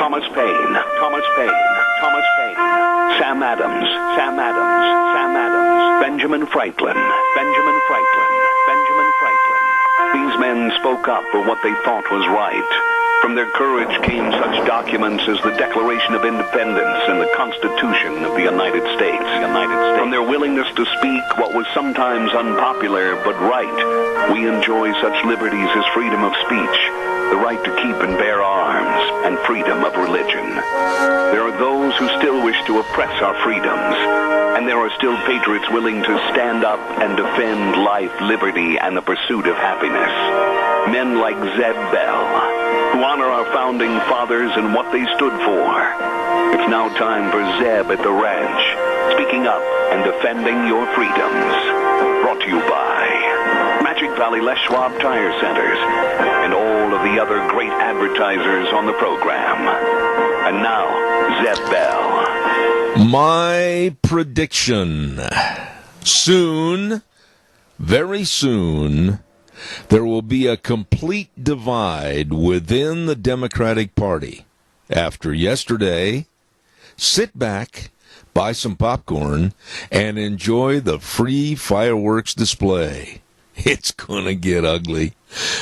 Thomas Paine, Thomas Paine, Thomas Paine, Sam Adams, Sam Adams, Sam Adams, Benjamin Franklin, Benjamin Franklin, Benjamin Franklin. These men spoke up for what they thought was right. From their courage came such documents as the Declaration of Independence and the Constitution of the United States. From their willingness to speak what was sometimes unpopular but right, we enjoy such liberties as freedom of speech, the right to keep and bear arms, and freedom of religion. There are those who still wish to oppress our freedoms, and there are still patriots willing to stand up and defend life, liberty, and the pursuit of happiness. Men like Zeb Bell, who honor our founding fathers and what they stood for. It's now time for Zeb at the ranch, speaking up and defending your freedoms. Brought to you by Magic Valley Les Schwab Tire Centers and all of the other great advertisers on the program. And now, Zeb Bell. My prediction. Soon, very soon, there will be a complete divide within the Democratic Party. After yesterday, sit back, buy some popcorn, and enjoy the free fireworks display. It's going to get ugly.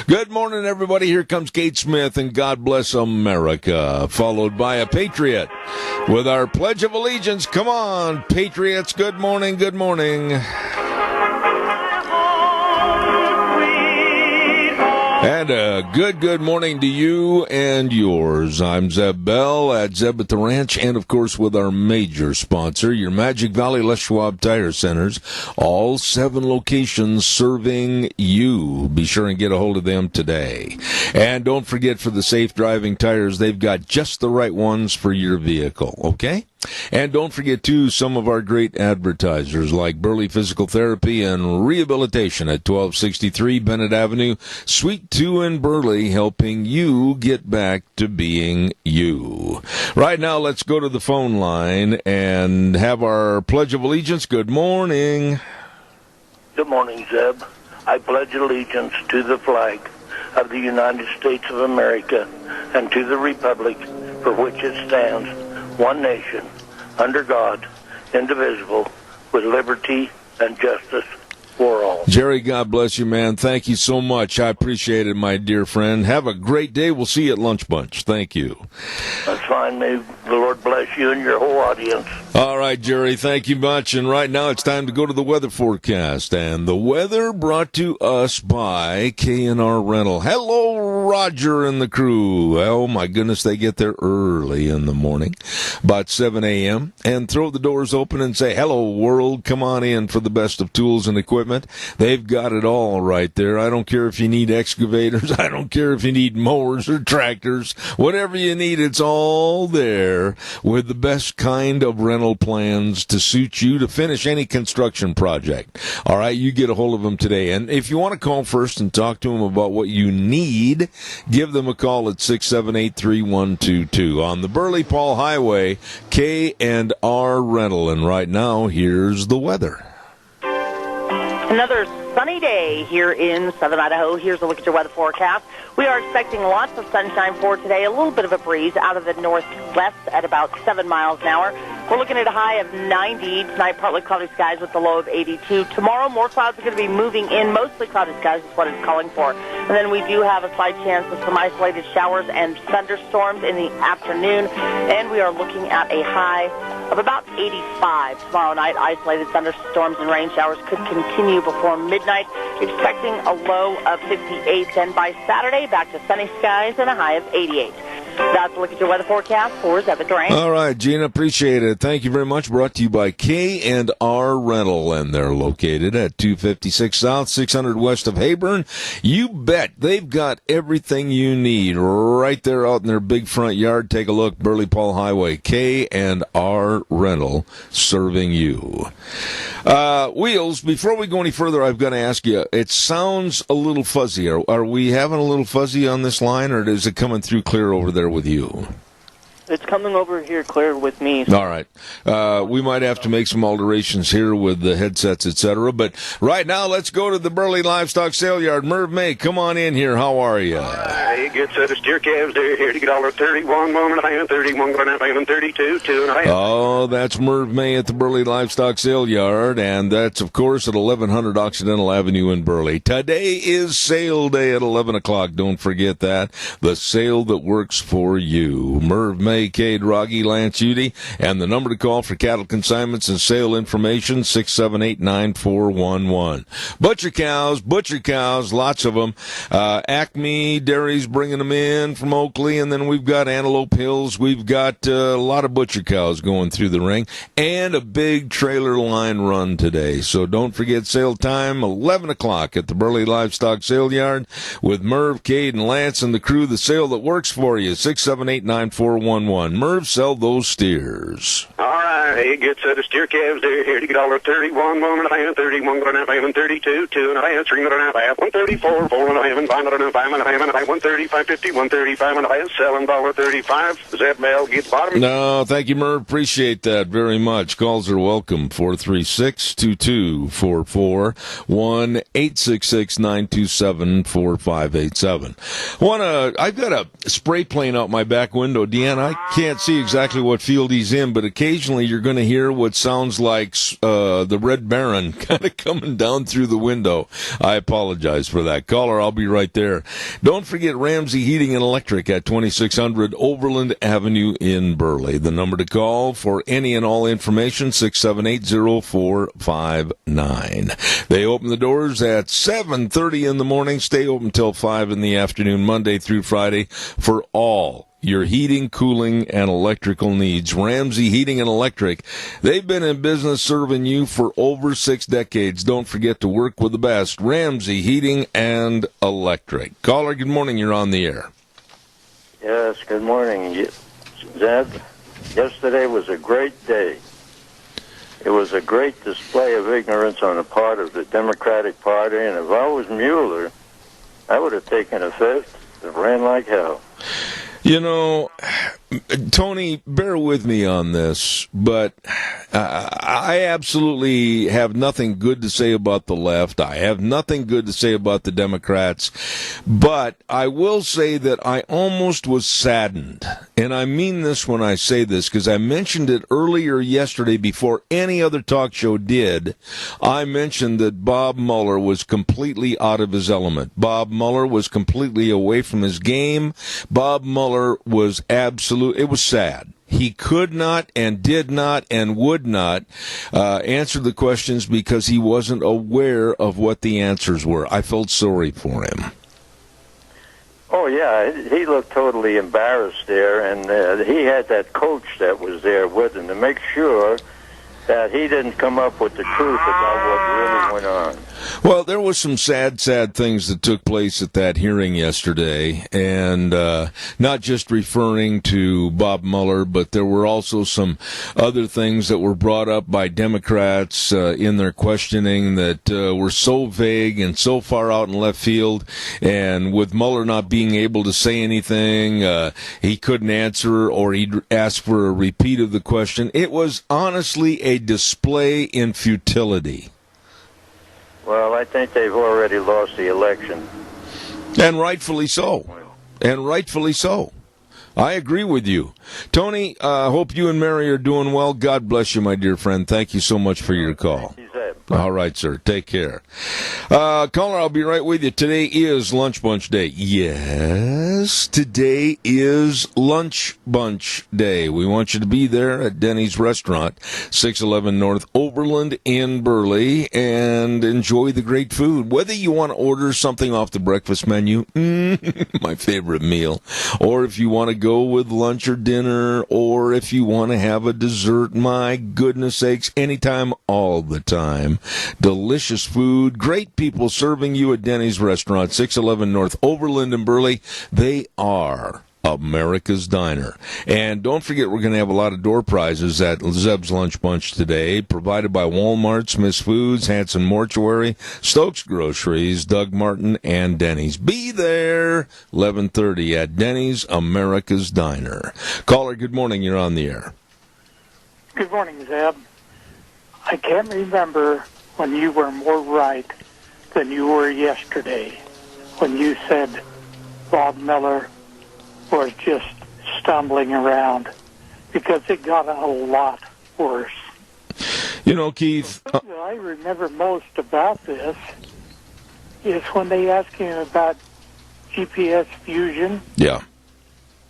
Good morning, everybody. Here comes Kate Smith and God Bless America, followed by a Patriot with our Pledge of Allegiance. Come on, Patriots. Good morning, good morning. And a good morning to you and yours. I'm Zeb Bell at Zeb at the Ranch, and of course with our major sponsor, your Magic Valley Les Schwab Tire Centers, all 7 locations serving you. Be sure and get a hold of them today. And don't forget, for the safe driving tires, they've got just the right ones for your vehicle, okay? And don't forget, too, some of our great advertisers like Burley Physical Therapy and Rehabilitation at 1263 Bennett Avenue, Suite 2 in Burley, helping you get back to being you. Right now, let's go to the phone line and have our Pledge of Allegiance. Good morning. Good morning, Zeb. I pledge allegiance to the flag of the United States of America and to the republic for which it stands, one nation, under God, indivisible, with liberty and justice for all. Jerry, God bless you, man. Thank you so much. I appreciate it, my dear friend. Have a great day. We'll see you at Lunch Bunch. Thank you. That's fine. May the Lord bless you and your whole audience. All right, Jerry, thank you much. And right now it's time to go to the weather forecast. And the weather brought to us by K&R Rental. Hello, Roger and the crew. Oh, my goodness, they get there early in the morning, about 7 a.m., and throw the doors open and say, hello, world, come on in for the best of tools and equipment. They've got it all right there. I don't care if you need excavators. I don't care if you need mowers or tractors. Whatever you need, it's all there with the best kind of rental plans to suit you to finish any construction project. All right, you get a hold of them today. And if you want to call first and talk to them about what you need, give them a call at 678-3122 on the Burley-Paul Highway, K&R Rental. And right now, here's the weather. Another sunny day here in southern Idaho. Here's a look at your weather forecast. We are expecting lots of sunshine for today, a little bit of a breeze out of the northwest at about 7 miles an hour. We're looking at a high of 90. Tonight, partly cloudy skies with the low of 82. Tomorrow, more clouds are going to be moving in. Mostly cloudy skies is what it's calling for. And then we do have a slight chance of some isolated showers and thunderstorms in the afternoon. And we are looking at a high of about 85 tomorrow night. Isolated thunderstorms and rain showers could continue before midnight. Expecting a low of 58. Then by Saturday, back to sunny skies and a high of 88. That's a look at your weather forecast for Zeb at the Ranch. All right, Gina, appreciate it. Thank you very much. Brought to you by K&R Rental, and they're located at 256 South, 600 west of Hayburn. You bet they've got everything you need right there out in their big front yard. Take a look, Burley-Paul Highway, K&R Rental, serving you. Wheels, before we go any further, I've got to ask you, it sounds a little fuzzy. Are we having a little fuzzy on this line, or is it coming through clear over there with you? It's coming over here clear with me. All right. We might have to make some alterations here with the headsets, etc. But right now, let's go to the Burley Livestock Sale Yard. Merv May, come on in here. How are you? He gets a steer calves there here to get $31, 1.5, 31, 1.5, and 32, 2.5. Oh, that's Merv May at the Burley Livestock Sale Yard, and that's, of course, at 1100 Occidental Avenue in Burley. Today is sale day at 11 o'clock. Don't forget that. The sale that works for you. Merv May, Cade Rogge, Lance Udy, and the number to call for cattle consignments and sale information, 678-9411. Butcher cows, lots of them. Acme Dairy's bringing them in from Oakley, and then we've got Antelope Hills. We've got a lot of butcher cows going through the ring, and a big trailer line run today. So don't forget sale time, 11 o'clock at the Burley Livestock Sale Yard with Merv, Cade, and Lance and the crew. The sale that works for you, 678-9411. Merv, sell those steers. All right, he gets the steer calves there here to get $31, 1.5, 31, 1.5, and 32, 2.5, 3.5, 134, 4.5, and 5.5, 5.5, 135, 50, 135, and a half, selling $35. Does that mail get bottom? No, thank you, Merv. Appreciate that very much. Calls are welcome. 436-2244, 1-866-927-4587. I've got a spray plane out my back window. Deanna, I can't see exactly what field he's in, but occasionally you're going to hear what sounds like the Red Baron kind of coming down through the window. I apologize for that. Caller, I'll be right there. Don't forget Ramsey Heating and Electric at 2600 Overland Avenue in Burley. The number to call for any and all information, 678-0459. They open the doors at 7:30 in the morning, stay open till 5 in the afternoon, Monday through Friday, for all your heating, cooling, and electrical needs. Ramsey Heating and Electric. They've been in business serving you for over 6 decades. Don't forget to work with the best. Ramsey Heating and Electric. Caller, good morning. You're on the air. Yes, good morning, Zeb. Yesterday was a great day. It was a great display of ignorance on the part of the Democratic Party, and if I was Mueller, I would have taken a fifth and ran like hell. You know, Tony, bear with me on this, but I absolutely have nothing good to say about the left. I have nothing good to say about the Democrats, but I will say that I almost was saddened, and I mean this when I say this, because I mentioned it earlier yesterday before any other talk show did. I mentioned that Bob Mueller was completely out of his element. Bob Mueller was completely away from his game. Bob Mueller was it was sad. He could not and did not and would not answer the questions because he wasn't aware of what the answers were. I felt sorry for him. Oh, yeah, he looked totally embarrassed there, and he had that coach that was there with him to make sure that he didn't come up with the truth about what really went on. Well, there was some sad things that took place at that hearing yesterday, and not just referring to Bob Mueller, but there were also some other things that were brought up by Democrats in their questioning that were so vague and so far out in left field, and with Mueller not being able to say anything, he couldn't answer, or he'd ask for a repeat of the question. It was honestly a display in futility. Well, I think they've already lost the election. And rightfully so. And rightfully so. I agree with you. Tony, hope you and Mary are doing well. God bless you, my dear friend. Thank you so much for your call. All right, sir. Take care. Caller, I'll be right with you. Today is Lunch Bunch Day. Yes, today is Lunch Bunch Day. We want you to be there at Denny's Restaurant, 611 North Overland in Burley, and enjoy the great food. Whether you want to order something off the breakfast menu, my favorite meal, or if you want to go with lunch or dinner, or if you want to have a dessert, my goodness sakes, anytime, all the time. Delicious food, great people serving you at Denny's Restaurant, 611 North Overland in Burley. They are America's Diner. And don't forget, we're going to have a lot of door prizes at Zeb's Lunch Bunch today, provided by Walmart, Smith's Foods, Hanson Mortuary, Stokes Groceries, Doug Martin, and Denny's. Be there 11:30 at Denny's America's Diner. Caller, good morning. You're on the air. Good morning, Zeb. I can't remember when you were more right than you were yesterday when you said Bob Mueller was just stumbling around, because it got a lot worse. You know, Keith... What I remember most about this is when they asked him about GPS fusion. Yeah.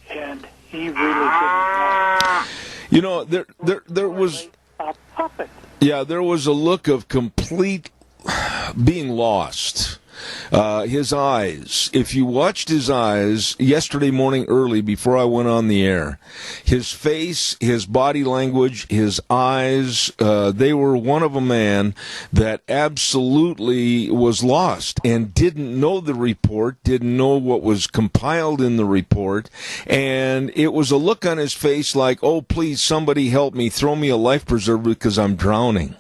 And he really didn't know. You know, there was... A puppet. Yeah, there was a look of complete being lost. His eyes, if you watched his eyes yesterday morning early before I went on the air, his face, his body language, his eyes, they were one of a man that absolutely was lost and didn't know the report, didn't know what was compiled in the report, and it was a look on his face like, oh, please, somebody help me, throw me a life preserver because I'm drowning.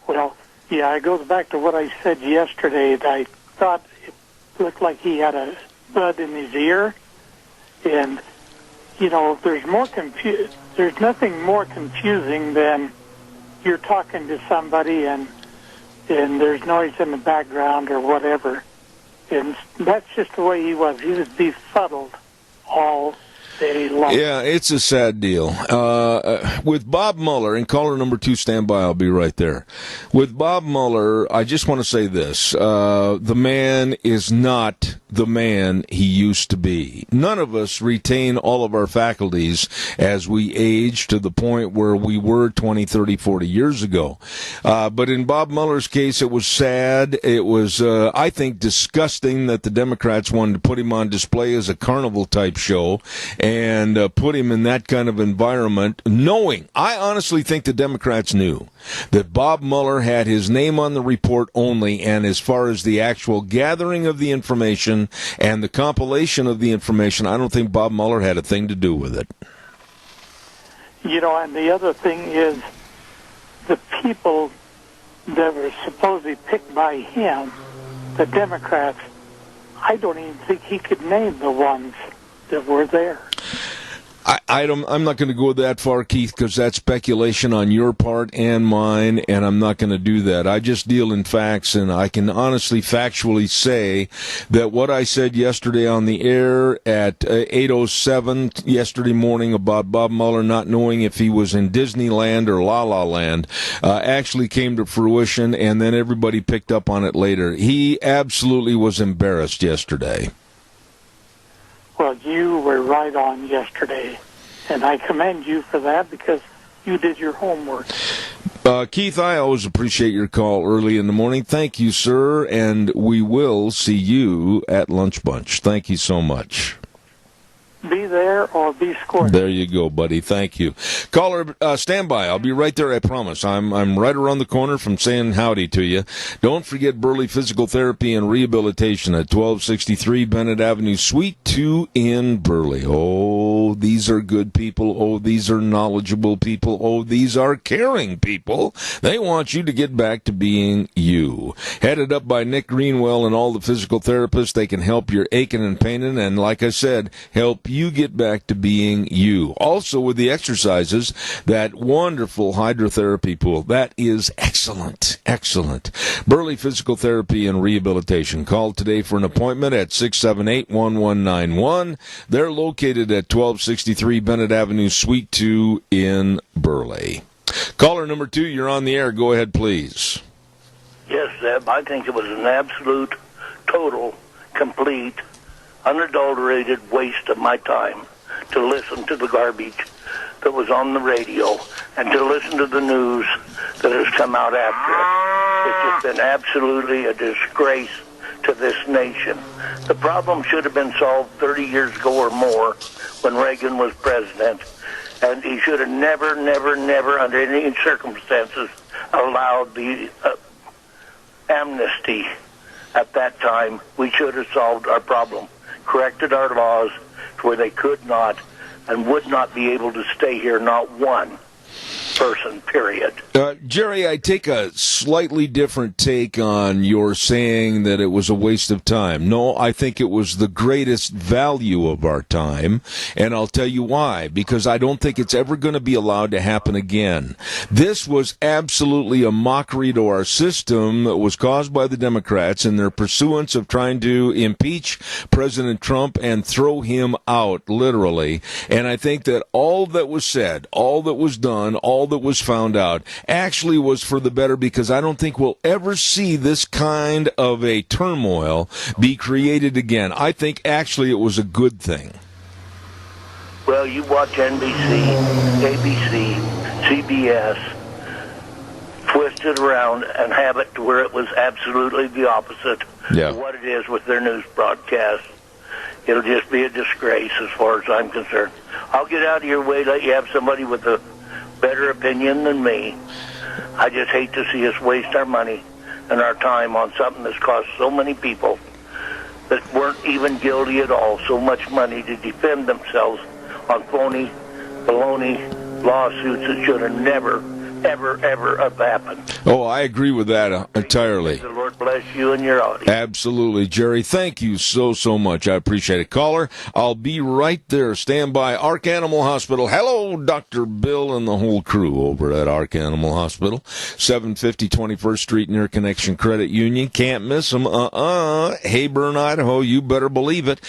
Well, yeah, it goes back to what I said yesterday. That I thought it looked like he had a bud in his ear. And, you know, there's nothing more confusing than you're talking to somebody and there's noise in the background or whatever. And that's just the way he was. He was befuddled all day long. Yeah, it's a sad deal. With Bob Mueller, and caller number 2, stand by, I'll be right there. With Bob Mueller, I just want to say this. The man is not the man he used to be. None of us retain all of our faculties as we age to the point where we were 20, 30, 40 years ago. But in Bob Mueller's case, it was sad. It was, I think, disgusting that the Democrats wanted to put him on display as a carnival-type show and put him in that kind of environment, knowing, I honestly think the Democrats knew that Bob Mueller had his name on the report only, and as far as the actual gathering of the information and the compilation of the information, I don't think Bob Mueller had a thing to do with it. You know, and the other thing is the people that were supposedly picked by him, the Democrats, I don't even think he could name the ones that were there. I'm not going to go that far, Keith, because that's speculation on your part and mine, and I'm not going to do that. I just deal in facts, and I can honestly, factually say that what I said yesterday on the air at 8:07 yesterday morning about Bob Mueller not knowing if he was in Disneyland or La La Land actually came to fruition, and then everybody picked up on it later. He absolutely was embarrassed yesterday. Well, you were right on yesterday, and I commend you for that because you did your homework. Keith, I always appreciate your call early in the morning. Thank you, sir, and we will see you at Lunch Bunch. Thank you so much. Be there or be square. There you go, buddy. Thank you. Caller, stand by. I'll be right there, I promise. I'm right around the corner from saying howdy to you. Don't forget Burley Physical Therapy and Rehabilitation at 1263 Bennett Avenue, Suite 2 in Burley. Oh, these are good people. Oh, these are knowledgeable people. Oh, these are caring people. They want you to get back to being you. Headed up by Nick Greenwell and all the physical therapists, they can help your aching and paining, and like I said, help you get back to being you. Also with the exercises, that wonderful hydrotherapy pool. That is excellent. Excellent. Burley Physical Therapy and Rehabilitation. Call today for an appointment at 678-1191. They're located at 1263 Bennett Avenue, Suite 2 in Burley. Caller number 2, you're on the air. Go ahead, please. Yes, Zeb, I think it was an absolute, total, complete, unadulterated waste of my time to listen to the garbage that was on the radio and to listen to the news that has come out after it. It's just been absolutely a disgrace to this nation. The problem should have been solved 30 years ago or more when Reagan was president, and he should have never, under any circumstances, allowed the amnesty at that time. We should have solved our problem corrected our laws to where they could not and would not be able to stay here, not one person, period. Jerry, I take a slightly different take on your saying that it was a waste of time. No, I think it was the greatest value of our time, and I'll tell you why. Because I don't think it's ever going to be allowed to happen again. This was absolutely a mockery to our system that was caused by the Democrats in their pursuance of trying to impeach President Trump and throw him out, literally. And I think that all that was said, all that was done, all that was found out actually was for the better, because I don't think we'll ever see this kind of a turmoil be created again. I think actually it was a good thing. Well, you watch NBC, ABC, CBS, twist it around and have it to where it was absolutely the opposite of what it is with their news broadcasts. It'll just be a disgrace as far as I'm concerned. I'll get out of your way, let you have somebody with a better opinion than me. I just hate to see us waste our money and our time on something that's cost so many people that weren't even guilty at all so much money to defend themselves on phony, baloney lawsuits that should have never, ever have happened. Oh, I agree with that entirely. The Lord bless you and your audience. Absolutely, Jerry. Thank you so much. I appreciate it. Caller, I'll be right there. Stand by. Ark Animal Hospital. Hello, Dr. Bill and the whole crew over at Ark Animal Hospital. 750 21st Street near Connection Credit Union. Can't miss them. Hayburn, Idaho. You better believe it.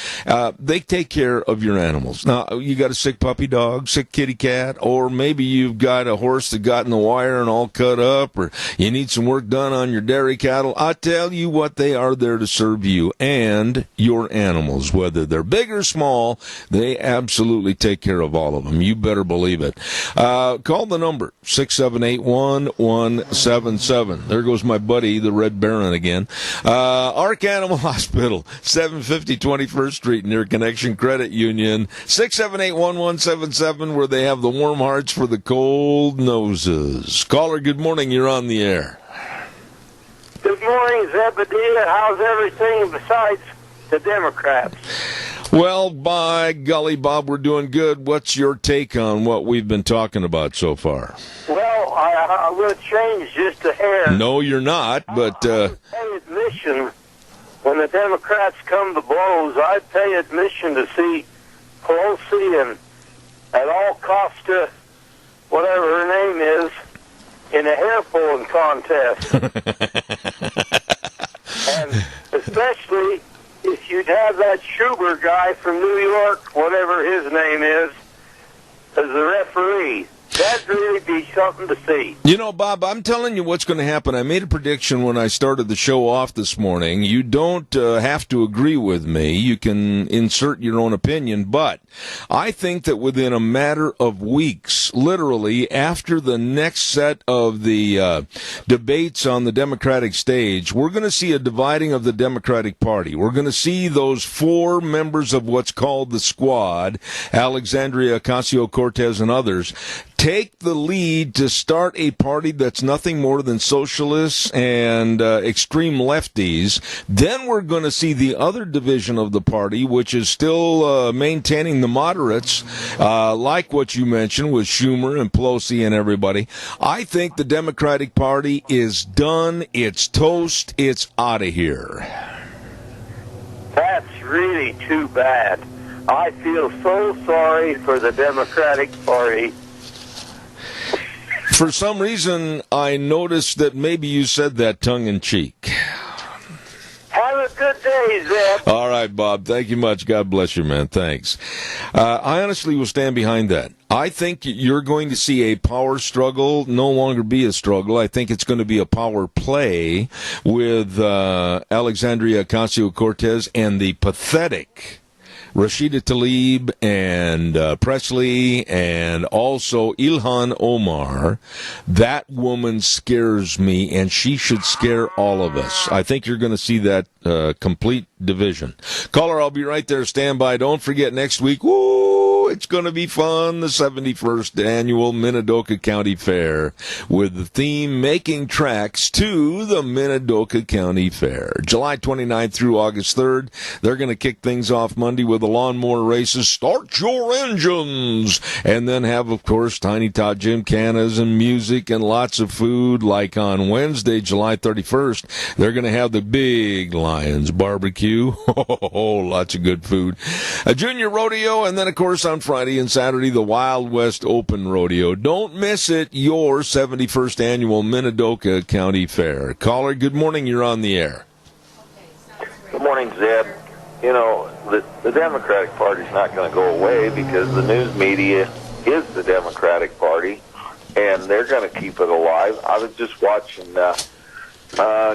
They take care of your animals. Now, you got a sick puppy dog, sick kitty cat, or maybe you've got a horse that got in the wire and all cut up, or you need some work done on your dairy cattle. I tell you what, they are there to serve you and your animals, whether they're big or small. They absolutely take care of all of them. You better believe it. Call the number 678-1177. There goes my buddy, the Red Baron, again. Ark Animal Hospital, 750 21st Street near Connection Credit Union. 678-1177, where they have the warm hearts for the cold noses. Caller, good morning. You're on the air. Good morning, Zebediah. How's everything besides the Democrats? Well, by golly, Bob, we're doing good. What's your take on what we've been talking about so far? Well, I will change just a hair. No, you're not, but... I pay admission when the Democrats come to blows. I pay admission to see Pelosi and at all cost whatever her name is, in a hair pulling contest. And especially if you'd have that Schubert guy from New York, whatever his name is, as the referee. That'd really be something to see. You know, Bob, I'm telling you what's going to happen. I made a prediction when I started the show off this morning. You don't have to agree with me. You can insert your own opinion, but I think that within a matter of weeks, literally after the next set of the debates on the Democratic stage, we're going to see a dividing of the Democratic Party. We're going to see those four members of what's called the Squad, Alexandria Ocasio-Cortez and others, take the lead to start a party that's nothing more than socialists and extreme lefties. Then we're going to see the other division of the party, which is still maintaining the moderates, like what you mentioned with Schumer and Pelosi and everybody. I think the Democratic Party is done. It's toast. It's out of here. That's really too bad. I feel so sorry for the Democratic Party. For some reason, I noticed that maybe you said that tongue-in-cheek. Have a good day, Zeb. All right, Bob. Thank you much. God bless you, man. Thanks. I honestly will stand behind that. I think you're going to see a power struggle no longer be a struggle. I think it's going to be a power play with Alexandria Ocasio-Cortez and the pathetic Rashida Tlaib and Presley and also Ilhan Omar. That woman scares me, and she should scare all of us. I think you're going to see that complete division. Caller, I'll be right there. Stand by. Don't forget next week. Woo! Oh, it's going to be fun. The 71st Annual Minidoka County Fair with the theme Making Tracks to the Minidoka County Fair. July 29th through August 3rd. They're going to kick things off Monday with the lawnmower races. Start your engines! And then have, of course, Tiny Tot Gymkhanas and music and lots of food. Like on Wednesday, July 31st, they're going to have the Big Lions Barbecue. Oh, lots of good food. A junior rodeo, and then, of course, on Friday and Saturday, the Wild West Open Rodeo. Don't miss it, your 71st Annual Minidoka County Fair. Caller, good morning. You're on the air. Good morning, Zeb. You know, the Democratic Party's not going to go away because the news media is the Democratic Party, and they're going to keep it alive. I was just watching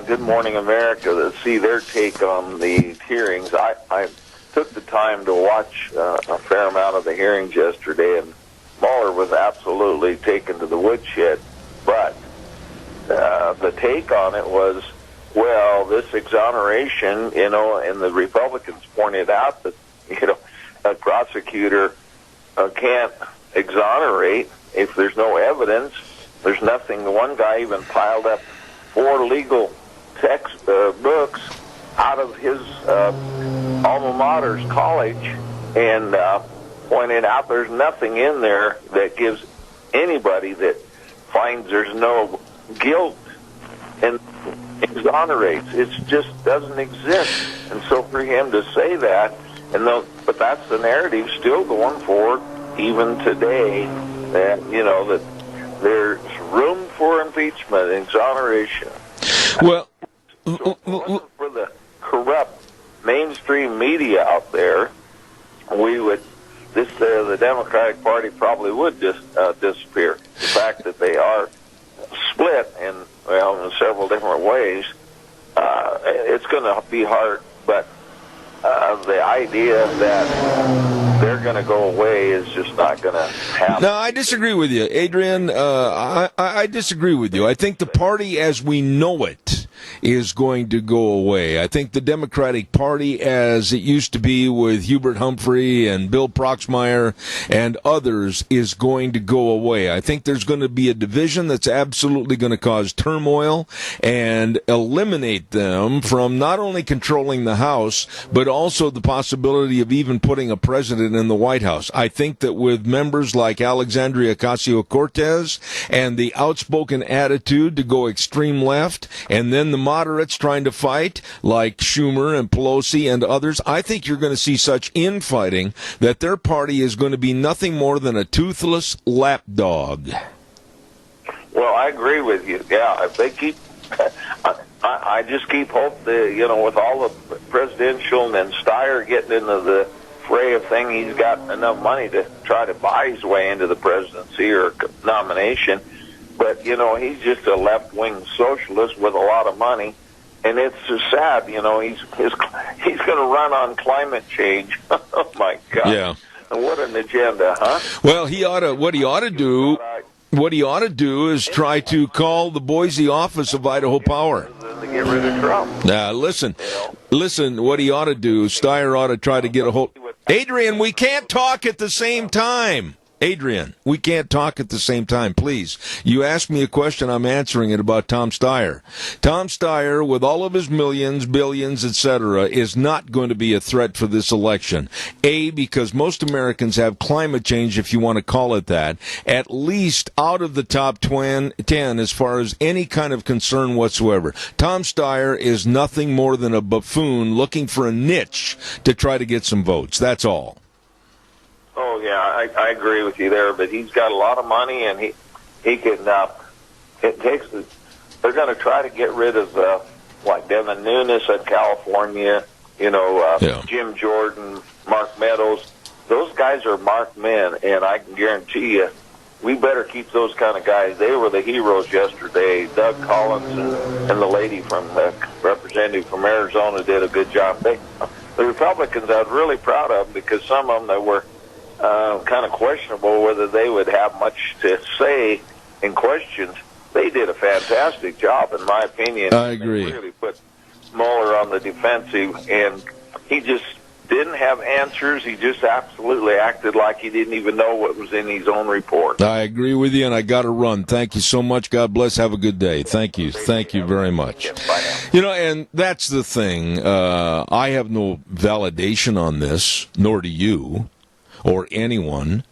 Good Morning America to see their take on the hearings. I took the time to watch a fair amount of the hearings yesterday, and Mueller was absolutely taken to the woodshed. But the take on it was, well, this exoneration, you know, and the Republicans pointed out that, you know, a prosecutor can't exonerate if there's no evidence. There's nothing. The one guy even piled up 4 legal text books out of his alma mater's college and pointed out there's nothing in there that gives anybody that finds there's no guilt and exonerates. It just doesn't exist. And so for him to say that, but that's the narrative still going forward even today, that, you know, that there's room for impeachment, exoneration. Well, so if it wasn't for the corrupt mainstream media out there, the Democratic Party probably would disappear. The fact that they are split in several different ways, it's going to be hard. But the idea that they're going to go away is just not going to happen. No, I disagree with you, Adrian. I disagree with you. I think the party as we know it is going to go away. I think the Democratic Party as it used to be with Hubert Humphrey and Bill Proxmire and others is going to go away. I think there's going to be a division that's absolutely going to cause turmoil and eliminate them from not only controlling the House, but also the possibility of even putting a president in the White House. I think that with members like Alexandria Ocasio-Cortez and the outspoken attitude to go extreme left, and then the moderates trying to fight like Schumer and Pelosi and others, I think you're going to see such infighting that their party is going to be nothing more than a toothless lapdog. Well, I agree with you. Yeah, if they keep, I just keep hope that, you know, with all the presidential and Steyer getting into the fray of thing, he's got enough money to try to buy his way into the presidency or nomination. But, you know, he's just a left-wing socialist with a lot of money, and it's just sad. You know, he's going to run on climate change. Oh my God! Yeah. And what an agenda, huh? Well, what he ought to do is try to call the Boise office of Idaho Power. To get rid of Trump. Now, listen. What he ought to do, Steyer ought to try to get a hold. Adrian, we can't talk at the same time. Adrian, we can't talk at the same time, please. You asked me a question, I'm answering it about Tom Steyer. Tom Steyer, with all of his millions, billions, etc., is not going to be a threat for this election. A, because most Americans have climate change, if you want to call it that, at least out of the top 10 as far as any kind of concern whatsoever. Tom Steyer is nothing more than a buffoon looking for a niche to try to get some votes. That's all. Oh yeah, I agree with you there. But he's got a lot of money, and he can. They're going to try to get rid of like Devin Nunes at California. You know, Jim Jordan, Mark Meadows. Those guys are marked men, and I can guarantee you, we better keep those kind of guys. They were the heroes yesterday. Doug Collins and the lady from the representative from Arizona did a good job. The Republicans I was really proud of, because some of them that were kind of questionable whether they would have much to say in questions. They did a fantastic job, in my opinion. I agree. They really put Mueller on the defensive, and he just didn't have answers. He just absolutely acted like he didn't even know what was in his own report. I agree with you, and I got to run. Thank you so much. God bless. Have a good day. Thank you. Thank you very much. You know, and that's the thing. I have no validation on this, nor do you or anyone.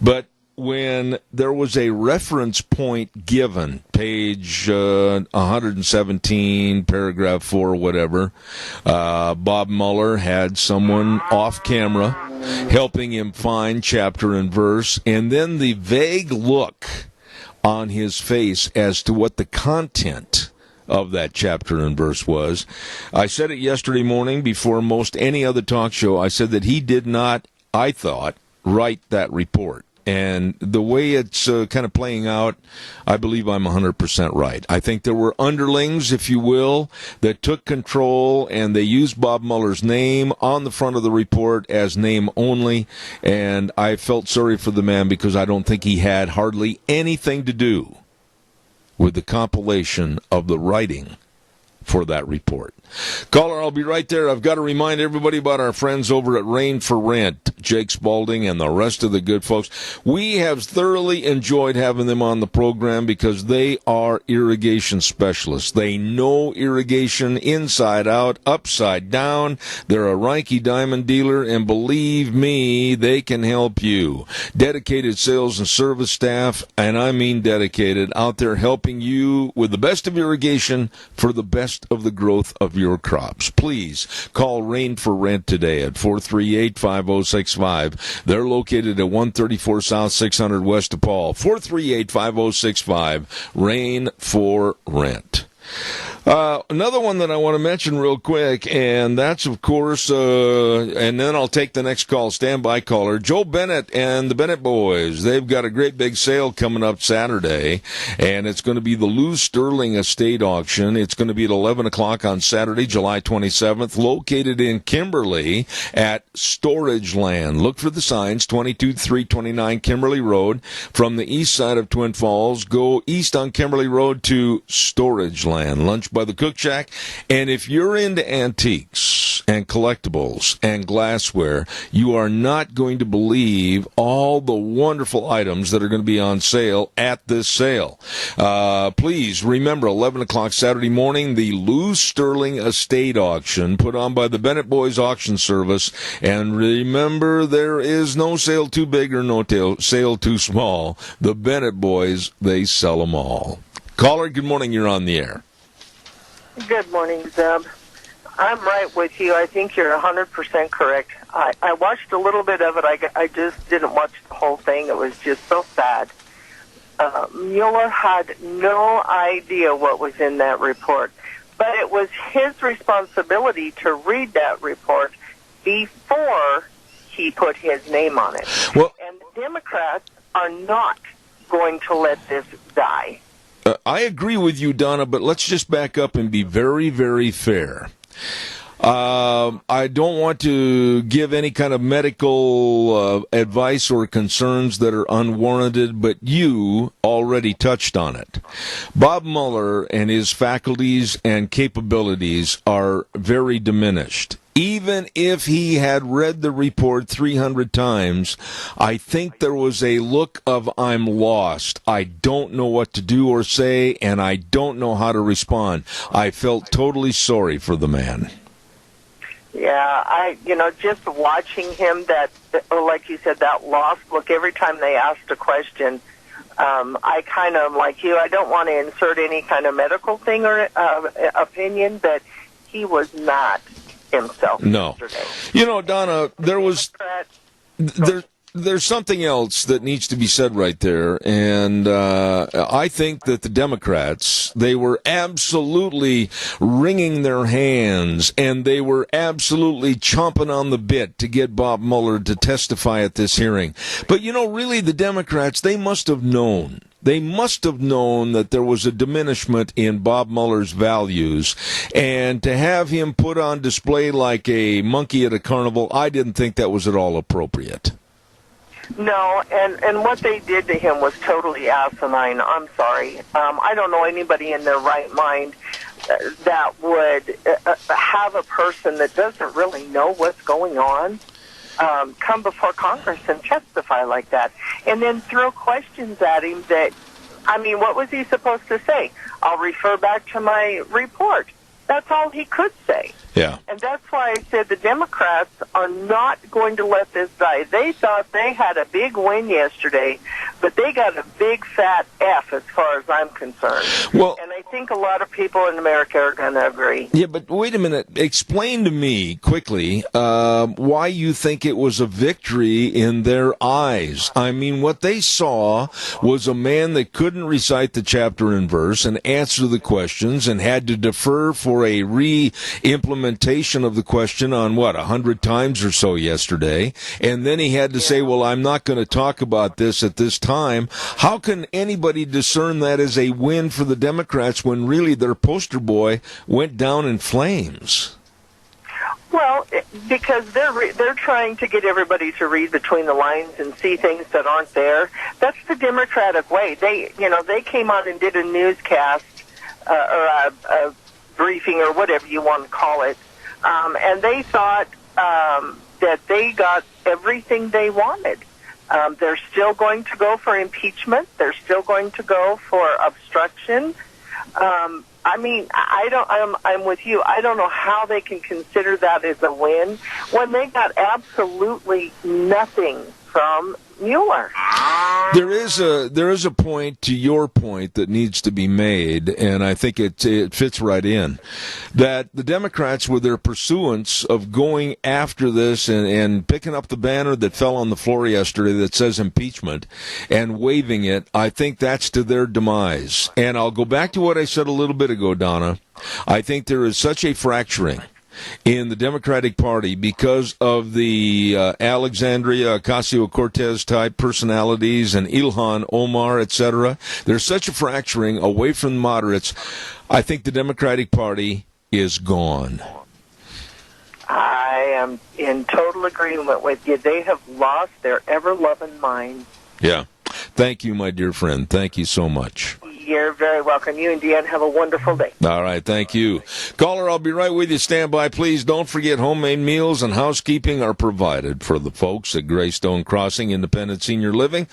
But when there was a reference point given, page 117, paragraph 4, whatever, Bob Mueller had someone off camera helping him find chapter and verse, and then the vague look on his face as to what the content of that chapter and verse was. I said it yesterday morning before most any other talk show. I said that he did not, I thought, write that report. And the way it's kind of playing out, I believe I'm 100% right. I think there were underlings, if you will, that took control, and they used Bob Mueller's name on the front of the report as name only, and I felt sorry for the man because I don't think he had hardly anything to do with the compilation of the writing for that report. Caller, I'll be right there. I've got to remind everybody about our friends over at Rain for Rent, Jake Spaulding and the rest of the good folks. We have thoroughly enjoyed having them on the program because they are irrigation specialists. They know irrigation inside out, upside down. They're a Reinke Diamond dealer, and believe me, they can help you. Dedicated sales and service staff, and I mean dedicated, out there helping you with the best of irrigation for the best of the growth of your crops. Please call Rain for Rent today at 438-5065. They're located at 134 South 600 West DePaul. 438-5065. Rain for Rent. Another one that I want to mention real quick, and that's, of course, and then I'll take the next call. Stand by, caller. Joe Bennett and the Bennett boys. They've got a great big sale coming up Saturday, and it's going to be the Lou Sterling Estate Auction. It's going to be at 11 o'clock on Saturday, July 27th, located in Kimberly at Storage Land. Look for the signs, 22329 Kimberly Road. From the east side of Twin Falls, go east on Kimberly Road to Storage Land. Lunch by the Cook Shack. And if you're into antiques and collectibles and glassware, you are not going to believe all the wonderful items that are going to be on sale at this sale. Please remember, 11 o'clock Saturday morning, the Lou Sterling Estate Auction put on by the Bennett Boys Auction Service. And remember, there is no sale too big or no sale too small. The Bennett Boys, they sell them all. Caller, good morning. You're on the air. Good morning, Zeb. I'm right with you. I think you're 100% correct. I watched a little bit of it. I just didn't watch the whole thing. It was just so sad. Mueller had no idea what was in that report, but it was his responsibility to read that report before he put his name on it. Well, and the Democrats are not going to let this die. I agree with you, Donna, but let's just back up and be very, very fair. I don't want to give any kind of medical advice or concerns that are unwarranted, but you already touched on it. Bob Mueller and his faculties and capabilities are very diminished. Even if he had read the report 300 times, I think there was a look of, I'm lost. I don't know what to do or say, and I don't know how to respond. I felt totally sorry for the man. Yeah, just watching him, like you said, that lost look every time they asked a question, I kind of, like you, I don't want to insert any kind of medical thing or opinion, but he was not himself. No. Yesterday. You know, Donna, there's something else that needs to be said right there, and I think that the Democrats, they were absolutely wringing their hands, and they were absolutely chomping on the bit to get Bob Mueller to testify at this hearing. But, really, the Democrats, they must have known. They must have known that there was a diminishment in Bob Mueller's values, and to have him put on display like a monkey at a carnival, I didn't think that was at all appropriate. No, and what they did to him was totally asinine. I'm sorry. I don't know anybody in their right mind that would have a person that doesn't really know what's going on come before Congress and testify like that, and then throw questions at him that, I mean, what was he supposed to say? I'll refer back to my report. That's all he could say. Yeah. And that's why I said the Democrats are not going to let this die. They thought they had a big win yesterday, but they got a big fat F as far as I'm concerned. Well, and I think a lot of people in America are going to agree. Yeah, but wait a minute. Explain to me quickly why you think it was a victory in their eyes. I mean, what they saw was a man that couldn't recite the chapter and verse and answer the questions and had to defer for a re-implementation of the question on 100 times or so yesterday, and then he had to say, well, I'm not going to talk about this at this time. How can anybody discern that as a win for the Democrats when really their poster boy went down in flames? Well, because they're trying to get everybody to read between the lines and see things that aren't there. That's the Democratic way. They came out and did a newscast or a briefing or whatever you want to call it, and they thought that they got everything they wanted. They're still going to go for impeachment. They're still going to go for obstruction. I mean, I'm with you. I don't know how they can consider that as a win when they got absolutely nothing from Mueller. There is a point to your point that needs to be made, and I think it fits right in, that the Democrats, with their pursuance of going after this and picking up the banner that fell on the floor yesterday that says impeachment and waving it, I think that's to their demise. And I'll go back to what I said a little bit ago, Donna. I think there is such a fracturing in the Democratic Party because of the Alexandria Ocasio-Cortez type personalities and Ilhan Omar, etc. There's such a fracturing away from the moderates. I think the Democratic Party is gone. I am in total agreement with you. They have lost their ever-loving mind. Yeah. Thank you, my dear friend. Thank you so much. You're very welcome. You and Deanne have a wonderful day. All right, thank you. Caller, I'll be right with you. Stand by, please. Don't forget homemade meals and housekeeping are provided for the folks at Greystone Crossing Independent Senior Living.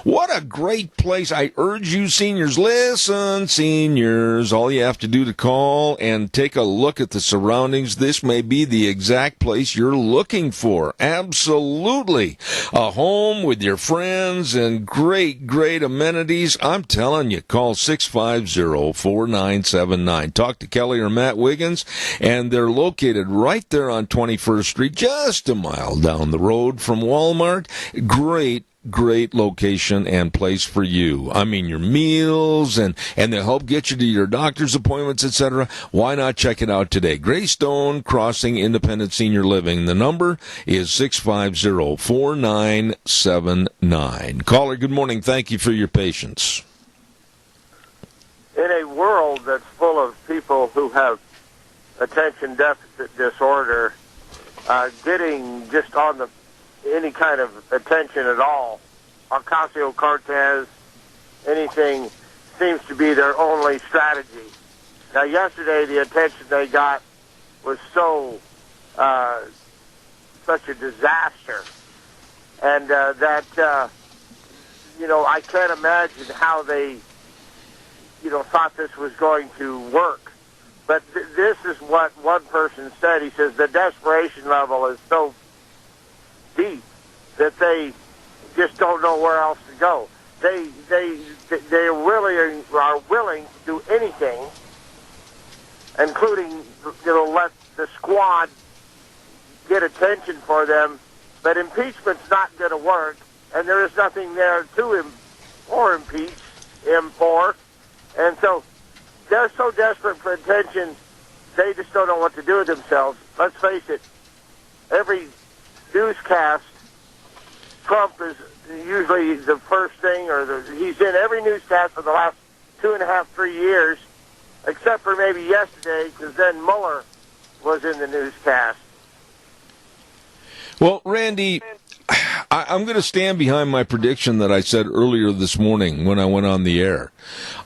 What a great place. I urge you, seniors, listen, seniors. All you have to do to call and take a look at the surroundings. This may be the exact place you're looking for. Absolutely. A home with your friends and great, great amenities. I'm telling you, call 650-4979. Talk to Kelly or Matt Wiggins, and they're located right there on 21st Street, just a mile down the road from Walmart. Great location and place for you. I mean, your meals, and they'll help get you to your doctor's appointments, etc. Why not check it out today? Greystone Crossing Independent Senior Living. The number is 650-4979. Caller, good morning. Thank you for your patience. In a world that's full of people who have attention deficit disorder, getting just on any kind of attention at all, Ocasio-Cortez, anything seems to be their only strategy. Now, yesterday the attention they got was such a disaster, and I can't imagine how they thought this was going to work. But this is what one person said. He says the desperation level is so deep that they just don't know where else to go. They really are willing to do anything, including let the squad get attention for them. But impeachment's not going to work, and there is nothing there to impeach him for. And so they're so desperate for attention, they just don't know what to do with themselves. Let's face it, every newscast, Trump is usually the first thing, he's in every newscast for the last 2.5, 3 years, except for maybe yesterday, because then Mueller was in the newscast. Well, Randy, I'm going to stand behind my prediction that I said earlier this morning when I went on the air.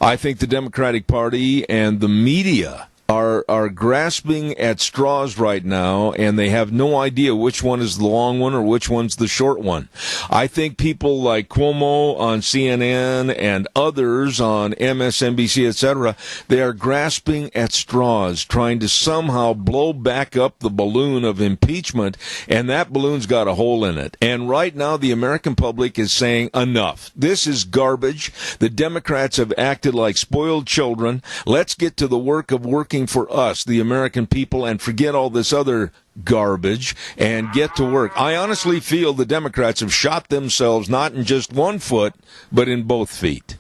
I think the Democratic Party and the media are grasping at straws right now, and they have no idea which one is the long one or which one's the short one. I think people like Cuomo on CNN and others on MSNBC, etc., they are grasping at straws, trying to somehow blow back up the balloon of impeachment, and that balloon's got a hole in it. And right now, the American public is saying, enough. This is garbage. The Democrats have acted like spoiled children. Let's get to the work of working for us, the American people, and forget all this other garbage and get to work. I honestly feel the Democrats have shot themselves not in just one foot, but in both feet.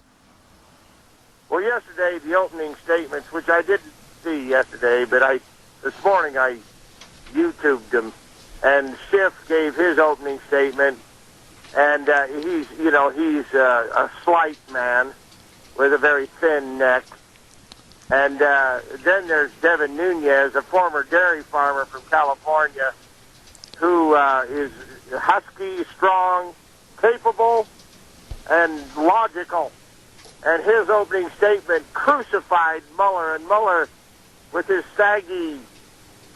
Well, yesterday, the opening statements, which I didn't see yesterday, but this morning I YouTubed them, and Schiff gave his opening statement, and he's a slight man with a very thin neck. And then there's Devin Nunes, a former dairy farmer from California, who is husky, strong, capable, and logical. And his opening statement crucified Mueller, and Mueller, with his saggy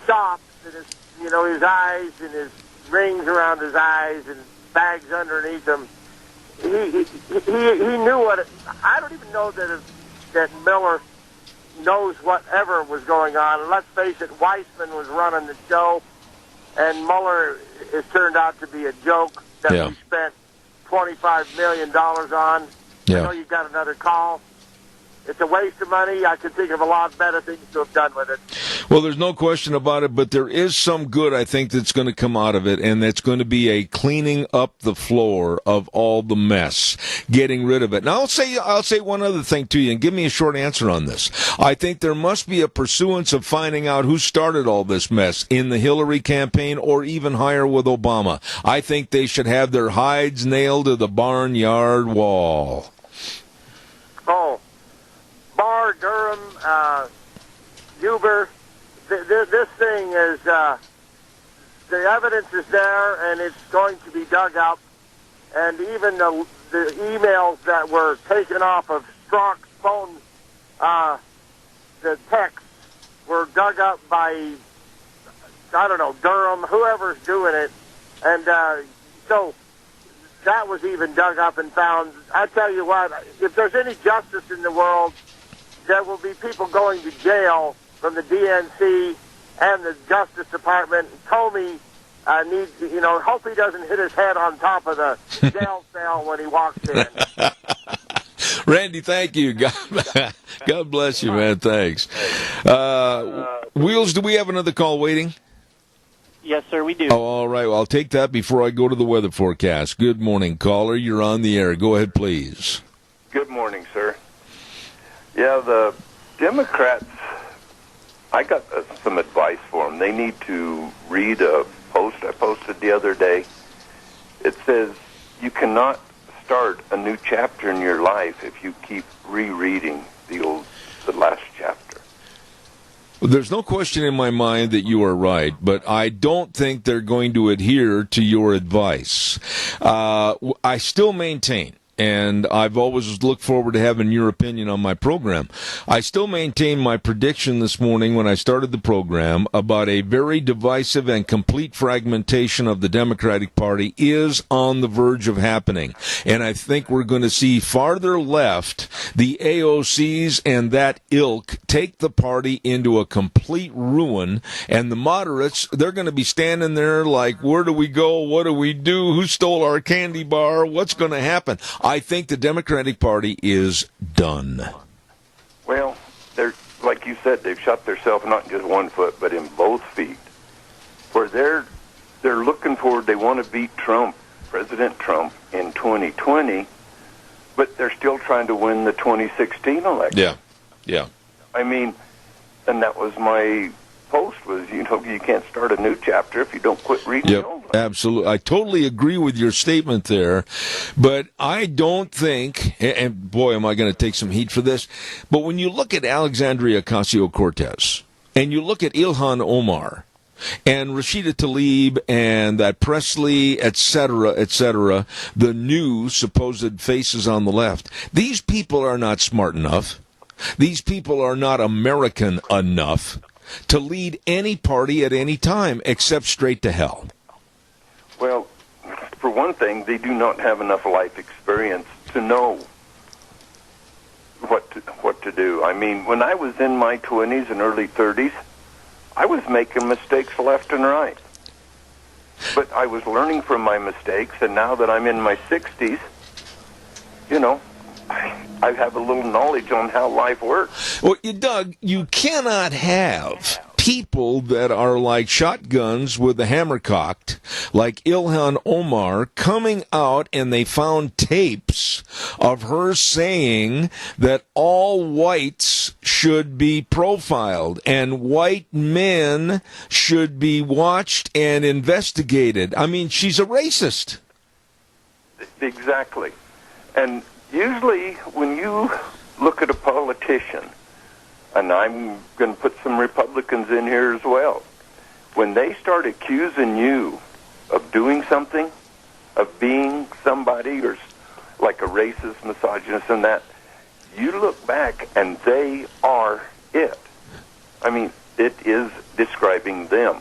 chops and his eyes and his rings around his eyes and bags underneath him, he knew what I don't even know that Mueller knows whatever was going on. And let's face it, Weissman was running the show, and Mueller has turned out to be a joke that we spent $25 million on. Yeah. I know you've got another call. It's a waste of money. I could think of a lot better things to have done with it. Well, there's no question about it, but there is some good, I think, that's going to come out of it, and that's going to be a cleaning up the floor of all the mess, getting rid of it. Now, I'll say one other thing to you, and give me a short answer on this. I think there must be a pursuance of finding out who started all this mess in the Hillary campaign or even higher with Obama. I think they should have their hides nailed to the barnyard wall. Oh, Barr, Durham, Huber, this thing is, the evidence is there, and it's going to be dug up. And even the emails that were taken off of Strzok's phone, the texts were dug up by, I don't know, Durham, whoever's doing it. And so that was even dug up and found. I tell you what, if there's any justice in the world, there will be people going to jail from the DNC and the Justice Department. Comey needs, hope he doesn't hit his head on top of the jail cell when he walks in. Randy, thank you. God bless you, man. Thanks. Wheels, do we have another call waiting? Yes, sir, we do. Oh, all right. Well, I'll take that before I go to the weather forecast. Good morning, caller. You're on the air. Go ahead, please. Good morning, sir. Yeah, the Democrats, I got some advice for them. They need to read a post I posted the other day. It says, you cannot start a new chapter in your life if you keep rereading the last chapter. Well, there's no question in my mind that you are right, but I don't think they're going to adhere to your advice. I still maintain, and I've always looked forward to having your opinion on my program. I still maintain my prediction this morning when I started the program about a very divisive and complete fragmentation of the Democratic Party is on the verge of happening. And I think we're going to see farther left the AOCs and that ilk take the party into a complete ruin. And the moderates, they're going to be standing there like, where do we go? What do we do? Who stole our candy bar? What's going to happen? I think the Democratic Party is done. Well, they're, like you said, they've shot themselves not in just one foot, but in both feet. Where they're looking forward, they want to beat Trump, President Trump, in 2020, but they're still trying to win the 2016 election. Yeah. I mean, and that was my post was, you can't start a new chapter if you don't quit reading the old one. Absolutely. I totally agree with your statement there, but I don't think, and boy, am I going to take some heat for this, but when you look at Alexandria Ocasio-Cortez, and you look at Ilhan Omar, and Rashida Tlaib, and that Presley, et cetera, the new supposed faces on the left, these people are not smart enough. These people are not American enough to lead any party at any time except straight to hell. Well, for one thing, they do not have enough life experience to know what to do. I mean, when I was in my 20s and early 30s, I was making mistakes left and right. But I was learning from my mistakes, and now that I'm in my 60s, you know, I have a little knowledge on how life works. Well, Doug, you cannot have people that are like shotguns with the hammer cocked, like Ilhan Omar, coming out and they found tapes of her saying that all whites should be profiled and white men should be watched and investigated. I mean, she's a racist. Exactly. And usually when you look at a politician, and I'm going to put some Republicans in here as well, when they start accusing you of doing something, of being somebody or like a racist, misogynist and that, you look back and they are it. I mean, it is describing them.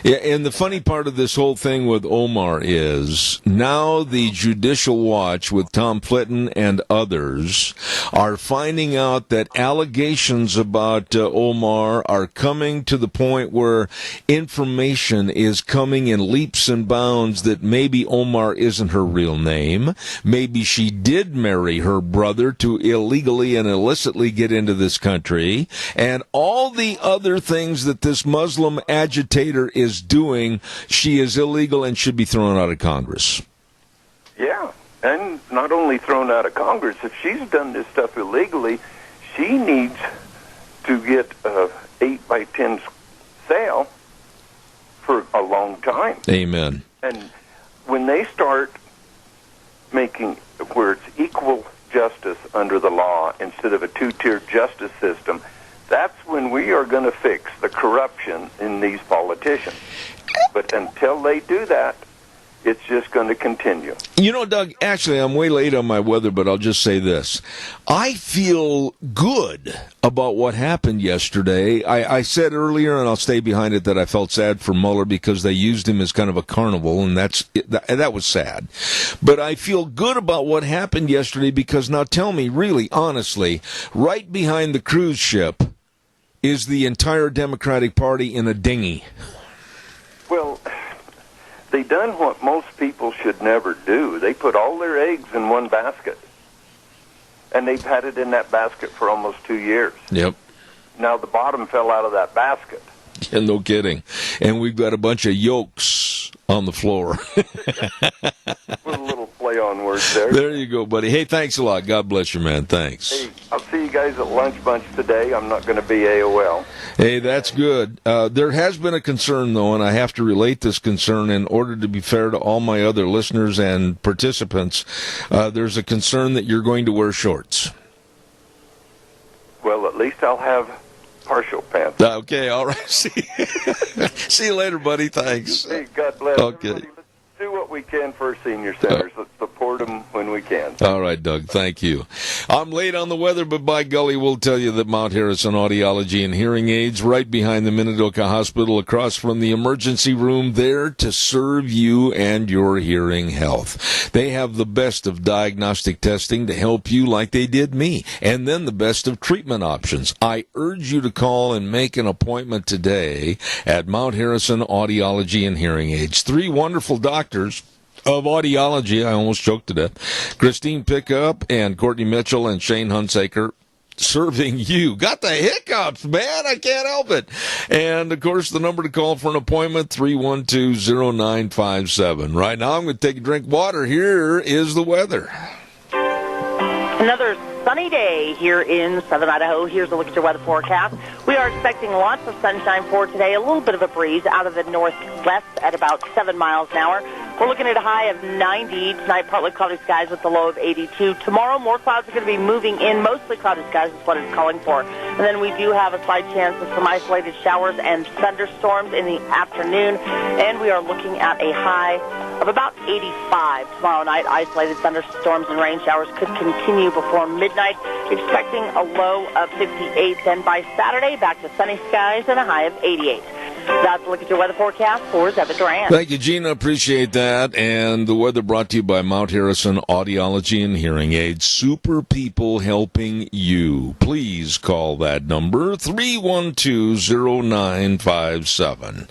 Yeah, and the funny part of this whole thing with Omar is now the Judicial Watch with Tom Flitton and others are finding out that allegations about Omar are coming to the point where information is coming in leaps and bounds that maybe Omar isn't her real name. Maybe she did marry her brother to illegally and illicitly get into this country. And all the other things that this Muslim agitator is doing, she is illegal and should be thrown out of Congress. Yeah, and not only thrown out of Congress, if she's done this stuff illegally, she needs to get a 8x10 sale for a long time. Amen. And when they start making where it's equal justice under the law instead of a two-tiered justice system, that's when we are going to fix the corruption in these politicians. But until they do that, it's just going to continue. You know, Doug, actually, I'm way late on my weather, but I'll just say this. I feel good about what happened yesterday. I said earlier, and I'll stay behind it, that I felt sad for Mueller because they used him as kind of a carnival, and that was sad. But I feel good about what happened yesterday because now tell me, really, honestly, right behind the cruise ship is the entire Democratic Party in a dinghy. Well, they done what most people should never do. They put all their eggs in one basket. And they've had it in that basket for almost 2 years. Yep. Now the bottom fell out of that basket. Yeah, no kidding. And we've got a bunch of yolks on the floor. With a little play on words there. There you go, buddy. Hey, thanks a lot. God bless you, man. Thanks. Hey, I'll see you guys at Lunch Bunch today. I'm not going to be AOL. Hey, that's good. There has been a concern, though, and I have to relate this concern in order to be fair to all my other listeners and participants. There's a concern that you're going to wear shorts. Well, at least I'll have partial pants. Okay, all right. See you later, buddy. Thanks. Hey, God bless. Okay. Everybody. Let's do what we can for our senior centers. Let's support them when we can. All right, Doug. Thank you. I'm late on the weather, but by golly, we'll tell you that Mount Harrison Audiology and Hearing Aids, right behind the Minidoka Hospital, across from the emergency room, there to serve you and your hearing health. They have the best of diagnostic testing to help you like they did me, and then the best of treatment options. I urge you to call and make an appointment today at Mount Harrison Audiology and Hearing Aids. 3 wonderful doctors of audiology, I almost choked to death, Christine Pickup and Courtney Mitchell and Shane Hunsaker, serving you. Got the hiccups, man. I can't help it. And, of course, the number to call for an appointment, 312-0957. Right now, I'm going to take a drink of water. Here is the weather. Another sunny day here in southern Idaho. Here's a look at your weather forecast. We are expecting lots of sunshine for today. A little bit of a breeze out of the northwest at about 7 miles an hour. We're looking at a high of 90. Tonight, partly cloudy skies with a low of 82. Tomorrow, more clouds are going to be moving in. Mostly cloudy skies is what it's calling for. And then we do have a slight chance of some isolated showers and thunderstorms in the afternoon. And we are looking at a high of about 85. Tomorrow night, isolated thunderstorms and rain showers could continue before midnight, expecting a low of 58. Then by Saturday, back to sunny skies and a high of 88. That's a look at your weather forecast for Zeb Duran. Thank you, Gina. Appreciate that. And the weather brought to you by Mount Harrison Audiology and Hearing Aids. Super people helping you. Please call that number, 312-0957.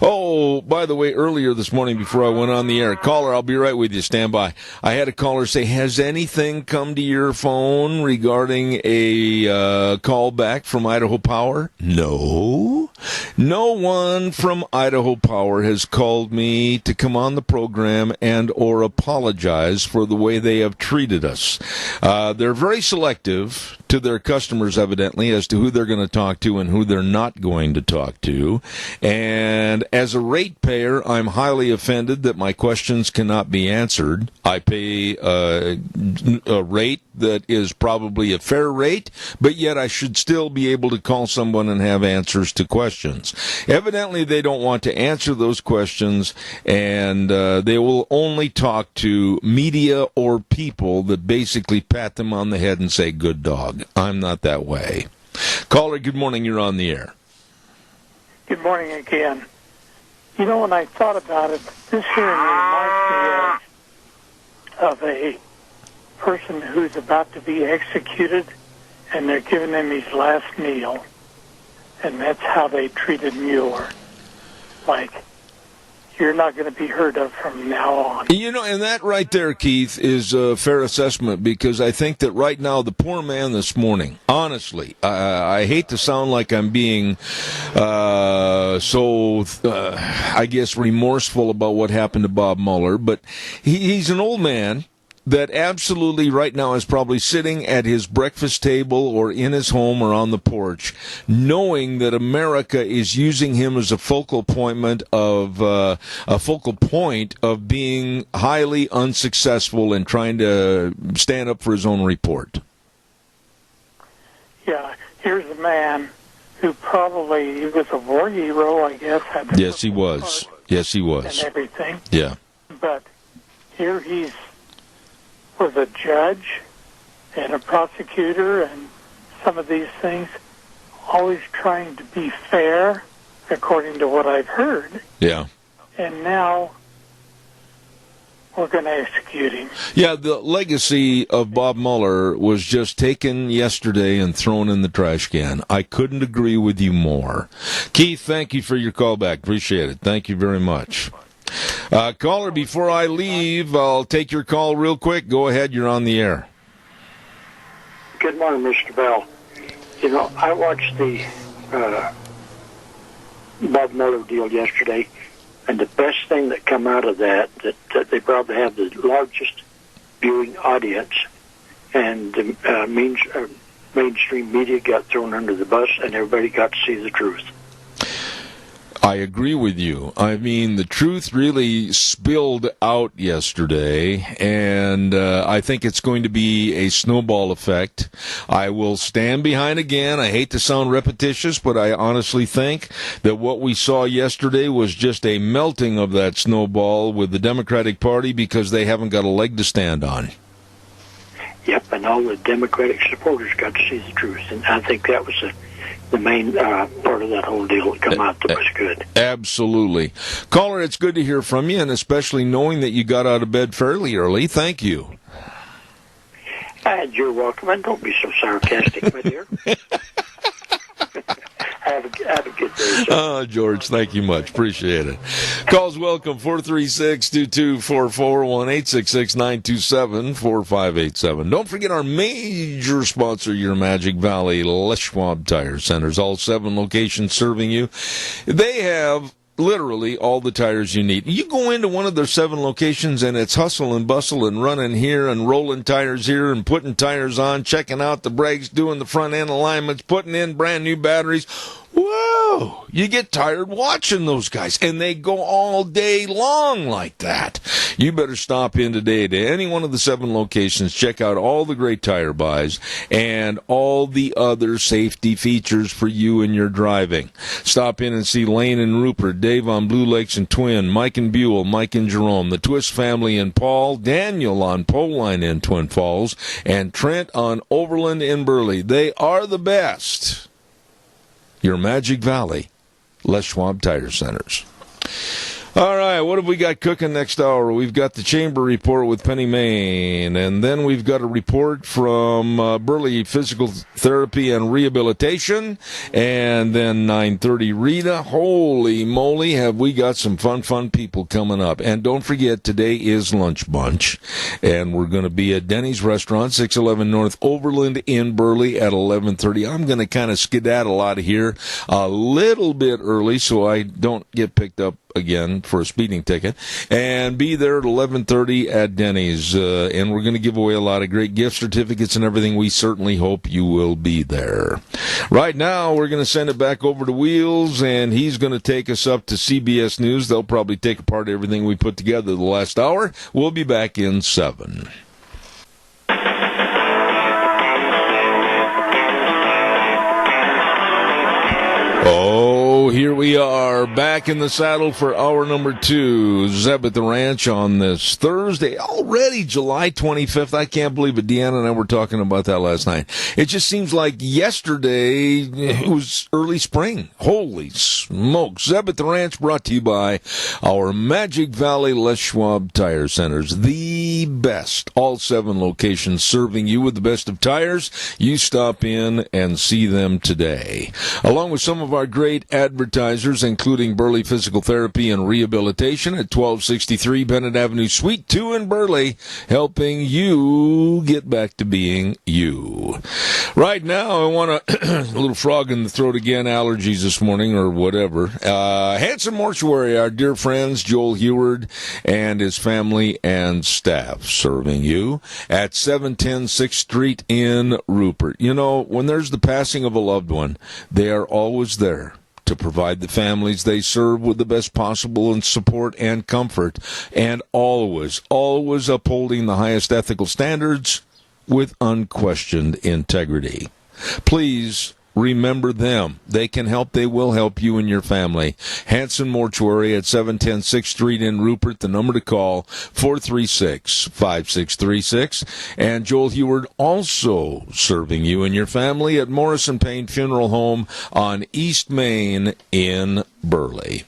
Oh, by the way, earlier this morning before I went on the air, caller, I'll be right with you. Stand by. I had a caller say, has anything come to your phone regarding a call back from Idaho Power? No. No one from Idaho Power has called me to come on the program and or apologize for the way they have treated us. They're very selective to their customers, evidently, as to who they're going to talk to and who they're not going to talk to. And as a ratepayer, I'm highly offended that my questions cannot be answered. I pay a rate that is probably a fair rate, but yet I should still be able to call someone and have answers to questions. Evidently, they don't want to answer those questions, and they will only talk to media or people that basically pat them on the head and say, good dog. I'm not that way. Caller, good morning. You're on the air. Good morning again. You know, when I thought about it, this hearing reminds me of a person who's about to be executed, and they're giving him his last meal. And that's how they treated Mueller. Like, you're not going to be heard of from now on. You know, and that right there, Keith, is a fair assessment, because I think that right now the poor man this morning, honestly, I hate to sound like I'm being I guess, remorseful about what happened to Bob Mueller, but he's an old man that absolutely right now is probably sitting at his breakfast table or in his home or on the porch, knowing that America is using him as a focal point of being highly unsuccessful in trying to stand up for his own report. Yeah, here's a man who probably he was a war hero, I guess. Yes, he was. Yes, he was. And everything. Yeah. But here he's was a judge and a prosecutor and some of these things, always trying to be fair, according to what I've heard. Yeah. And now we're going to execute him. Yeah, the legacy of Bob Mueller was just taken yesterday and thrown in the trash can. I couldn't agree with you more. Keith, thank you for your call back. Appreciate it. Thank you very much. Caller, before I leave, I'll take your call real quick. Go ahead, you're on the air. Good morning, Mr. Bell. You know, I watched the Bob Mueller deal yesterday, and the best thing that come out of that they probably have the largest viewing audience, and the mainstream media got thrown under the bus, and everybody got to see the truth. I agree with you. I mean, the truth really spilled out yesterday, and I think it's going to be a snowball effect. I will stand behind again. I hate to sound repetitious, but I honestly think that what we saw yesterday was just a melting of that snowball with the Democratic Party because they haven't got a leg to stand on. Yep, and all the Democratic supporters got to see the truth, and I think that was the main part of that whole deal that come out that was good. Absolutely. Caller, it's good to hear from you, and especially knowing that you got out of bed fairly early. Thank you. And you're welcome, and don't be so sarcastic, my dear. Have a good day, sir. Oh, George, thank you much. Appreciate it. Calls welcome, 436-2244, 1-866-927-4587. Don't forget our major sponsor, your Magic Valley Les Schwab Tire Centers. All 7 locations serving you. They have literally all the tires you need. You go into one of their 7 locations and it's hustle and bustle and running here and rolling tires here and putting tires on, checking out the brakes, doing the front end alignments, putting in brand new batteries. Whoa! do. You get tired watching those guys, and they go all day long like that. You better stop in today to any one of the 7 locations. Check out all the great tire buys and all the other safety features for you and your driving. Stop in and see Lane and Rupert, Dave on Blue Lakes and Twin, Mike and Buell, Mike and Jerome, the Twist family in Paul, Daniel on Pole Line in Twin Falls, and Trent on Overland in Burley. They are the best. Your Magic Valley Les Schwab Tire Centers. All right, what have we got cooking next hour? We've got the Chamber Report with Penny Main, and then we've got a report from Burley Physical Therapy and Rehabilitation, and then 9:30 Rita. Holy moly, have we got some fun people coming up. And don't forget, today is Lunch Bunch, and we're going to be at Denny's Restaurant, 611 North Overland in Burley at 11:30. I'm going to kind of skedaddle out of here a little bit early so I don't get picked up again for a speeding ticket, and be there at 11:30 at Denny's, and we're going to give away a lot of great gift certificates and everything. We certainly hope you will be there. Right now, we're going to send it back over to Wheels, and he's going to take us up to CBS News. They'll probably take apart everything we put together the last hour. We'll be back in 7. Oh, here we are, back in the saddle for hour number 2. Zeb at the Ranch on this Thursday, already July 25th. I can't believe it. Deanna and I were talking about that last night. It just seems like yesterday it was early spring. Holy smokes. Zeb at the Ranch brought to you by our Magic Valley Les Schwab Tire Centers. The best. All 7 locations serving you with the best of tires. You stop in and see them today. Along with some of our great advertisers, including Burley Physical Therapy and Rehabilitation at 1263 Bennett Avenue, Suite 2 in Burley, helping you get back to being you. Right now, I want a little frog in the throat again, allergies this morning or whatever. Hanson Mortuary, our dear friends, Joel Heward and his family and staff serving you at 710 6th Street in Rupert. You know, when there's the passing of a loved one, they are always there to provide the families they serve with the best possible and support and comfort, and always upholding the highest ethical standards with unquestioned integrity. Please remember them. They can help. They will help you and your family. Hanson Mortuary at 710 6th Street in Rupert. The number to call, 436-5636. And Joel Heward also serving you and your family at Morrison Payne Funeral Home on East Main in Burley.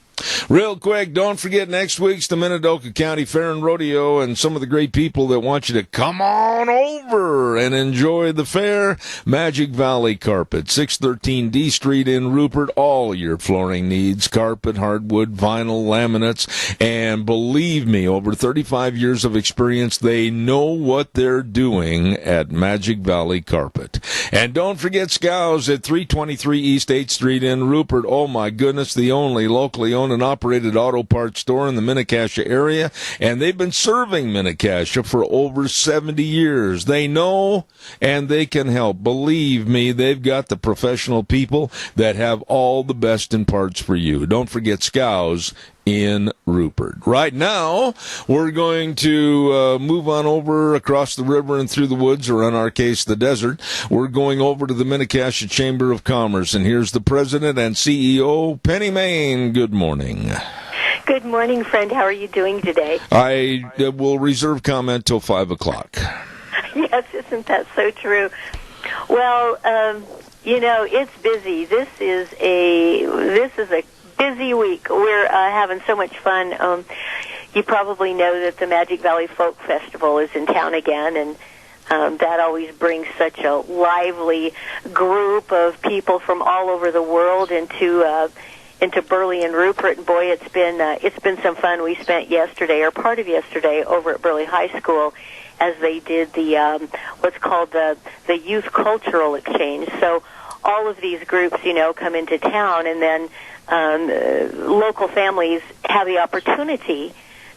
Real quick, don't forget next week's the Minidoka County Fair and Rodeo, and some of the great people that want you to come on over and enjoy the fair. Magic Valley Carpet, 613 D Street in Rupert. All your flooring needs, carpet, hardwood, vinyl, laminates, and believe me, over 35 years of experience, they know what they're doing at Magic Valley Carpet. And don't forget Scows at 323 East 8th Street in Rupert. Oh my goodness, the only locally owned and operated auto parts store in the Mini-Cassia area, and they've been serving Mini-Cassia for over 70 years. They know and they can help. Believe me, they've got the professional people that have all the best in parts for you. Don't forget Scows in Rupert. Right now, we're going to move on over across the river and through the woods, or in our case, the desert. We're going over to the Mini-Cassia Chamber of Commerce, and here's the president and CEO, Penny Main. Good morning. Good morning, friend. How are you doing today? I will reserve comment till 5 o'clock. Yes, isn't that so true? Well, it's busy. This is a busy week. We're having so much fun. You probably know that the Magic Valley Folk Festival is in town again, and that always brings such a lively group of people from all over the world into Burley and Rupert. And boy, it's been some fun. We spent yesterday, or part of yesterday, over at Burley High School as they did the what's called the Youth Cultural Exchange. So all of these groups, come into town, and then local families have the opportunity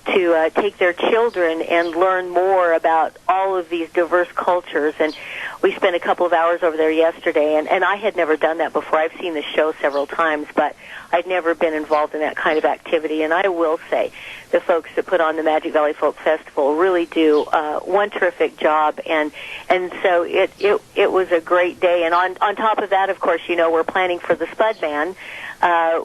to take their children and learn more about all of these diverse cultures. And we spent a couple of hours over there yesterday, and I had never done that before. I've seen the show several times, but I'd never been involved in that kind of activity. And I will say the folks that put on the Magic Valley Folk Festival really do one terrific job, and so it was a great day. And on top of that, of course, we're planning for the Spud Man,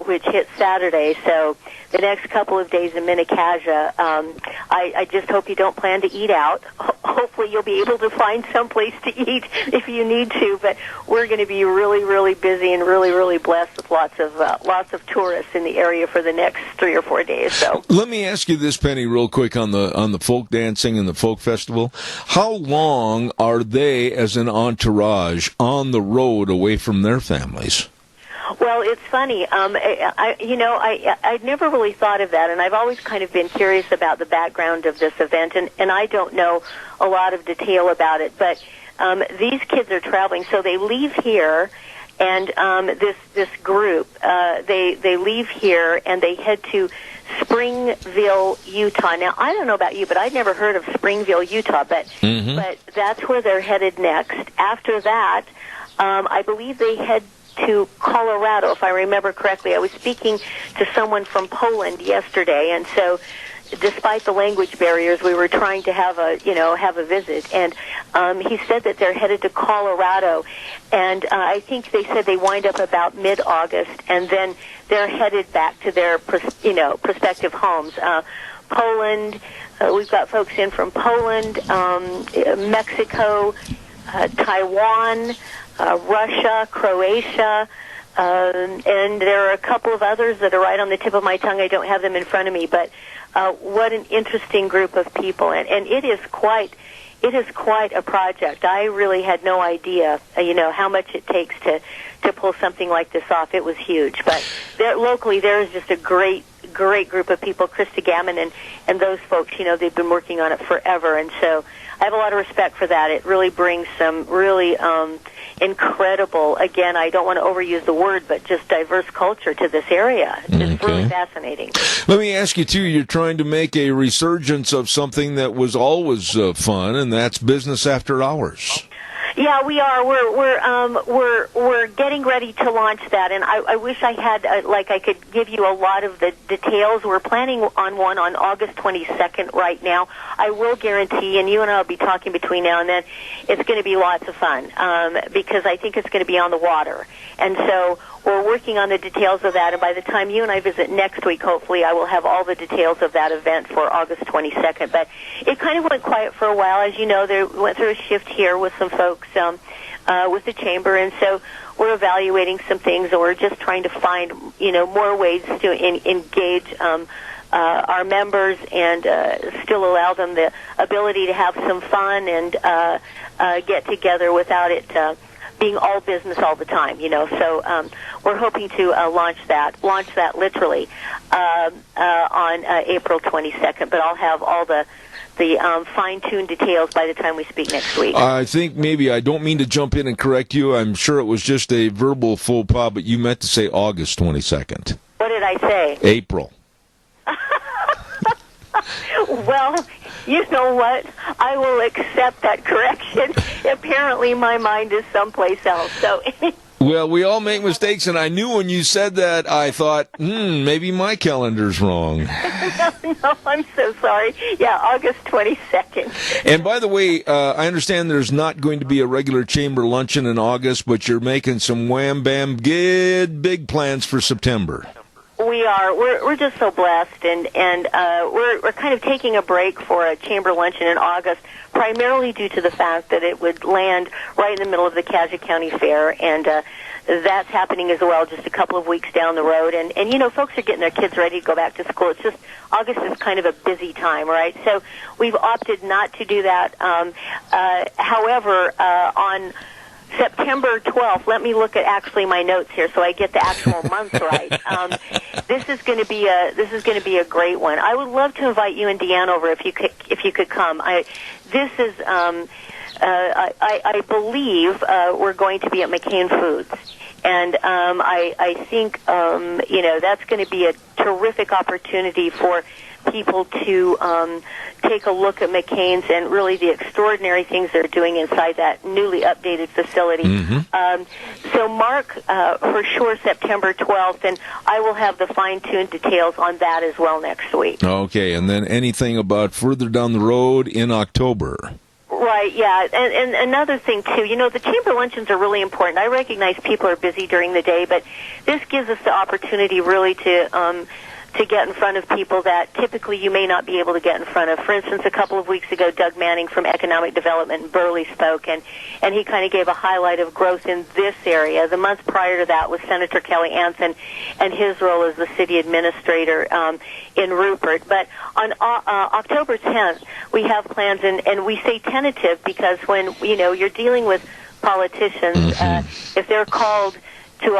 which hits Saturday. So the next couple of days in Mini-Cassia, I just hope you don't plan to eat out. Hopefully you'll be able to find some place to eat if you need to, but we're going to be really, really busy and really, really blessed with lots of tourists in the area for the next 3 or 4 days. So let me ask you this, Penny, real quick on the folk dancing and the folk festival. How long are they as an entourage on the road away from their families? Well, it's funny. I'd never really thought of that, and I've always kind of been curious about the background of this event, and I don't know a lot of detail about it. But these kids are traveling, so they leave here, and this group they leave here and they head to Springville, Utah. Now, I don't know about you, but I'd never heard of Springville, Utah, but that's where they're headed next. After that, I believe they head to Colorado, if I remember correctly. I was speaking to someone from Poland yesterday, and so despite the language barriers, we were trying to have a visit, and he said that they're headed to Colorado, and I think they said they wind up about mid-August, and then they're headed back to their prospective homes. Poland, we've got folks in from Poland, Mexico, Taiwan, Russia, Croatia, and there are a couple of others that are right on the tip of my tongue. I don't have them in front of me, but what an interesting group of people, and it is quite a project. I really had no idea, how much it takes to pull something like this off. It was huge, but locally there is just a great group of people. Krista Gammon and those folks, they've been working on it forever, and so I have a lot of respect for that. It really brings some really incredible, again, I don't want to overuse the word, but just diverse culture to this area. It's really fascinating. Let me ask you, too, you're trying to make a resurgence of something that was always fun, and that's business after hours. Yeah, we are. We're getting ready to launch that, and I wish I had I could give you a lot of the details. We're planning on one on August 22nd right now. I will guarantee, and you and I will be talking between now and then, it's going to be lots of fun because I think it's going to be on the water, and so we're working on the details of that. And by the time you and I visit next week, hopefully, I will have all the details of that event for August 22nd. But it kind of went quiet for a while, as you know. They went through a shift here with some folks with the chamber, and so we're evaluating some things, and we're just trying to find more ways to engage our members and still allow them the ability to have some fun and get together without it being all business all the time. So we're hoping to launch that literally on April 22nd. But I'll have all the fine-tuned details by the time we speak next week. I think maybe, I don't mean to jump in and correct you. I'm sure it was just a verbal faux pas, but you meant to say August 22nd. What did I say? April. Well, you know what? I will accept that correction. Apparently my mind is someplace else. So. Well, we all make mistakes, and I knew when you said that, I thought, maybe my calendar's wrong. No, I'm so sorry. Yeah, August 22nd. And by the way, I understand there's not going to be a regular chamber luncheon in August, but you're making some wham-bam good big plans for September. We are. We're just so blessed, and we're kind of taking a break for a chamber luncheon in August, primarily due to the fact that it would land right in the middle of the Cassia County Fair, and that's happening as well, just a couple of weeks down the road. And folks are getting their kids ready to go back to school. It's just August is kind of a busy time, right? So we've opted not to do that. However, on September 12th, let me look at actually my notes here so I get the actual month right. This is going to be a great one. I would love to invite you and Deanne over if you could come. I believe we're going to be at McCain Foods, and I think that's going to be a terrific opportunity for people to take a look at McCain's and really the extraordinary things they're doing inside that newly updated facility. So mark for sure September 12th, and I will have the fine-tuned details on that as well next week. Okay, and then anything about further down the road in October? Right, yeah. And another thing, too, the chamber luncheons are really important. I recognize people are busy during the day, but this gives us the opportunity really to get in front of people that typically you may not be able to get in front of. For instance, a couple of weeks ago, Doug Manning from Economic Development in Burley spoke, and he kind of gave a highlight of growth in this area. The month prior to that was Senator Kelly Anson and his role as the city administrator in Rupert. But on October 10th, we have plans, and we say tentative because when, you're dealing with politicians, if they're called to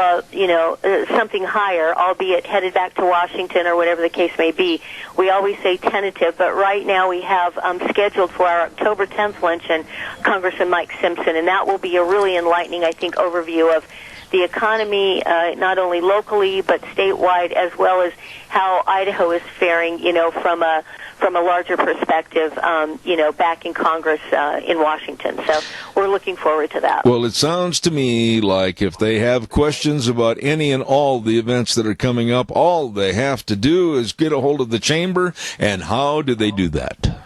something higher, albeit headed back to Washington or whatever the case may be, we always say tentative. But right now we have scheduled for our October 10th luncheon Congressman Mike Simpson, and that will be a really enlightening, I think, overview of the economy, not only locally but statewide, as well as how Idaho is faring, from a larger perspective, back in Congress in Washington. So we're looking forward to that. Well, it sounds to me like if they have questions about any and all the events that are coming up, all they have to do is get a hold of the chamber. And how do they do that?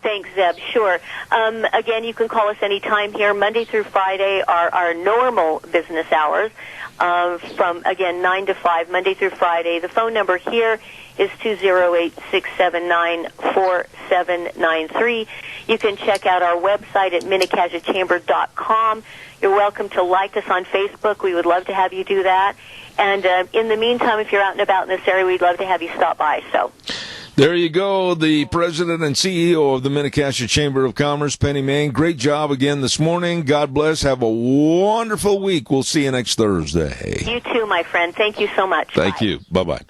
Thanks, Zeb. Sure. Again, you can call us anytime here. Monday through Friday are our normal business hours from, again, 9 to 5, Monday through Friday. The phone number here is 208-679-4793. You can check out our website at minnecazachamber.com. You're welcome to like us on Facebook. We would love to have you do that. And in the meantime, if you're out and about in this area, we'd love to have you stop by. So there you go, the president and CEO of the Minnecacha Chamber of Commerce, Penny Main. Great job again this morning. God bless. Have a wonderful week. We'll see you next Thursday. You too, my friend. Thank you so much. Thank you. Bye-bye.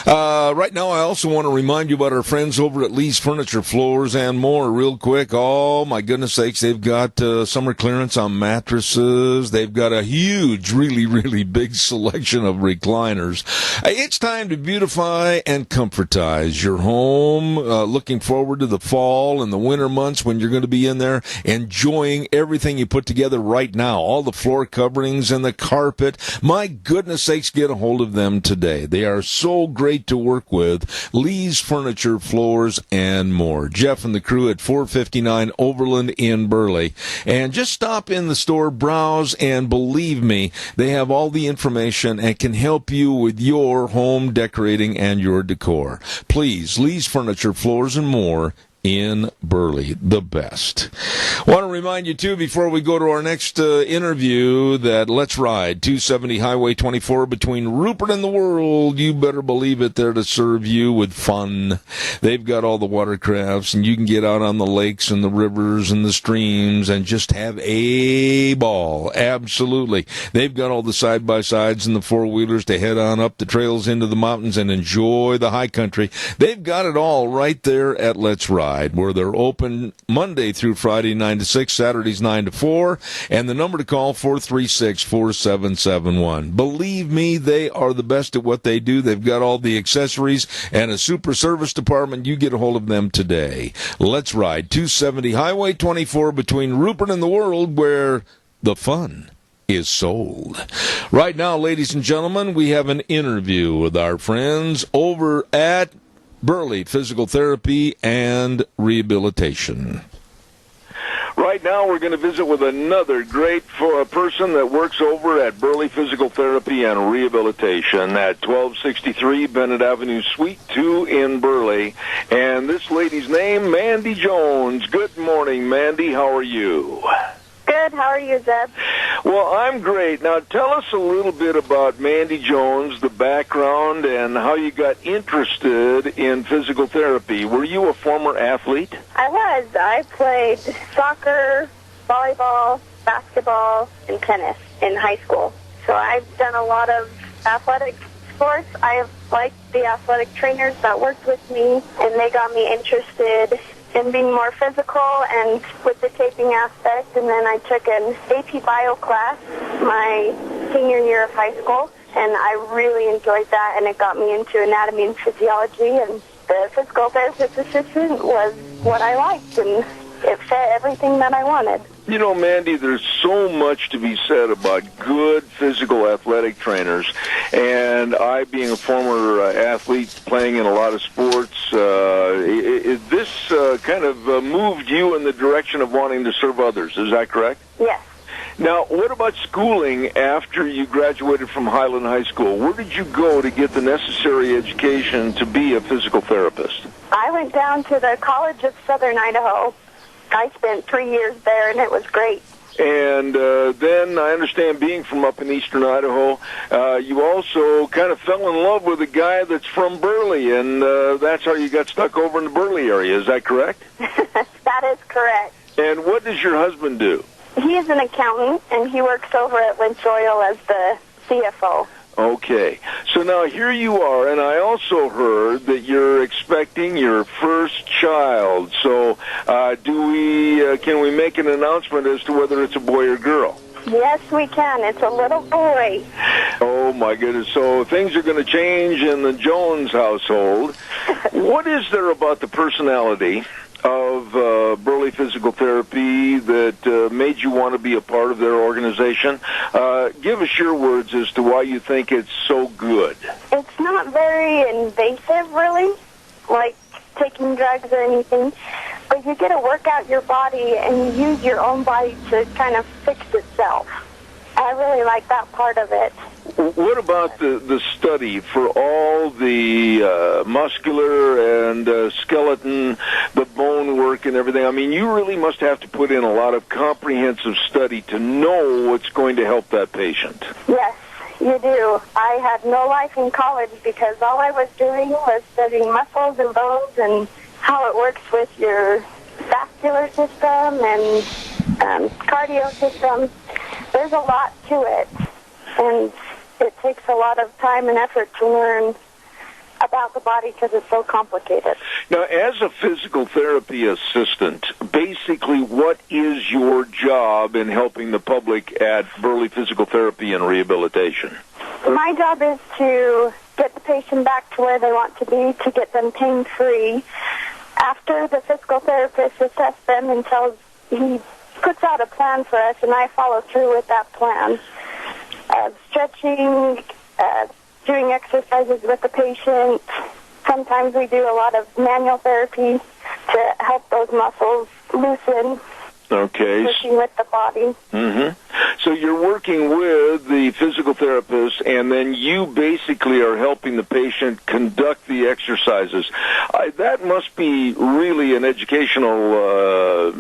Right now, I also want to remind you about our friends over at Lee's Furniture, Floors, and More real quick. Oh, my goodness sakes, they've got summer clearance on mattresses. They've got a huge, really, really big selection of recliners. It's time to beautify and comfortize your home. Looking forward to the fall and the winter months when you're going to be in there enjoying everything you put together right now. All the floor coverings and the carpet. My goodness sakes, get a hold of them today. They are so great to work with. Lee's Furniture, Floors, and More. Jeff and the crew at 459 Overland in Burley. And just stop in the store, browse, and believe me, they have all the information and can help you with your home decorating and your decor. Please, Lee's Furniture, Floors, and More in Burley, the best. Want to remind you, too, before we go to our next interview, that Let's Ride, 270 Highway 24 between Rupert and the World. You better believe it, there to serve you with fun. They've got all the watercrafts, and you can get out on the lakes and the rivers and the streams and just have a ball. Absolutely. They've got all the side-by-sides and the four-wheelers to head on up the trails into the mountains and enjoy the high country. They've got it all right there at Let's Ride, where they're open Monday through Friday 9 to 6, Saturdays 9 to 4, and the number to call 436-4771. Believe me, they are the best at what they do. They've got all the accessories and a super service department. You get a hold of them today. Let's Ride, 270 Highway 24 between Rupert and the World, where the fun is sold. Right now, ladies and gentlemen, we have an interview with our friends over at Burley Physical Therapy and Rehabilitation. Right now, we're going to visit with another great person that works over at Burley Physical Therapy and Rehabilitation at 1263 Bennett Avenue, Suite 2 in Burley. And this lady's name, Mandy Jones. Good morning, Mandy. How are you? Good. How are you, Zeb? Well, I'm great. Now, tell us a little bit about Mandy Jones, the background, and how you got interested in physical therapy. Were you a former athlete? I was. I played soccer, volleyball, basketball, and tennis in high school. So I've done a lot of athletic sports. I have liked the athletic trainers that worked with me, and they got me interested in being more physical and with the taping aspect. And then I took an AP Bio class my senior year of high school, and I really enjoyed that, and it got me into anatomy and physiology, and the physical therapist assistant was what I liked, and it fit everything that I wanted. You know, Mandy, there's so much to be said about good physical athletic trainers, and I, being a former athlete playing in a lot of sports, this kind of moved you in the direction of wanting to serve others. Is that correct? Yes. Now, what about schooling after you graduated from Highland High School? Where did you go to get the necessary education to be a physical therapist? I went down to the College of Southern Idaho. I spent 3 years there, and it was great. And then I understand, being from up in eastern Idaho, you also kind of fell in love with a guy that's from Burley, and that's how you got stuck over in the Burley area. Is that correct? That is correct. And what does your husband do? He is an accountant, and he works over at Lynch Oil as the CFO. Okay. So now here you are, and I also heard that you're expecting your first child. So can we make an announcement as to whether it's a boy or girl? Yes, we can. It's a little boy. Oh, my goodness. So things are going to change in the Jones household. What is there about the personality of Burley Physical Therapy that made you want to be a part of their organization? Give us your words as to why you think it's so good. It's not very invasive, really, like taking drugs or anything, but you get to work out your body and you use your own body to kind of fix itself. I really like that part of it. What about the study for all the muscular and skeleton, the bone work and everything? I mean, you really must have to put in a lot of comprehensive study to know what's going to help that patient. Yes, you do. I had no life in college because all I was doing was studying muscles and bones and how it works with your vascular system and cardio system. There's a lot to it, and it takes a lot of time and effort to learn about the body because it's so complicated. Now, as a physical therapy assistant, basically what is your job in helping the public at Burley Physical Therapy and Rehabilitation? My job is to get the patient back to where they want to be, to get them pain-free. After the physical therapist assesses them and he puts out a plan for us, and I follow through with that plan. Stretching, doing exercises with the patient. Sometimes we do a lot of manual therapy to help those muscles loosen. Okay. Working with the body. Mm-hmm. So you're working with the physical therapist, and then you basically are helping the patient conduct the exercises. That must be really an educational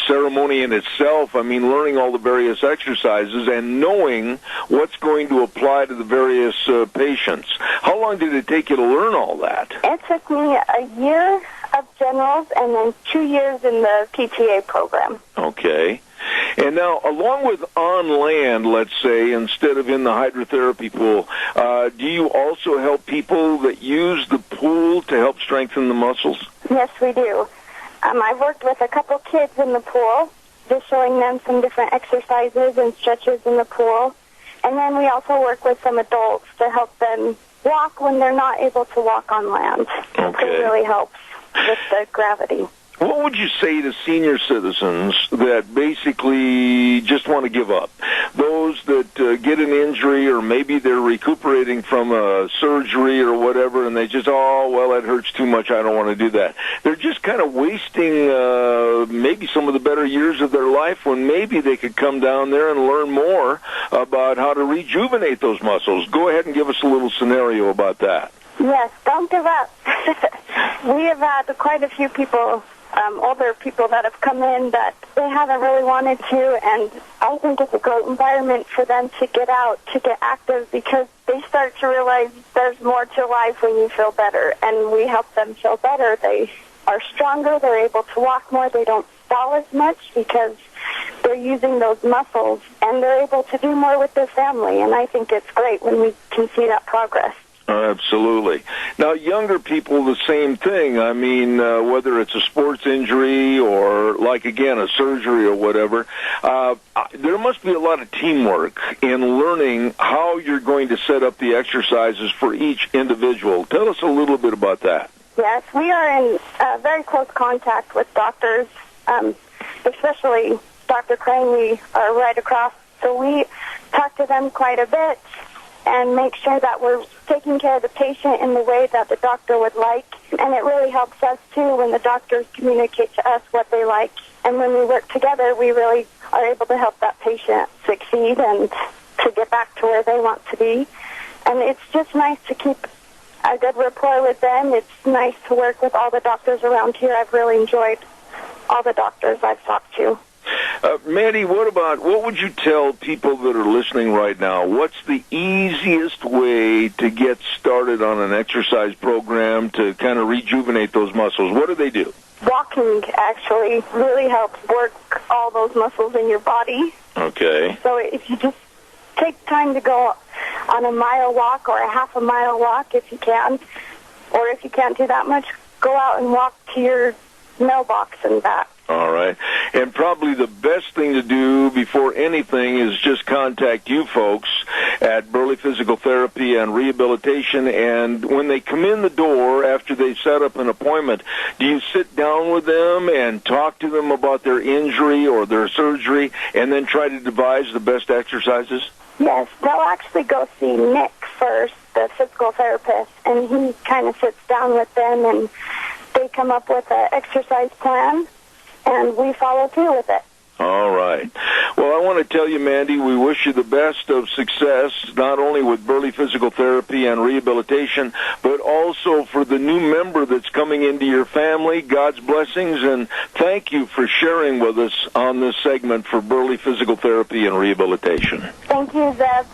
ceremony in itself. I mean, learning all the various exercises and knowing what's going to apply to the various patients. How long did it take you to learn all that? It took me a year of generals and then 2 years in the PTA program. Okay. And now, along with on land, let's say, instead of in the hydrotherapy pool, do you also help people that use the pool to help strengthen the muscles? Yes, we do. I've worked with a couple kids in the pool, just showing them some different exercises and stretches in the pool. And then we also work with some adults to help them walk when they're not able to walk on land. Okay. It really helps with the gravity. What would you say to senior citizens that basically just want to give up? Those that get an injury, or maybe they're recuperating from a surgery or whatever, and they just, it hurts too much, I don't want to do that. They're just kind of wasting maybe some of the better years of their life when maybe they could come down there and learn more about how to rejuvenate those muscles. Go ahead and give us a little scenario about that. Yes, don't give up. We have had quite a few people, older people that have come in that they haven't really wanted to, and I think it's a great environment for them to get out, to get active, because they start to realize there's more to life when you feel better, and we help them feel better. They are stronger, they're able to walk more, they don't fall as much because they're using those muscles, and they're able to do more with their family, and I think it's great when we can see that progress. Absolutely. Now, younger people, the same thing. I mean, whether it's a sports injury or, like, again, a surgery or whatever, there must be a lot of teamwork in learning how you're going to set up the exercises for each individual. Tell us a little bit about that. Yes, we are in very close contact with doctors, especially Dr. Crane. We are right across, so we talk to them quite a bit and make sure that we're taking care of the patient in the way that the doctor would like. And it really helps us, too, when the doctors communicate to us what they like. And when we work together, we really are able to help that patient succeed and to get back to where they want to be. And it's just nice to keep a good rapport with them. It's nice to work with all the doctors around here. I've really enjoyed all the doctors I've talked to. Mandy, what would you tell people that are listening right now? What's the easiest way to get started on an exercise program to kind of rejuvenate those muscles? What do they do? Walking actually really helps work all those muscles in your body. Okay. So if you just take time to go on a mile walk or a half a mile walk if you can, or if you can't do that much, go out and walk to your mailbox and back. All right. And probably the best thing to do before anything is just contact you folks at Burley Physical Therapy and Rehabilitation. And when they come in the door after they set up an appointment, do you sit down with them and talk to them about their injury or their surgery and then try to devise the best exercises? Yes, they'll actually go see Nick first, the physical therapist, and he kind of sits down with them and they come up with an exercise plan. And we follow through with it. All right. Well, I want to tell you, Mandy, we wish you the best of success, not only with Burley Physical Therapy and Rehabilitation, but also for the new member that's coming into your family. God's blessings, and thank you for sharing with us on this segment for Burley Physical Therapy and Rehabilitation. Thank you, Zeb.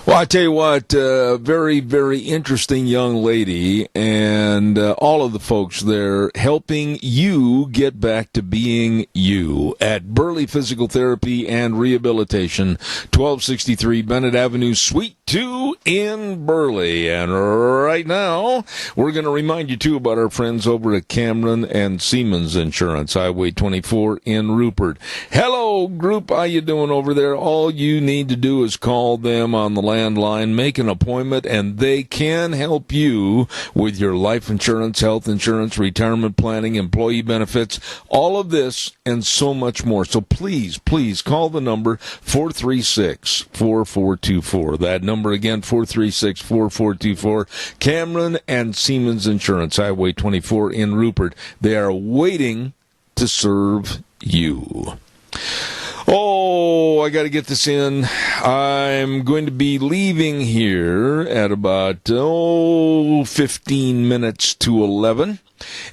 Well, I tell you what, very, very interesting young lady, and all of the folks there helping you get back to being you at Burley Physical Therapy and Rehabilitation, 1263 Bennett Avenue, Suite 2 in Burley. And right now, we're going to remind you, too, about our friends over at Cameron and Siemens Insurance, Highway 24 in Rupert. Hello, group. How you doing over there? All you need to do is call them on the landline, make an appointment, and they can help you with your life insurance, health insurance, retirement planning, employee benefits, all of this and so much more. So please call the number 436-4424. That number again, 436-4424. Cameron and Siemens Insurance, Highway 24 in Rupert. They are waiting to serve you. Oh, I got to get this in. I'm going to be leaving here at about 15 minutes to 11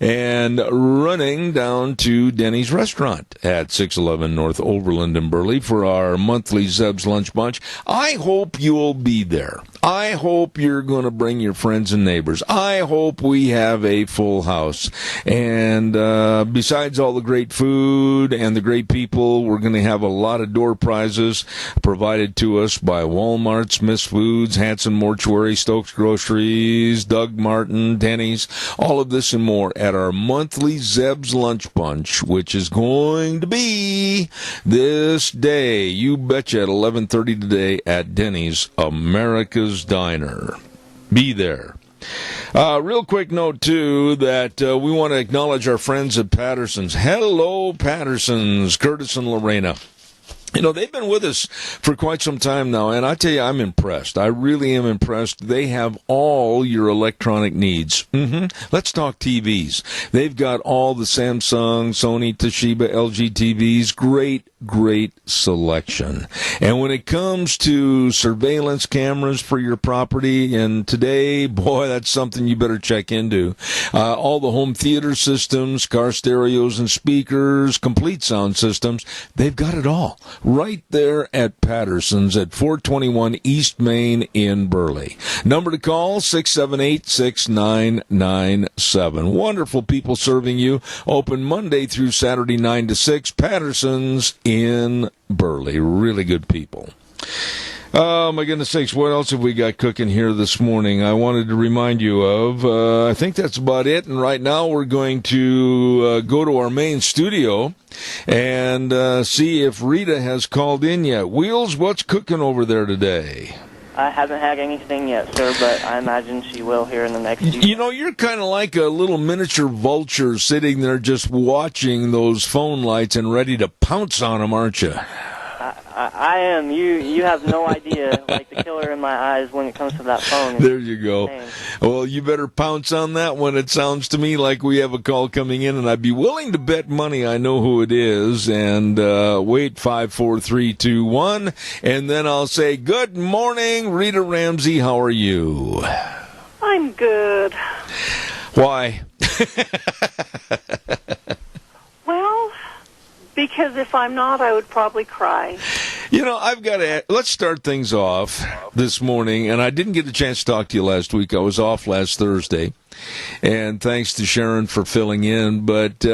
and running down to Denny's Restaurant at 611 North Overland in Burley for our monthly Zeb's Lunch Bunch. I hope you'll be there. I hope you're going to bring your friends and neighbors. I hope we have a full house. And besides all the great food and the great people, we're going to have a lot of door prizes provided to us by Walmart, Smith's Foods, Hanson Mortuary, Stokes Groceries, Doug Martin, Denny's, all of this and more at our monthly Zeb's Lunch Bunch, which is going to be this day, you betcha, at 11:30 today at Denny's, America's Diner. Be there. Real quick note, too, that we want to acknowledge our friends at Patterson's. Hello, Patterson's, Curtis and Lorena. You know, they've been with us for quite some time now, and I tell you, I'm impressed. I really am impressed. They have all your electronic needs. Let's talk TVs. They've got all the Samsung, Sony, Toshiba, LG TVs. Great selection. And when it comes to surveillance cameras for your property, and today, boy, that's something you better check into. All the home theater systems, car stereos and speakers, complete sound systems, they've got it all. Right there at Patterson's at 421 East Main in Burley. Number to call, 678-6997. Wonderful people serving you. Open Monday through Saturday, 9 to 6. Patterson's in Burley. Really good people. Oh, my goodness sakes, what else have we got cooking here this morning? I wanted to remind you of, I think that's about it. And right now we're going to go to our main studio and see if Rita has called in yet. Wheels, what's cooking over there today? I haven't had anything yet, sir, but I imagine she will here in the next few. You know, you're kind of like a little miniature vulture sitting there just watching those phone lights and ready to pounce on them, aren't you? I am. You have no idea, like the killer in my eyes when it comes to that phone. There you go. Well, you better pounce on that one. It sounds to me like we have a call coming in, and I'd be willing to bet money I know who it is. And wait, 54321, and then I'll say, good morning, Rita Ramsey. How are you? I'm good. Why? Well, because if I'm not, I would probably cry. You know, let's start things off this morning, and I didn't get a chance to talk to you last week. I was off last Thursday, and thanks to Sharon for filling in. But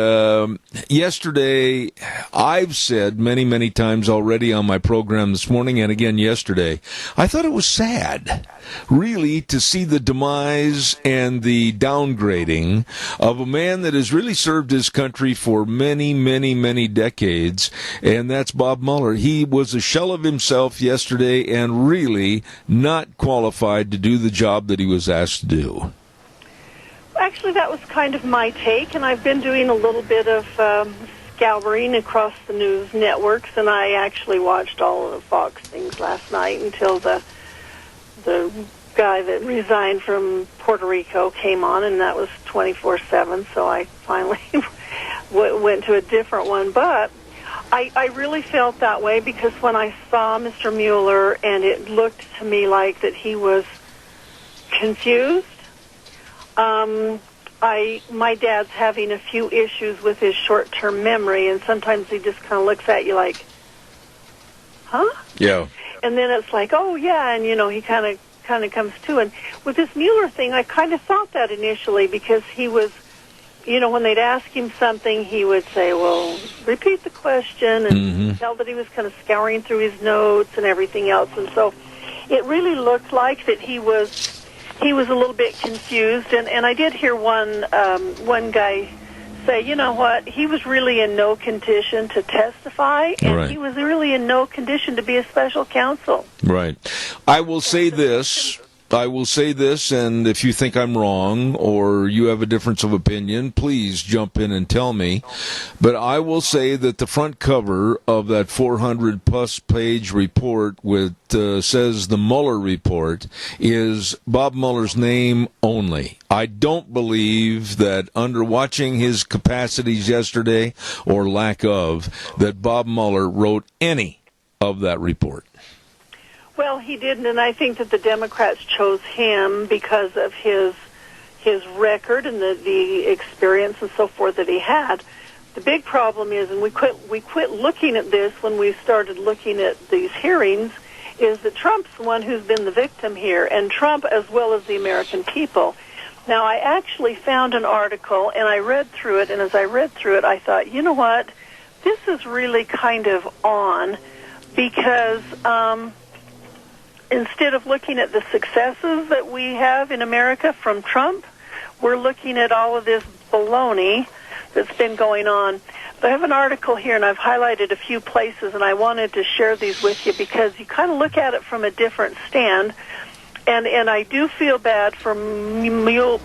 yesterday, I've said many, many times already on my program this morning and again yesterday, I thought it was sad, really, to see the demise and the downgrading of a man that has really served his country for many, many, many decades, and that's Bob Mueller. He was a shell of himself yesterday and really not qualified to do the job that he was asked to do. Actually, that was kind of my take, and I've been doing a little bit of scouring across the news networks, and I actually watched all of the Fox things last night until the guy that resigned from Puerto Rico came on, and that was 24/7, so I finally went to a different one. But I really felt that way because when I saw Mr. Mueller, and it looked to me like that he was confused. My dad's having a few issues with his short-term memory, and sometimes he just kind of looks at you like, huh? Yeah. And then it's like, oh, yeah, and, you know, he kind of comes to. And with this Mueller thing, I kind of thought that initially because he was, you know, when they'd ask him something, he would say, well, repeat the question, and tell that he was kind of scouring through his notes and everything else. And so it really looked like that he was a little bit confused. And I did hear one guy say, you know what, he was really in no condition to testify, and he was really in no condition to be a special counsel. Right. I will say this, and if you think I'm wrong or you have a difference of opinion, please jump in and tell me. But I will say that the front cover of that 400-plus page report says the Mueller report is Bob Mueller's name only. I don't believe that under watching his capacities yesterday, or lack of, that Bob Mueller wrote any of that report. Well, he didn't, and I think that the Democrats chose him because of his record and the experience and so forth that he had. The big problem is, and we quit looking at this when we started looking at these hearings, is that Trump's the one who's been the victim here, and Trump as well as the American people. Now, I actually found an article, and I read through it, and as I read through it, I thought, you know what, this is really kind of on, because instead of looking at the successes that we have in America from Trump, we're looking at all of this baloney that's been going on. I have an article here, and I've highlighted a few places, and I wanted to share these with you because you kind of look at it from a different stand, and I do feel bad for Mueller,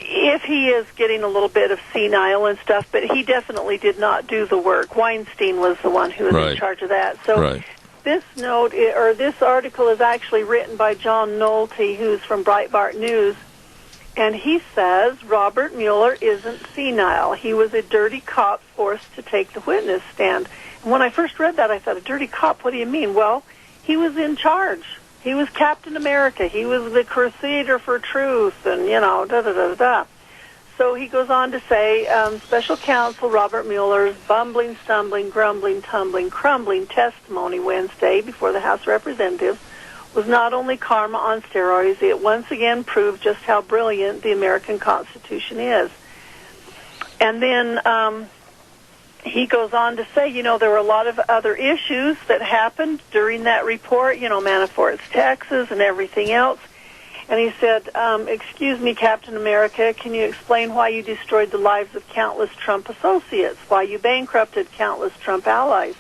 if he is getting a little bit of senile and stuff, but he definitely did not do the work. Weinstein was the one who was in charge of that. So this note, or this article is actually written by John Nolte, who's from Breitbart News, and he says Robert Mueller isn't senile. He was a dirty cop forced to take the witness stand. And when I first read that, I thought, a dirty cop, what do you mean? Well, he was in charge. He was Captain America. He was the crusader for truth, and, you know, da-da-da-da-da. So he goes on to say, Special Counsel Robert Mueller's bumbling, stumbling, grumbling, tumbling, crumbling testimony Wednesday before the House of Representatives was not only karma on steroids, it once again proved just how brilliant the American Constitution is. And then he goes on to say, you know, there were a lot of other issues that happened during that report, you know, Manafort's taxes and everything else. And he said, excuse me, Captain America, can you explain why you destroyed the lives of countless Trump associates, why you bankrupted countless Trump allies,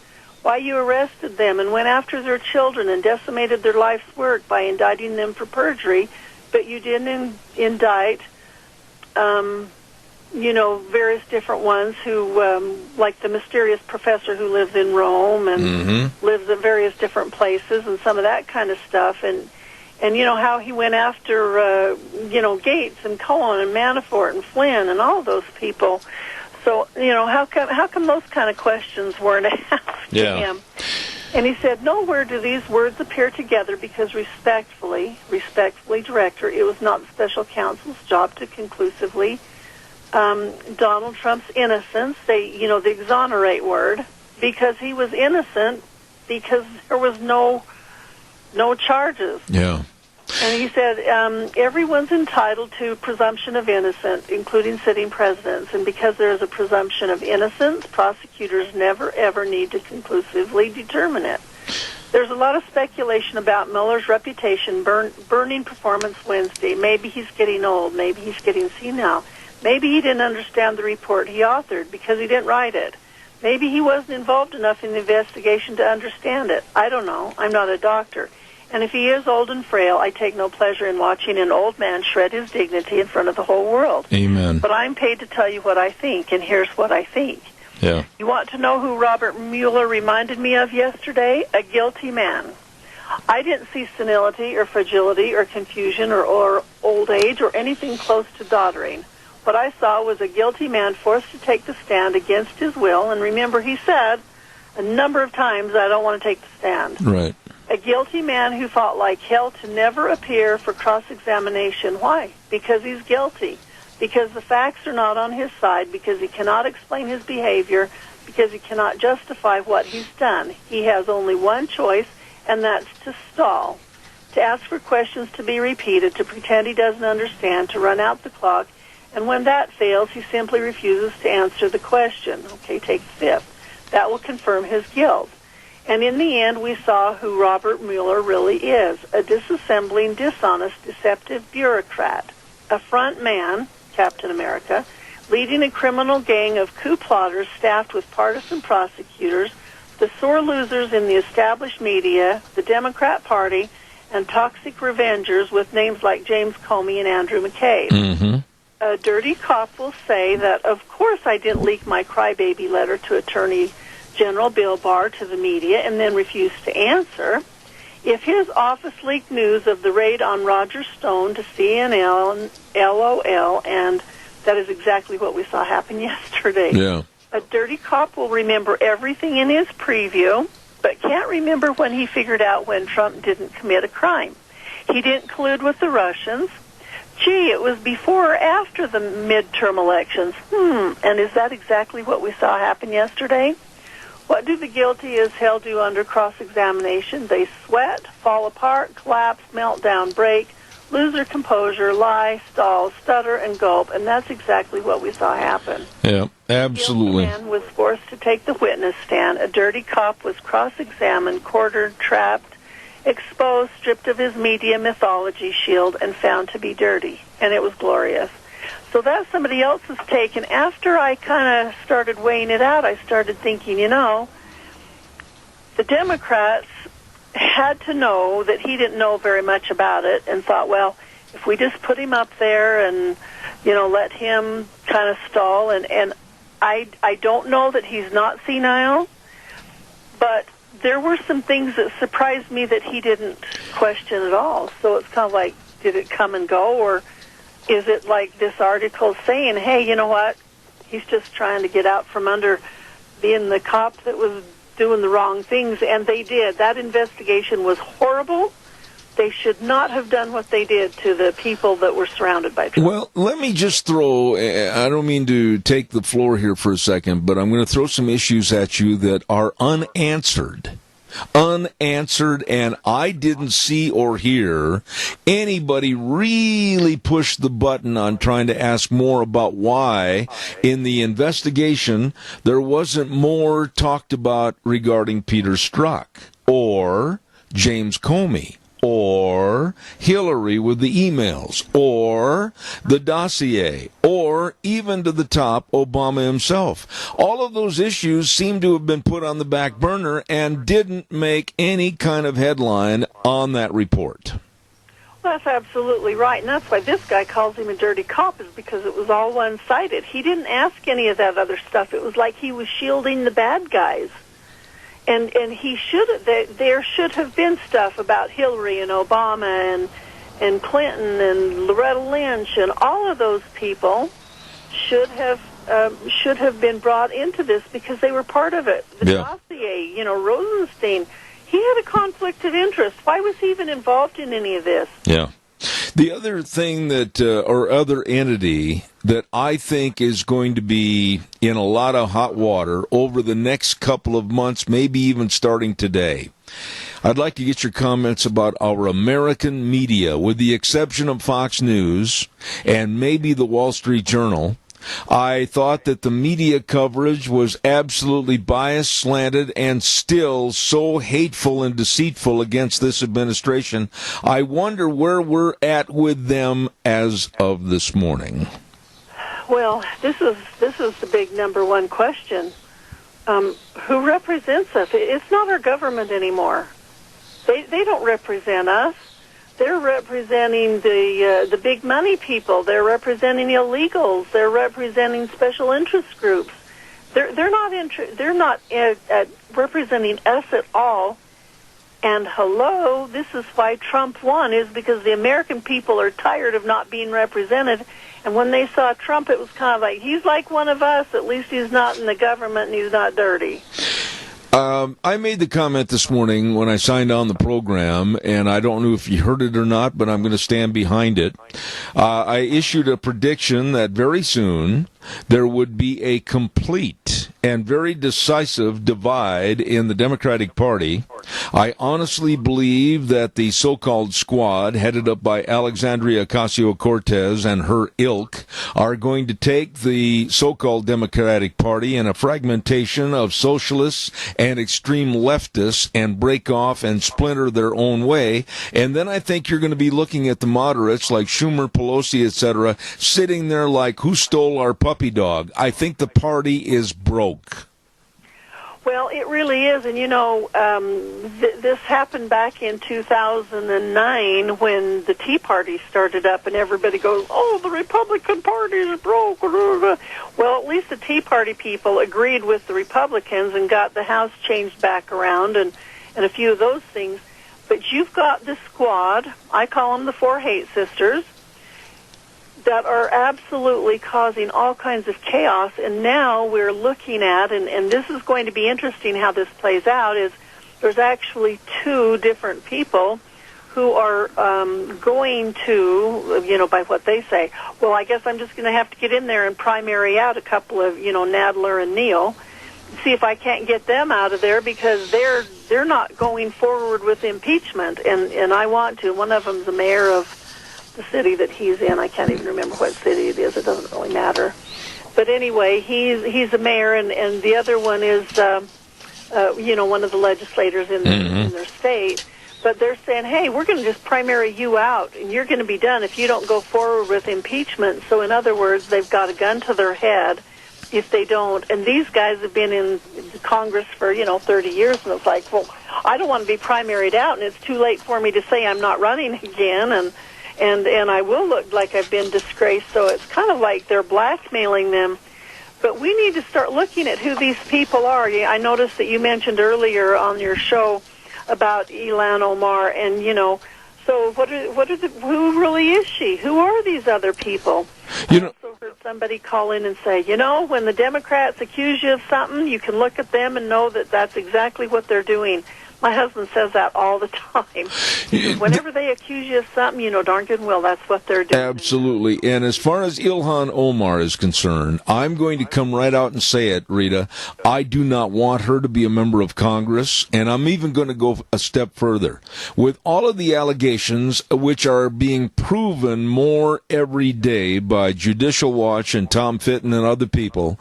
why you arrested them and went after their children and decimated their life's work by indicting them for perjury, but you didn't indict, various different ones who, like the mysterious professor who lives in Rome and lives at various different places and some of that kind of stuff. And how he went after, Gates and Cohen and Manafort and Flynn and all those people. So, how come those kind of questions weren't asked to him? And he said, nowhere do these words appear together because respectfully, Director, it was not the special counsel's job to conclusively Donald Trump's innocence, the exonerate word, because he was innocent because there was no charges. Yeah. And he said, everyone's entitled to presumption of innocence, including sitting presidents. And because there is a presumption of innocence, prosecutors never, ever need to conclusively determine it. There's a lot of speculation about Mueller's reputation burning performance Wednesday. Maybe he's getting old. Maybe he's getting senile. Maybe he didn't understand the report he authored because he didn't write it. Maybe he wasn't involved enough in the investigation to understand it. I don't know. I'm not a doctor. And if he is old and frail, I take no pleasure in watching an old man shred his dignity in front of the whole world. Amen. But I'm paid to tell you what I think, and here's what I think. Yeah. You want to know who Robert Mueller reminded me of yesterday? A guilty man. I didn't see senility or fragility or confusion or old age or anything close to doddering. What I saw was a guilty man forced to take the stand against his will, and remember, he said a number of times, I don't want to take the stand. Right. A guilty man who fought like hell to never appear for cross-examination. Why? Because he's guilty. Because the facts are not on his side. Because he cannot explain his behavior. Because he cannot justify what he's done. He has only one choice, and that's to stall. To ask for questions to be repeated, to pretend he doesn't understand, to run out the clock. And when that fails, he simply refuses to answer the question. Okay, take the fifth. That will confirm his guilt. And in the end, we saw who Robert Mueller really is, a disassembling, dishonest, deceptive bureaucrat, a front man, Captain America, leading a criminal gang of coup plotters staffed with partisan prosecutors, the sore losers in the established media, the Democrat Party, and toxic revengers with names like James Comey and Andrew McCabe. Mm-hmm. A dirty cop will say that, of course I didn't leak my crybaby letter to Attorney General Bill Barr to the media and then refused to answer. If his office leaked news of the raid on Roger Stone to CNN, LOL, and that is exactly what we saw happen yesterday. Yeah. A dirty cop will remember everything in his preview, but can't remember when he figured out when Trump didn't commit a crime. He didn't collude with the Russians. Gee, it was before or after the midterm elections. And is that exactly what we saw happen yesterday? What do the guilty as hell do under cross-examination? They sweat, fall apart, collapse, melt down, break, lose their composure, lie, stall, stutter, and gulp, and that's exactly what we saw happen. Yeah, absolutely. A guilty man was forced to take the witness stand. A dirty cop was cross-examined, quartered, trapped, exposed, stripped of his media mythology shield, and found to be dirty, and it was glorious. So that's somebody else's take, and after I kind of started weighing it out, I started thinking, the Democrats had to know that he didn't know very much about it and thought, well, if we just put him up there and, let him kind of stall, and I don't know that he's not senile, but there were some things that surprised me that he didn't question at all. So it's kind of like, did it come and go, or is it like this article saying, hey, you know what, he's just trying to get out from under being the cop that was doing the wrong things, and they did. That investigation was horrible. They should not have done what they did to the people that were surrounded by Trump. Well, let me just throw, I don't mean to take the floor here for a second, but I'm going to throw some issues at you that are unanswered, and I didn't see or hear anybody really push the button on trying to ask more about why in the investigation there wasn't more talked about regarding Peter Strzok or James Comey or Hillary with the emails, or the dossier, or even to the top, Obama himself. All of those issues seem to have been put on the back burner and didn't make any kind of headline on that report. That's absolutely right, and that's why this guy calls him a dirty cop, is because it was all one-sided. He didn't ask any of that other stuff. It was like he was shielding the bad guys. And he there should have been stuff about Hillary and Obama and Clinton and Loretta Lynch, and all of those people should have been brought into this because they were part of it. The dossier, Rosenstein, he had a conflict of interest. Why was he even involved in any of this? Yeah. The other thing or other entity that I think is going to be in a lot of hot water over the next couple of months, maybe even starting today, I'd like to get your comments about our American media, with the exception of Fox News and maybe the Wall Street Journal. I thought that the media coverage was absolutely biased, slanted, and still so hateful and deceitful against this administration. I wonder where we're at with them as of this morning. Well, this is the big number one question. Who represents us? It's not our government anymore. They don't represent us. They're representing the big money people. They're representing illegals. They're representing special interest groups. They're not representing us at all. And hello, this is why Trump won, is because the American people are tired of not being represented. And when they saw Trump, it was kind of like, he's like one of us. At least he's not in the government and he's not dirty. I made the comment this morning when I signed on the program, and I don't know if you heard it or not, but I'm going to stand behind it. I issued a prediction that very soon there would be a complete and very decisive divide in the Democratic Party. I honestly believe that the so-called squad, headed up by Alexandria Ocasio-Cortez and her ilk, are going to take the so-called Democratic Party in a fragmentation of socialists and extreme leftists and break off and splinter their own way. And then I think you're going to be looking at the moderates like Schumer, Pelosi, etc., sitting there like, who stole our puppy dog? I think the party is broke. Well, it really is, and this happened back in 2009 when the Tea Party started up, and everybody goes, "Oh, the Republican Party is broke." Well, at least the Tea Party people agreed with the Republicans and got the House changed back around, and a few of those things. But you've got this squad. I call them the Four Hate Sisters, that are absolutely causing all kinds of chaos. And now we're looking at, and this is going to be interesting how this plays out, is there's actually two different people who are going to, by what they say, well, I guess I'm just going to have to get in there and primary out a couple of, Nadler and Neal, see if I can't get them out of there, because they're not going forward with impeachment, and I want to. One of them's the mayor of the city that he's in. I can't even remember what city it is. It doesn't really matter. But anyway, he's a mayor, and the other one is, one of the legislators in their state. But they're saying, hey, we're going to just primary you out, and you're going to be done if you don't go forward with impeachment. So in other words, they've got a gun to their head if they don't. And these guys have been in Congress for, 30 years, and it's like, well, I don't want to be primaried out, and it's too late for me to say I'm not running again, and I will look like I've been disgraced. So it's kind of like they're blackmailing them. But we need to start looking at who these people are. I noticed that you mentioned earlier on your show about Ilhan Omar, and so who really is she? Who are these other people? I also heard somebody call in and say, when the Democrats accuse you of something, you can look at them and know that that's exactly what they're doing. My husband says that all the time. Whenever they accuse you of something, darn good and well, that's what they're doing. Absolutely. And as far as Ilhan Omar is concerned, I'm going to come right out and say it, Rita. I do not want her to be a member of Congress, and I'm even going to go a step further. With all of the allegations, which are being proven more every day by Judicial Watch and Tom Fitton and other people,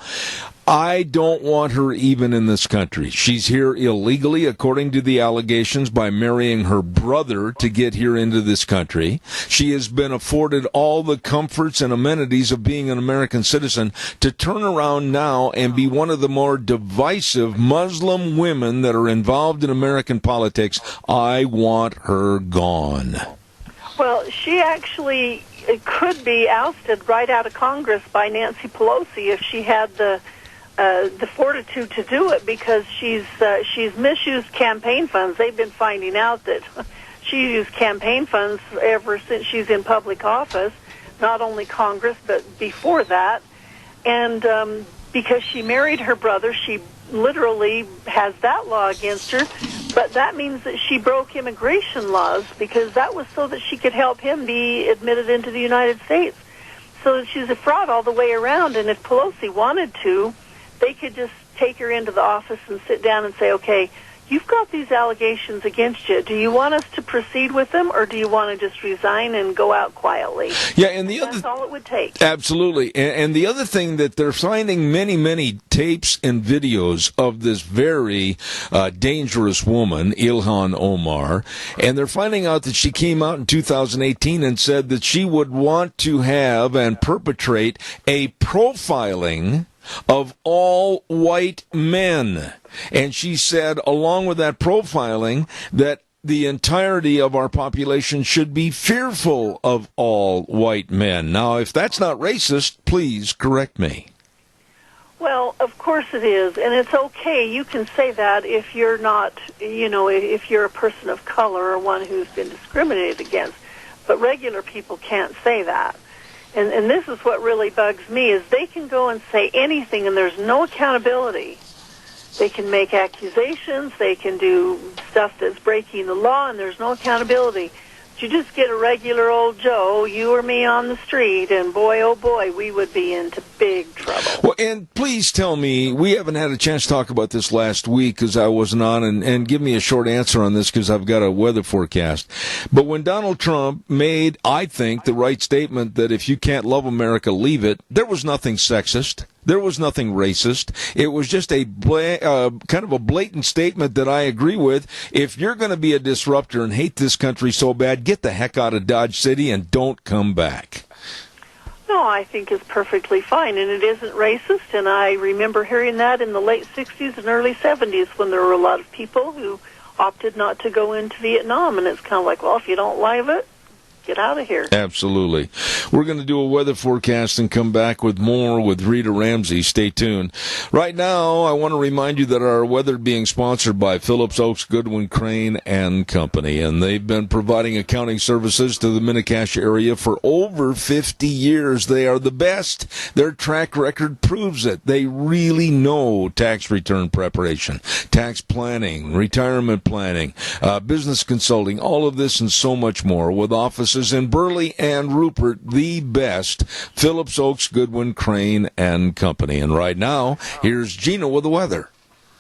I don't want her even in this country. She's here illegally, according to the allegations, by marrying her brother to get here into this country. She has been afforded all the comforts and amenities of being an American citizen to turn around now and be one of the more divisive Muslim women that are involved in American politics. I want her gone. Well, she actually could be ousted right out of Congress by Nancy Pelosi if she had the fortitude to do it, because she's misused campaign funds. They've been finding out that she used campaign funds ever since she's in public office, not only Congress but before that. And because she married her brother, she literally has that law against her. But that means that she broke immigration laws, because that was so that she could help him be admitted into the United States. So she's a fraud all the way around. And if Pelosi wanted to, they could just take her into the office and sit down and say, okay, you've got these allegations against you. Do you want us to proceed with them, or do you want to just resign and go out quietly? Yeah, and that's all it would take. Absolutely. And the other thing that they're finding many tapes and videos of this very dangerous woman, Ilhan Omar, and they're finding out that she came out in 2018 and said that she would want to have and perpetrate a profiling of all white men. And she said, along with that profiling, that the entirety of our population should be fearful of all white men. Now, if that's not racist, please correct me. Well, of course it is, and it's okay. You can say that if you're not, if you're a person of color or one who's been discriminated against. But regular people can't say that. And this is what really bugs me, is they can go and say anything and there's no accountability. They can make accusations, they can do stuff that's breaking the law, and there's no accountability. But you just get a regular old Joe, you or me on the street, and boy, oh boy, we would be into big trouble. Well, and please tell me, we haven't had a chance to talk about this last week because I wasn't on, and give me a short answer on this because I've got a weather forecast. But when Donald Trump made, I think, the right statement that if you can't love America, leave it, there was nothing sexist. There was nothing racist. It was just a kind of a blatant statement that I agree with. If you're going to be a disruptor and hate this country so bad, get the heck out of Dodge City and don't come back. No, I think it's perfectly fine, and it isn't racist. And I remember hearing that in the late 60s and early 70s when there were a lot of people who opted not to go into Vietnam. And it's kind of like, well, if you don't like it, get out of here. Absolutely. We're going to do a weather forecast and come back with more with Rita Ramsey. Stay tuned. Right now, I want to remind you that our weather being sponsored by Phillips Oaks Goodwin Crane and Company, and they've been providing accounting services to the Mini-Cache area for over 50 years. They are the best. Their track record proves it. They really know tax return preparation, tax planning, retirement planning, business consulting, all of this and so much more, with offices in Burley and Rupert, the best. Phillips Oaks Goodwin Crane and Company. And right now, here's Gina with the weather.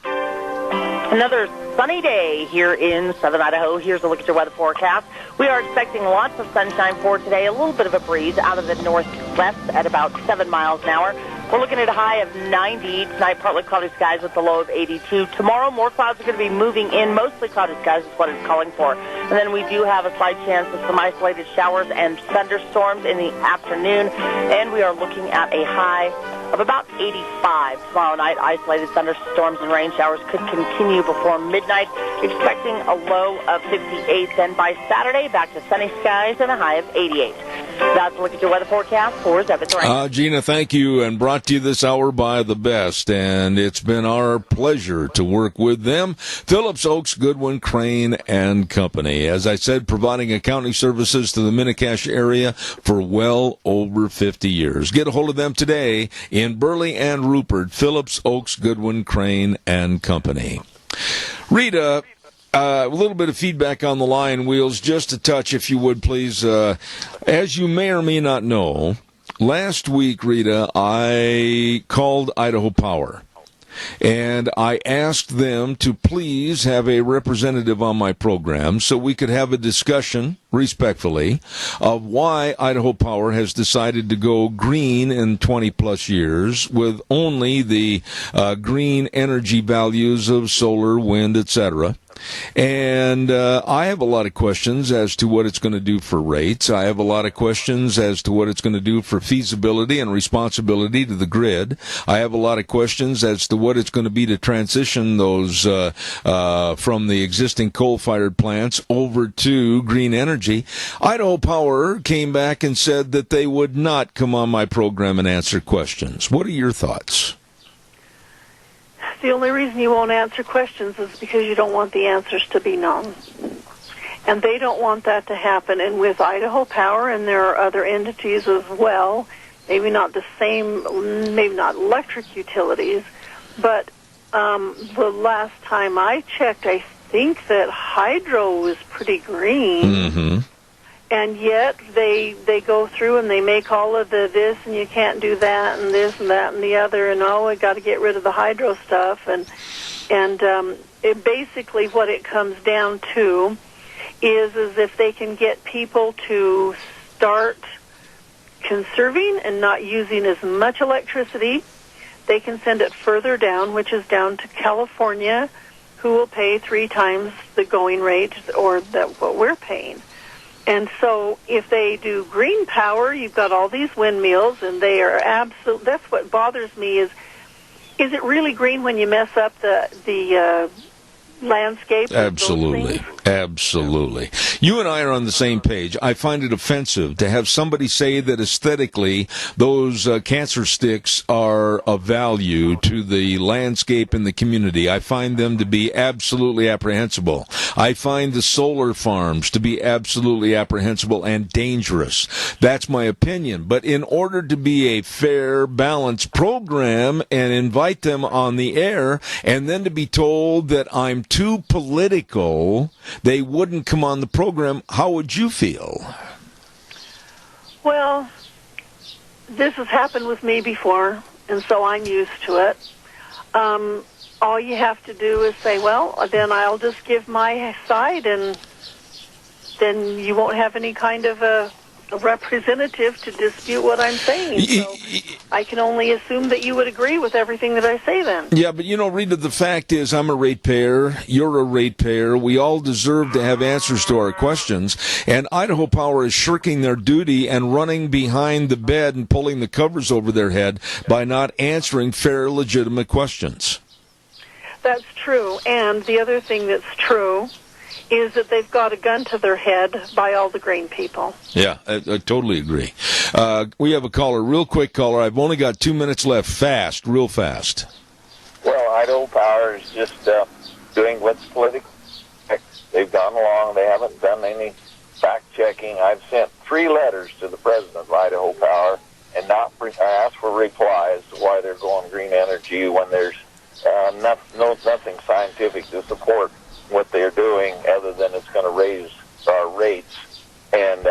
Another sunny day here in southern Idaho. Here's a look at your weather forecast. We are expecting lots of sunshine for today. A little bit of a breeze out of the northwest at about 7 miles an hour. We're looking at a high of 90. Tonight, partly cloudy skies with a low of 82. Tomorrow, more clouds are going to be moving in. Mostly cloudy skies is what it's calling for. And then we do have a slight chance of some isolated showers and thunderstorms in the afternoon. And we are looking at a high of about 85 tomorrow night. Isolated thunderstorms and rain showers could continue before midnight, expecting a low of 58. Then by Saturday, back to sunny skies and a high of 88. That's a look at your weather forecast for Zeb. Gina, thank you, and brought to you this hour by the best, and it's been our pleasure to work with them. Phillips Oaks Goodwin Crane and Company. As I said, providing accounting services to the Mini-Cache area for well over 50 years. Get a hold of them today in Burley and Rupert. Phillips Oaks Goodwin Crane and Company. Rita, a little bit of feedback on the line, Wheels, just a touch, if you would, please. As you may or may not know, last week, Rita, I called Idaho Power. and I asked them to please have a representative on my program so we could have a discussion, respectfully, of why Idaho Power has decided to go green in 20-plus years with only the green energy values of solar, wind, etc. And I have a lot of questions as to what it's going to do for rates. I have a lot of questions as to what it's going to do for feasibility and responsibility to the grid. I have a lot of questions as to what it's going to be to transition those from the existing coal-fired plants over to green energy. Idaho Power came back and said that they would not come on my program and answer questions. What are your thoughts? The only reason you won't answer questions is because you don't want the answers to be known. And they don't want that to happen. And with Idaho Power, and there are other entities as well, maybe not the same, maybe not electric utilities, but the last time I checked, I think that hydro was pretty green. Mm-hmm. And yet they go through and they make all of the this and you can't do that and this and that and the other and we got to get rid of the hydro stuff and it basically what it comes down to is if they can get people to start conserving and not using as much electricity, they can send it further down, which is down to California, who will pay 3 times the going rate or what we're paying. And so if they do green power, you've got all these windmills, and they are absolute. That's what bothers me is it really green when you mess up the landscape? Absolutely. Absolutely. You and I are on the same page. I find it offensive to have somebody say that aesthetically those cancer sticks are of value to the landscape and the community. I find them to be absolutely apprehensible. I find the solar farms to be absolutely apprehensible and dangerous. That's my opinion. But in order to be a fair, balanced program and invite them on the air and then to be told that I'm too political, they wouldn't come on the program, how would you feel? Well, this has happened with me before, and so I'm used to it. All you have to do is say, well, then I'll just give my side, and then you won't have any kind of a representative to dispute what I'm saying. So I can only assume that you would agree with everything that I say then. Yeah, but Rita, the fact is I'm a ratepayer, you're a ratepayer, we all deserve to have answers to our questions, and Idaho Power is shirking their duty and running behind the bed and pulling the covers over their head by not answering fair, legitimate questions. That's true, and the other thing that's true is that they've got a gun to their head by all the green people. Yeah, I totally agree. We have a caller, real quick caller. I've only got 2 minutes left. Fast, real fast. Well, Idaho Power is just doing what's political. They've gone along. They haven't done any fact-checking. I've sent 3 letters to the president of Idaho Power and not asked for replies to why they're going green energy when there's nothing scientific to support what they're doing other than it's going to raise our rates. And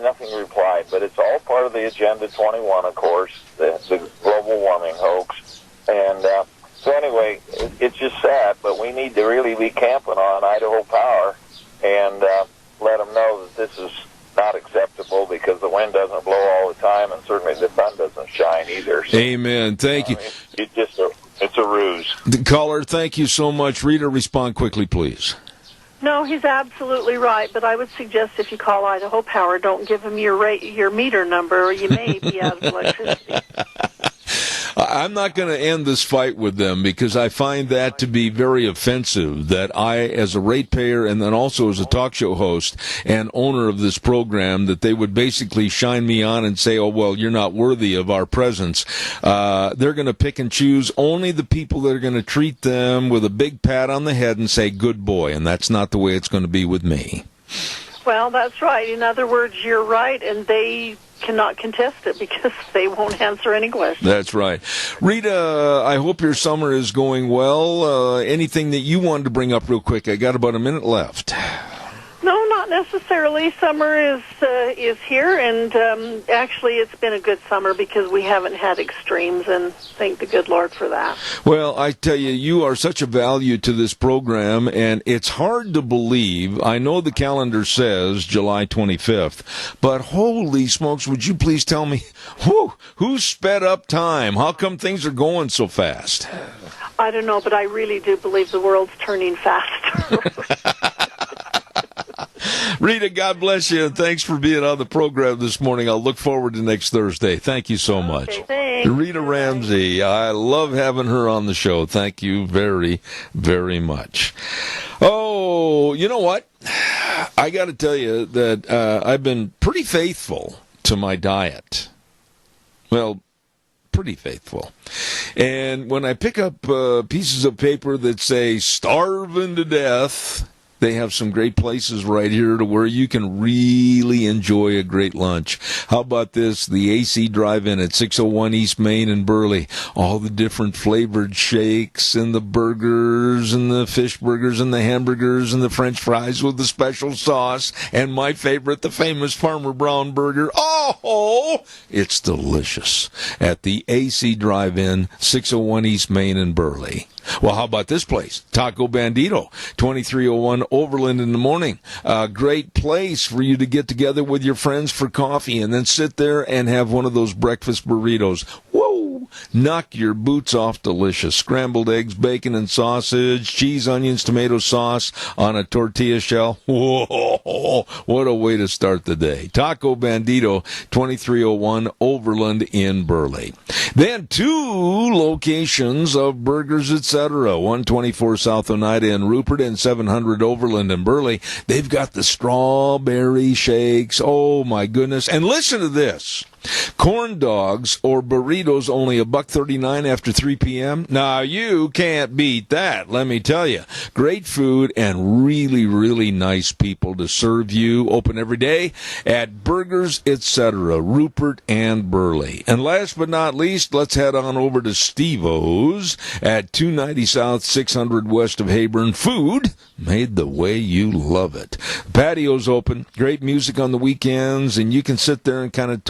nothing replied. But it's all part of the Agenda 21, of course, the global warming hoax. And so anyway, it's just sad, but we need to really be camping on Idaho Power and let them know that this is not acceptable because the wind doesn't blow all the time and certainly the sun doesn't shine either. So, amen. Thank you. It's a ruse. The caller, thank you so much. Rita, respond quickly, please. No, he's absolutely right, but I would suggest if you call Idaho Power, don't give them your meter number, or you may be out of electricity. I'm not going to end this fight with them because I find that to be very offensive, that I, as a ratepayer and then also as a talk show host and owner of this program, that they would basically shine me on and say, oh, well, you're not worthy of our presence. They're going to pick and choose only the people that are going to treat them with a big pat on the head and say, good boy, and that's not the way it's going to be with me. Well, that's right. In other words, you're right, and they cannot contest it because they won't answer any questions. That's right. Rita, I hope your summer is going well. Anything that you wanted to bring up real quick? I got about a minute left. No, Not necessarily. Summer is here, and actually, it's been a good summer because we haven't had extremes, and thank the good Lord for that. Well, I tell you, you are such a value to this program, and it's hard to believe. I know the calendar says July 25th, but holy smokes, would you please tell me, who sped up time? How come things are going so fast? I don't know, but I really do believe the world's turning faster. Rita, God bless you, and thanks for being on the program this morning. I'll look forward to next Thursday. Thank you so much. Thanks. Rita Ramsey, I love having her on the show. Thank you very, very much. Oh, you know what? I got to tell you that I've been pretty faithful to my diet. Well, pretty faithful. And when I pick up pieces of paper that say starving to death, they have some great places right here to where you can really enjoy a great lunch. How about this? The AC Drive-In at 601 East Main in Burley. All the different flavored shakes and the burgers and the fish burgers and the hamburgers and the French fries with the special sauce. And my favorite, the famous Farmer Brown burger. Oh, it's delicious. At the AC Drive-In, 601 East Main in Burley. Well, how about this place? Taco Bandito, 2301 Overland in the morning. A great place for you to get together with your friends for coffee and then sit there and have one of those breakfast burritos. Whoa! Knock your boots off delicious. Scrambled eggs, bacon and sausage, cheese, onions, tomato sauce on a tortilla shell. Whoa! What a way to start the day. Taco Bandito, 2301 Overland in Burley. Then 2 locations of burgers, etc. 124 South Oneida in Rupert and 700 Overland in Burley. They've got the strawberry shakes. Oh, my goodness. And listen to this. Corn dogs or burritos only $1.39 after 3 p.m. Now, you can't beat that, let me tell you. Great food and really, really nice people to serve you. Open every day at Burgers, etc., Rupert and Burley. And last but not least, let's head on over to Steve-O's at 290 South, 600 West of Hayburn. Food made the way you love it. Patio's open, great music on the weekends, and you can sit there and kind of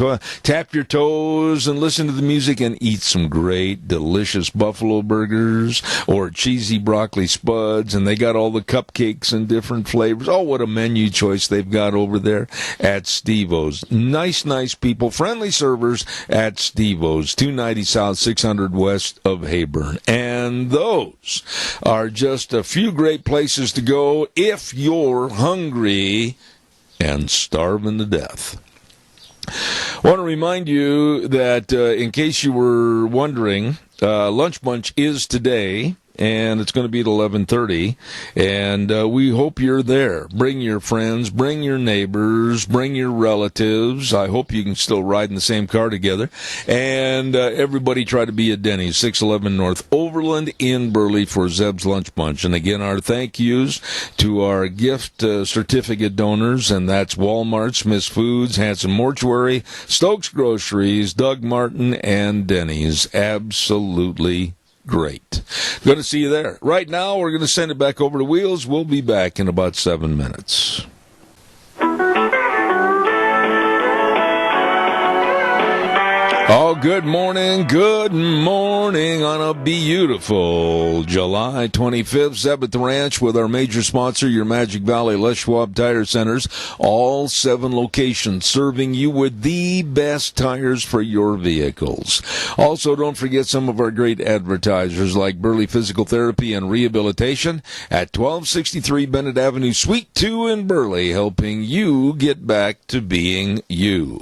tap your toes and listen to the music and eat some great, delicious buffalo burgers or cheesy broccoli spuds, and they got all the cupcakes and different flavors. Oh, what a menu choice they've got over there at Steve-O's. Nice people, friendly servers at Steve-O's, 290 South, 600 West of Hayburn. And those are just a few great places to go if you're hungry and starving to death. I want to remind you that in case you were wondering, Lunch Bunch is today, and it's going to be at 11:30, and we hope you're there. Bring your friends, bring your neighbors, bring your relatives. I hope you can still ride in the same car together, and everybody try to be at Denny's, 611 North Overland in Burley for Zeb's Lunch Bunch. And again, our thank yous to our gift certificate donors, and that's Walmart, Smith's Foods, Hanson Mortuary, Stokes Groceries, Doug Martin, and Denny's. Absolutely great. Going to see you there. Right now, we're going to send it back over to Wheels. We'll be back in about 7 minutes. Oh, good morning on a beautiful July 25th. Zeb at the Ranch with our major sponsor, your Magic Valley Les Schwab Tire Centers. All 7 locations serving you with the best tires for your vehicles. Also, don't forget some of our great advertisers like Burley Physical Therapy and Rehabilitation at 1263 Bennett Avenue, Suite 2 in Burley, helping you get back to being you.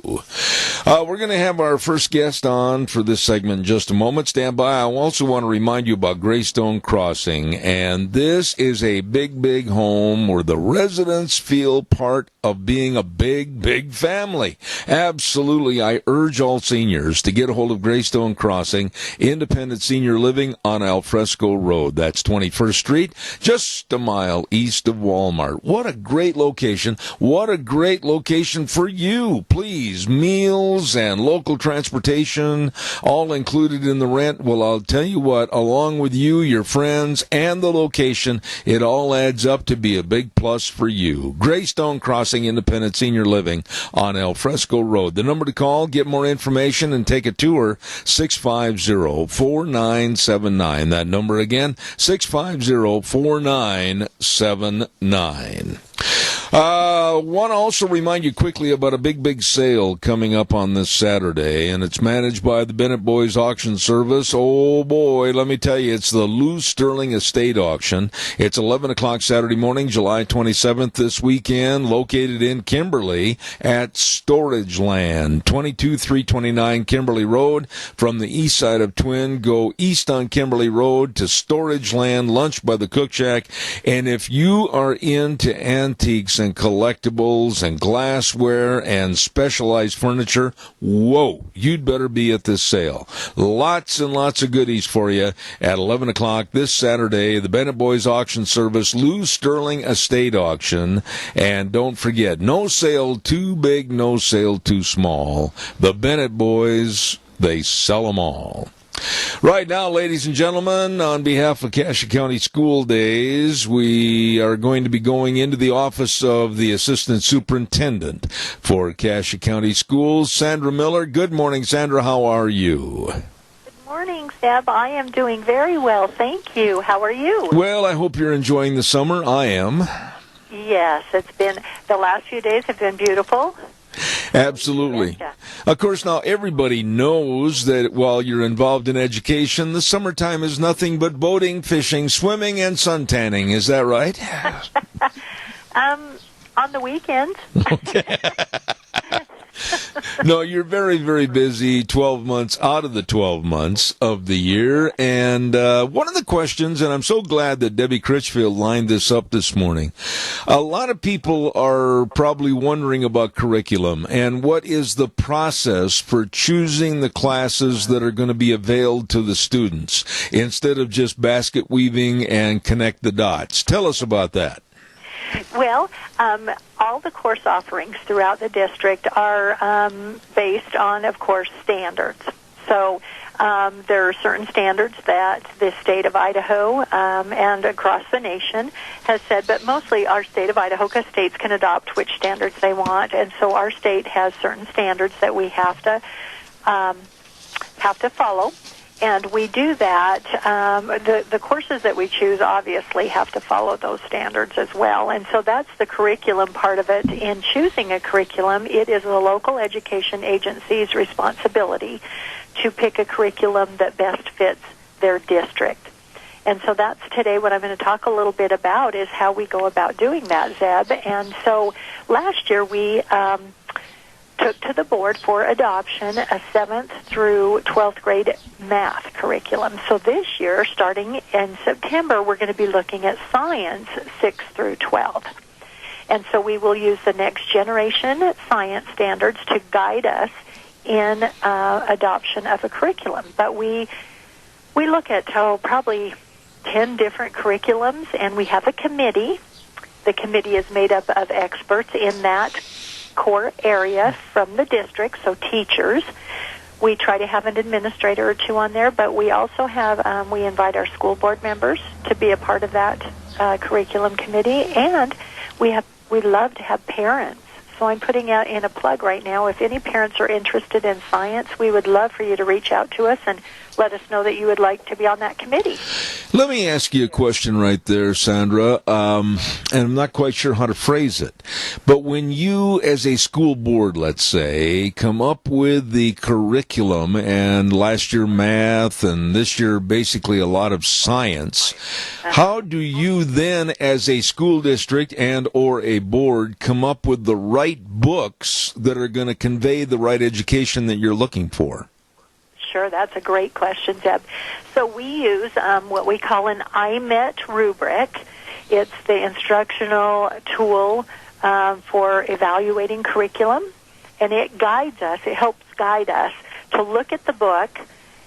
We're going to have our first guest on for this segment in just a moment. Stand by. I also want to remind you about Greystone Crossing, and this is a big home where the residents feel part of being a big family. Absolutely, I urge all seniors to get a hold of Greystone Crossing, independent senior living on Alfresco Road. That's 21st Street, just a mile east of Walmart. What a great location. What a great location for you. Please, meals and local transportation transportation, all included in the rent. Well, I'll tell you what, along with you, your friends, and the location, it all adds up to be a big plus for you. Greystone Crossing Independent Senior Living on El Fresco Road. The number to call, get more information, and take a tour, 650-4979. That number again, 650-4979. Want to also remind you quickly about a big sale coming up on this Saturday, and it's managed by the Bennett Boys Auction Service. Oh boy, let me tell you, it's the Lou Sterling Estate Auction. It's 11 o'clock Saturday morning, July 27th this weekend, located in Kimberly at Storage Land, 22329 Kimberly Road. From the east side of Twin, go east on Kimberly Road to Storage Land, lunch by the Cook Shack. And if you are into antiques and collectibles and glassware and specialized furniture, whoa, you'd better be at this sale. Lots and lots of goodies for you at 11 o'clock this Saturday, the Bennett Boys Auction Service, Lou Sterling Estate Auction. And don't forget, no sale too big, no sale too small. The Bennett Boys, they sell them all. Right now, ladies and gentlemen, on behalf of Cassia County School Days, we are going to be going into the office of the Assistant Superintendent for Cassia County Schools, Sandra Mueller. Good morning, Sandra. How are you? Good morning, Seb. I am doing very well, thank you. How are you? Well, I hope you're enjoying the summer. I am. Yes, the last few days have been beautiful. Absolutely. Of course, now everybody knows that while you're involved in education, the summertime is nothing but boating, fishing, swimming, and suntanning. Is that right? On the weekends. Okay. No, you're very, very busy 12 months out of the 12 months of the year. And one of the questions, and I'm so glad that Debbie Critchfield lined this up this morning, a lot of people are probably wondering about curriculum and what is the process for choosing the classes that are going to be availed to the students instead of just basket weaving and connect the dots. Tell us about that. Well, all the course offerings throughout the district are based on, of course, standards. So there are certain standards that the state of Idaho and across the nation has said, but mostly our state of Idaho, because states can adopt which standards they want, and so our state has certain standards that we have to follow. And we do that. The courses that we choose obviously have to follow those standards as well. And so that's the curriculum part of it. In choosing a curriculum, it is the local education agency's responsibility to pick a curriculum that best fits their district. And so that's today what I'm going to talk a little bit about is how we go about doing that, Zeb. And so last year we took to the board for adoption a 7th through 12th grade math curriculum. So this year, starting in September, we're going to be looking at science 6 through 12. And so we will use the next generation science standards to guide us in adoption of a curriculum. But we look at probably 10 different curriculums, and we have a committee. The committee is made up of experts in that core area from the district, so teachers. We try to have an administrator or two on there, but we also have, we invite our school board members to be a part of that curriculum committee, and we love to have parents. So I'm putting out in a plug right now, if any parents are interested in science, we would love for you to reach out to us and let us know that you would like to be on that committee. Let me ask you a question right there, Sandra, and I'm not quite sure how to phrase it. But when you, as a school board, let's say, come up with the curriculum, and last year math, and this year basically a lot of science, how do you then, as a school district and or a board, come up with the right books that are going to convey the right education that you're looking for? Sure, that's a great question, Deb. So we use what we call an IMET rubric. It's the instructional tool for evaluating curriculum, and it guides us, it helps guide us to look at the book,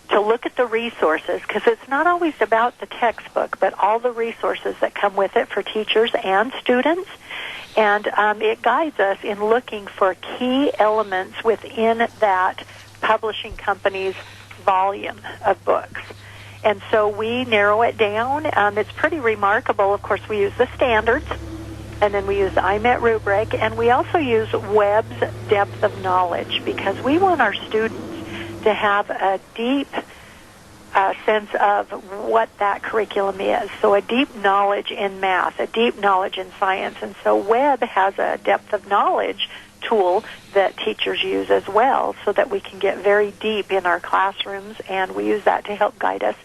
to look at the resources, because it's not always about the textbook, but all the resources that come with it for teachers and students. And it guides us in looking for key elements within that publishing company's volume of books. And so we narrow it down. It's pretty remarkable. Of course, we use the standards, and then we use the IMET rubric, and we also use Webb's depth of knowledge, because we want our students to have a deep sense of what that curriculum is. So a deep knowledge in math, a deep knowledge in science. And so Webb has a depth of knowledge tool that teachers use as well, so that we can get very deep in our classrooms, and we use that to help guide us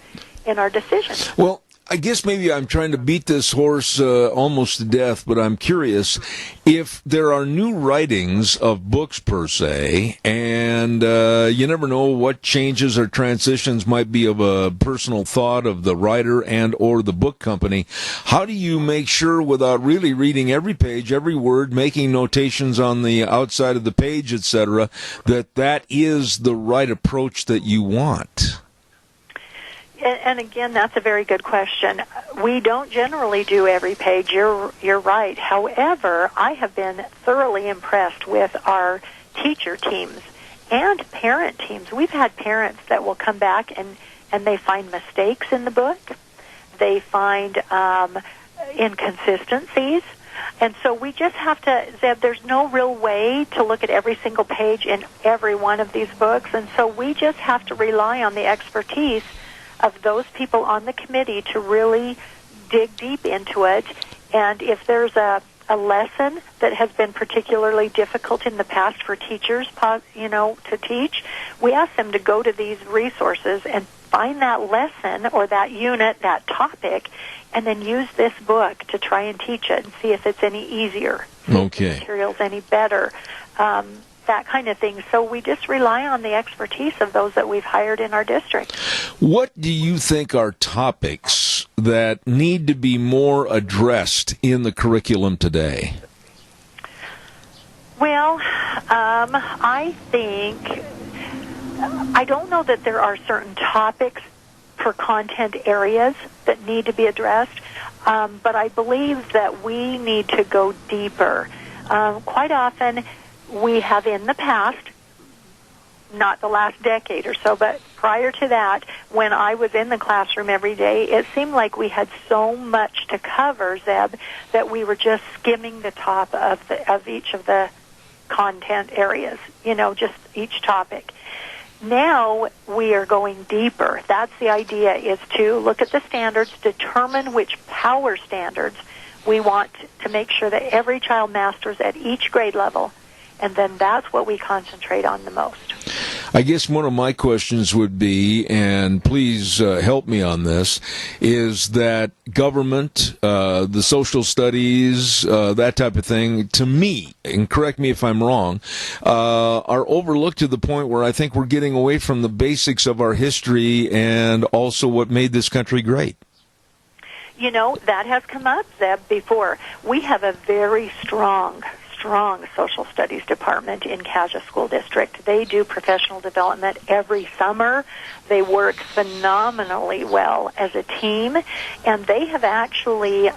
in our decisions. Well, I guess maybe I'm trying to beat this horse almost to death, but I'm curious if there are new writings of books per se, and you never know what changes or transitions might be of a personal thought of the writer and or the book company. How do you make sure, without really reading every page, every word, making notations on the outside of the page, etc., that is the right approach that you want? And again, that's a very good question. We don't generally do every page. You're right. However, I have been thoroughly impressed with our teacher teams and parent teams. We've had parents that will come back and they find mistakes in the book. They find inconsistencies. And so we just have to, Zeb, there's no real way to look at every single page in every one of these books. And so we just have to rely on the expertise of those people on the committee to really dig deep into it. And if there's a lesson that has been particularly difficult in the past for teachers, to teach, we ask them to go to these resources and find that lesson or that unit, that topic, and then use this book to try and teach it and see if it's any easier. Okay. If the material's any better. That kind of thing. So we just rely on the expertise of those that we've hired in our district. What do you think are topics that need to be more addressed in the curriculum today? Well, I don't know that there are certain topics for content areas that need to be addressed, but I believe that we need to go deeper. Quite often, we have in the past, not the last decade or so, but prior to that, when I was in the classroom every day, it seemed like we had so much to cover, Zeb, that we were just skimming the top of each of the content areas, just each topic. Now we are going deeper. That's the idea, is to look at the standards, determine which power standards we want to make sure that every child masters at each grade level, and then that's what we concentrate on the most. I guess one of my questions would be, and please help me on this, is that government, the social studies, that type of thing, to me, and correct me if I'm wrong, are overlooked to the point where I think we're getting away from the basics of our history and also what made this country great. That has come up, Zeb, before. We have a very strong social studies department in Kaja School District. They do professional development every summer. They work phenomenally well as a team, and they have actually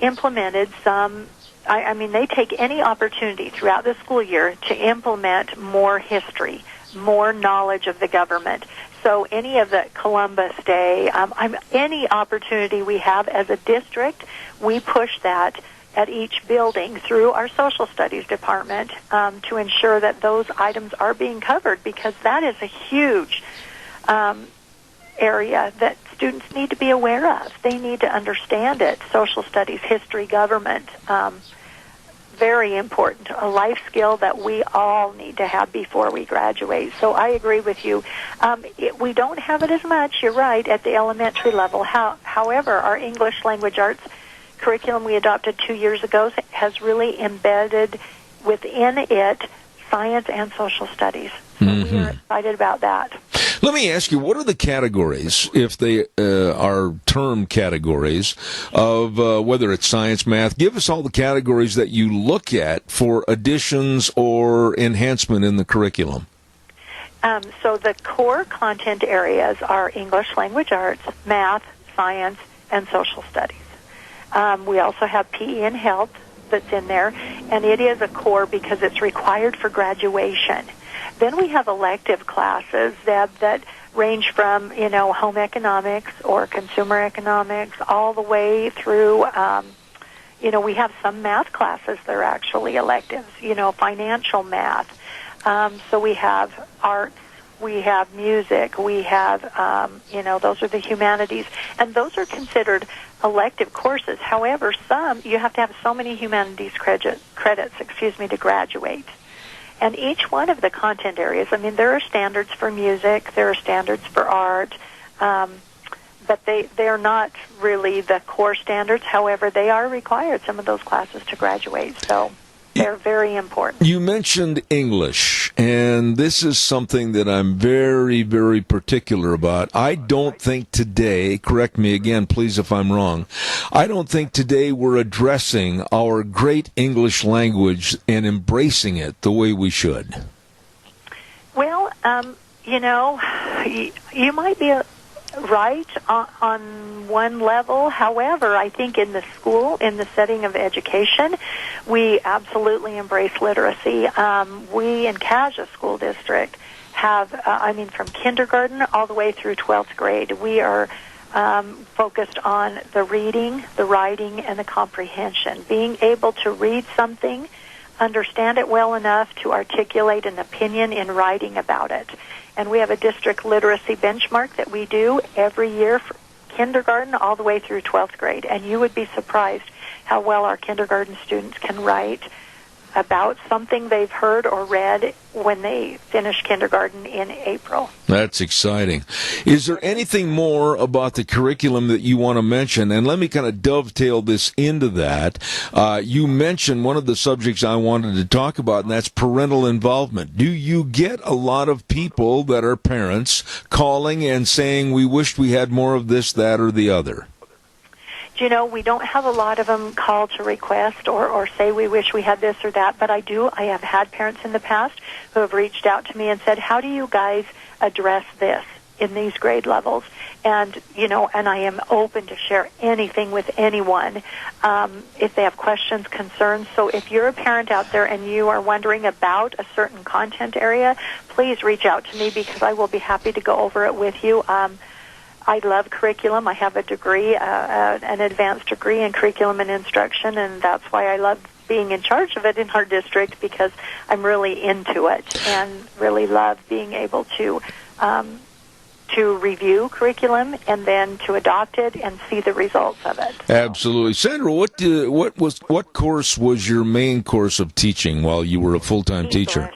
implemented some, they take any opportunity throughout the school year to implement more history, more knowledge of the government. So any of the Columbus Day, any opportunity we have as a district, we push that at each building through our social studies department to ensure that those items are being covered, because that is a huge area that students need to be aware of. They need to understand it. Social studies, history, government, very important, a life skill that we all need to have before we graduate. So I agree with you. We don't have it as much, you're right, at the elementary level. However, our English language arts curriculum we adopted 2 years ago has really embedded within it science and social studies. So we are excited about that. Let me ask you, what are the categories, if they are term categories, of whether it's science, math? Give us all the categories that you look at for additions or enhancement in the curriculum. So the core content areas are English language arts, math, science, and social studies. We also have PE and health that's in there, and it is a core because it's required for graduation. Then we have elective classes that range from, home economics or consumer economics all the way through, we have some math classes that are actually electives, financial math. So we have arts, we have music, we have, those are the humanities. And those are considered elective courses. However, you have to have so many humanities credits, to graduate. And each one of the content areas, there are standards for music, there are standards for art, but they're not really the core standards. However, they are required, some of those classes, to graduate. So they're very important. You mentioned English, and this is something that I'm very, very particular about. I don't think today, correct me again, please, if I'm wrong, I don't think today we're addressing our great English language and embracing it the way we should. Well, you might be right on one level. However, I think in the school, in the setting of education, we absolutely embrace literacy. We in Kaja School District have, from kindergarten all the way through 12th grade, we are focused on the reading, the writing, and the comprehension. Being able to read something, understand it well enough to articulate an opinion in writing about it. And we have a district literacy benchmark that we do every year for kindergarten all the way through 12th grade. And you would be surprised how well our kindergarten students can write about something they've heard or read when they finish kindergarten in April. That's exciting. Is there anything more about the curriculum that you want to mention? And let me kind of dovetail this into that. You mentioned one of the subjects I wanted to talk about, and that's parental involvement. Do you get a lot of people that are parents calling and saying, we wished we had more of this, that, or the other? We don't have a lot of them call to request or say we wish we had this or that, but I have had parents in the past who have reached out to me and said, how do you guys address this in these grade levels? And, and I am open to share anything with anyone if they have questions, concerns. So if you're a parent out there and you are wondering about a certain content area, please reach out to me because I will be happy to go over it with you. I love curriculum. I have a degree, an advanced degree in curriculum and instruction, and that's why I love being in charge of it in our district because I'm really into it and really love being able to review curriculum and then to adopt it and see the results of it. Absolutely. Sandra, what course was your main course of teaching while you were a full-time teacher?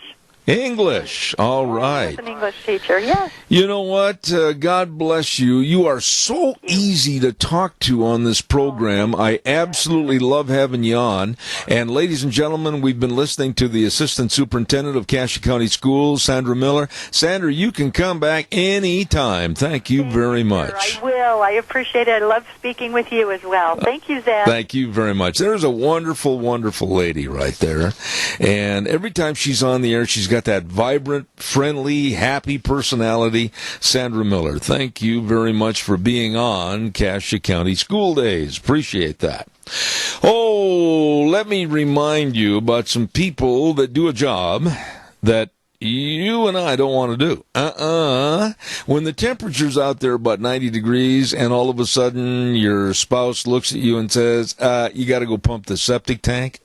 English. All right. I was an English teacher, yes. You know what? God bless you. You are so easy to talk to on this program. I absolutely love having you on. And ladies and gentlemen, we've been listening to the Assistant Superintendent of Cassia County Schools, Sandra Mueller. Sandra, you can come back anytime. Thank you very much. I will. I appreciate it. I love speaking with you as well. Thank you, Zeb. Thank you very much. There's a wonderful, wonderful lady right there. And every time she's on the air, she's got that vibrant, friendly, happy personality. Sandra Mueller, thank you very much for being on Cassia County School Days. Appreciate that. Oh, let me remind you about some people that do a job that you and I don't want to do. When the temperature's out there about 90 degrees and all of a sudden your spouse looks at you and says, you got to go pump the septic tank.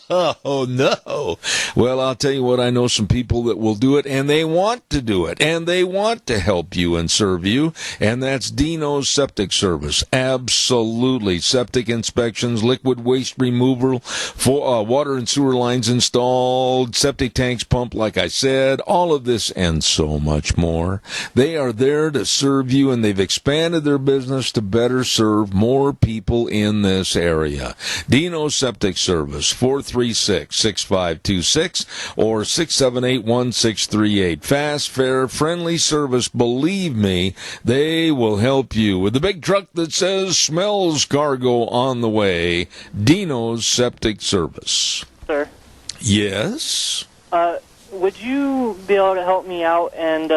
Oh, no. Well, I'll tell you what, I know some people that will do it, and they want to do it, and they want to help you and serve you, and that's Dino's Septic Service. Absolutely. Septic inspections, liquid waste removal, for water and sewer lines installed, septic tanks pumped, like I said, all of this and so much more. They are there to serve you, and they've expanded their business to better serve more people in this area. Dino's Septic Service, 436-6526 or 678-1638. Fast, fair, friendly service. Believe me, they will help you. With the big truck that says smells cargo on the way, Dino's Septic Service. Sir? Yes? Would you be able to help me out and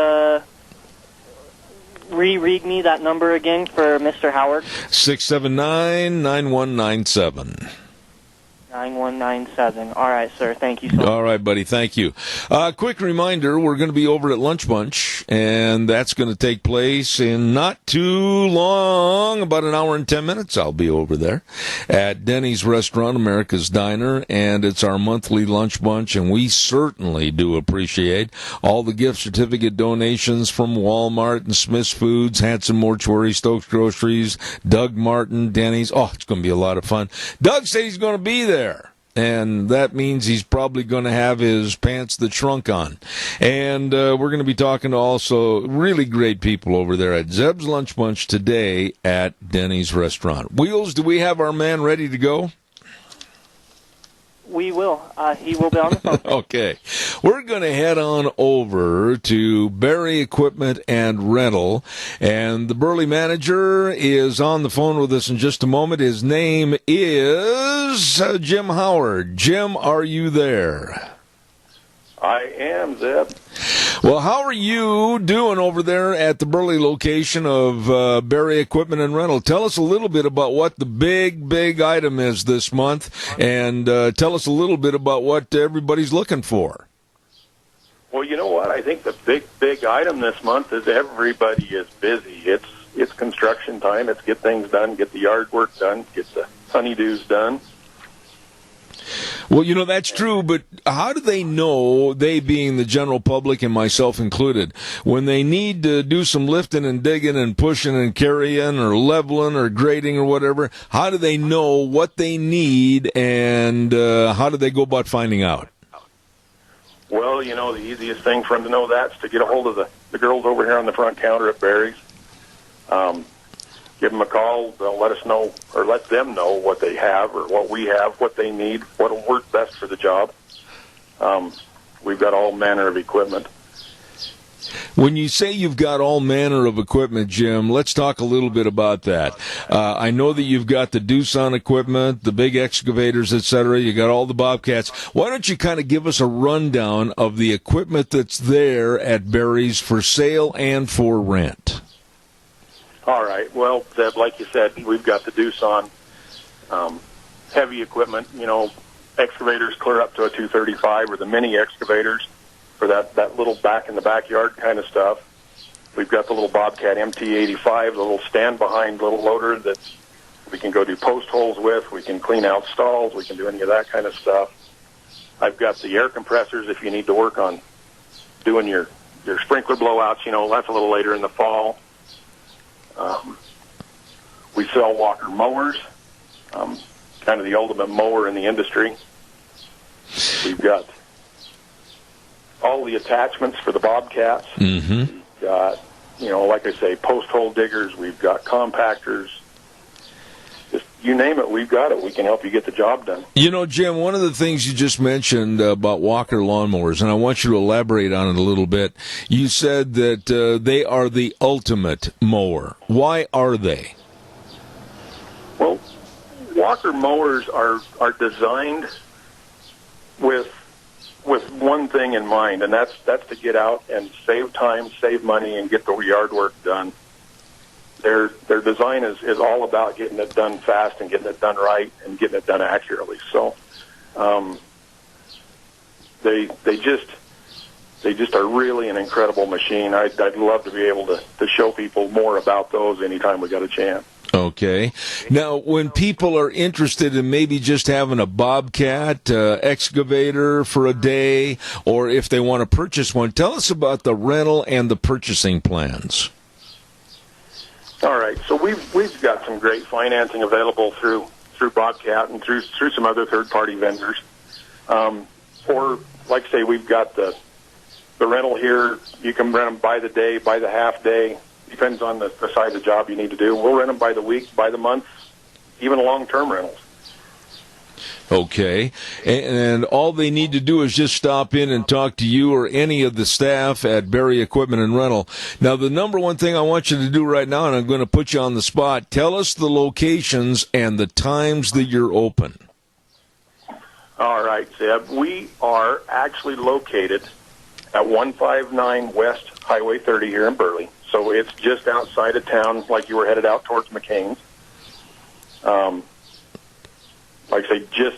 read me that number again for Mr. Howard? 679-9197. 9197. All right, sir. Thank you so much. All right, buddy. Thank you. Quick reminder, we're going to be over at Lunch Bunch, and that's going to take place in not too long, about an hour and 10 minutes. I'll be over there at Denny's Restaurant, America's Diner, and it's our monthly Lunch Bunch, and we certainly do appreciate all the gift certificate donations from Walmart and Smith's Foods, Hanson Mortuary, Stokes Groceries, Doug Martin, Denny's. Oh, it's going to be a lot of fun. Doug said he's going to be there. And that means he's probably going to have his pants that shrunk on. And we're going to be talking to also really great people over there at Zeb's Lunch Bunch today at Denny's Restaurant. Wheels, do we have our man ready to go? We will. He will be on the phone. Okay. We're going to head on over to Berry Equipment and Rental, and the Burley manager is on the phone with us in just a moment. His name is Jim Howard. Jim, are you there? I am, Zeb. Well, how are you doing over there at the Burley location of Berry Equipment and Rental? Tell us a little bit about what the big item is this month, and tell us a little bit about what everybody's looking for. Well, you know what? I think the big item this month is everybody is busy. It's construction time. It's get things done, get the yard work done, get the honeydews done. Well, you know, that's true, but how do they know, they being the general public and myself included, when they need to do some lifting and digging and pushing and carrying or leveling or grading or whatever, how do they know what they need, and how do they go about finding out? Well, you know, the easiest thing for them to know that is to get a hold of the girls over here on the front counter at Berry's. Give them a call. They'll let us know, or let them know what they have or what we have, what they need, what will work best for the job. We've got all manner of equipment. When you say you've got all manner of equipment, Jim, let's talk a little bit about that. I know that you've got the Doosan equipment, the big excavators, etc. You got all the Bobcats. Why don't you kind of give us a rundown of the equipment that's there at Berry's for sale and for rent? All right. Well, Zeb, like you said, we've got the Doosan heavy equipment, you know, excavators clear up to a 235, or the mini excavators for that little back in the backyard kind of stuff. We've got the little Bobcat MT85, the little stand-behind little loader that we can go do post holes with. We can clean out stalls. We can do any of that kind of stuff. I've got the air compressors if you need to work on doing your sprinkler blowouts. You know, that's a little later in the fall. We sell Walker mowers, kind of the ultimate mower in the industry. We've got all the attachments for the Bobcats. Mm-hmm. We've got, you know, like I say, post hole diggers. We've got compactors. Just you name it, we've got it. We can help you get the job done. You know, Jim, one of the things you just mentioned about Walker lawnmowers, and I want you to elaborate on it a little bit. You said that they are the ultimate mower. Why are they? Well, Walker mowers are designed with one thing in mind, and that's to get out and save time, save money, and get the yard work done. Their design is all about getting it done fast and getting it done right and getting it done accurately. So they just are really an incredible machine. I'd love to be able to show people more about those anytime we got a chance. Okay. Now, when people are interested in maybe just having a Bobcat excavator for a day, or if they want to purchase one, tell us about the rental and the purchasing plans. All right. So we've got some great financing available through Bobcat and through some other third-party vendors. Or, like I say, we've got the rental here. You can rent them by the day, by the half day. Depends on the size of job you need to do. We'll rent them by the week, by the month, even long-term rentals. Okay. And all they need to do is just stop in and talk to you or any of the staff at Berry Equipment and Rental. Now, the number one thing I want you to do right now, and I'm going to put you on the spot, tell us the locations and the times that you're open. All right, Zeb. We are actually located at 159 West Highway 30 here in Burley. So it's just outside of town, like you were headed out towards McCain's. like I say, just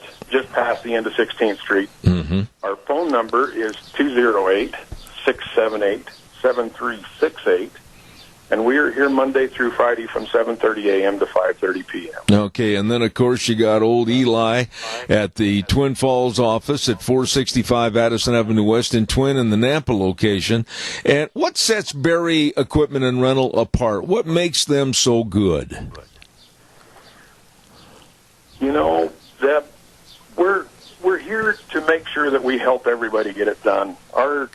past the end of 16th Street. Mm-hmm. Our phone number is 208-678-7368, and we are here Monday through Friday from 7:30 a.m. to 5:30 p.m. Okay, and then, of course, you got old Eli at the Twin Falls office at 465 Addison Avenue West in Twin in the Nampa location. And what sets Berry Equipment and Rental apart? What makes them so good? You know, Zeb, we're here to make sure that we help everybody get it done. Our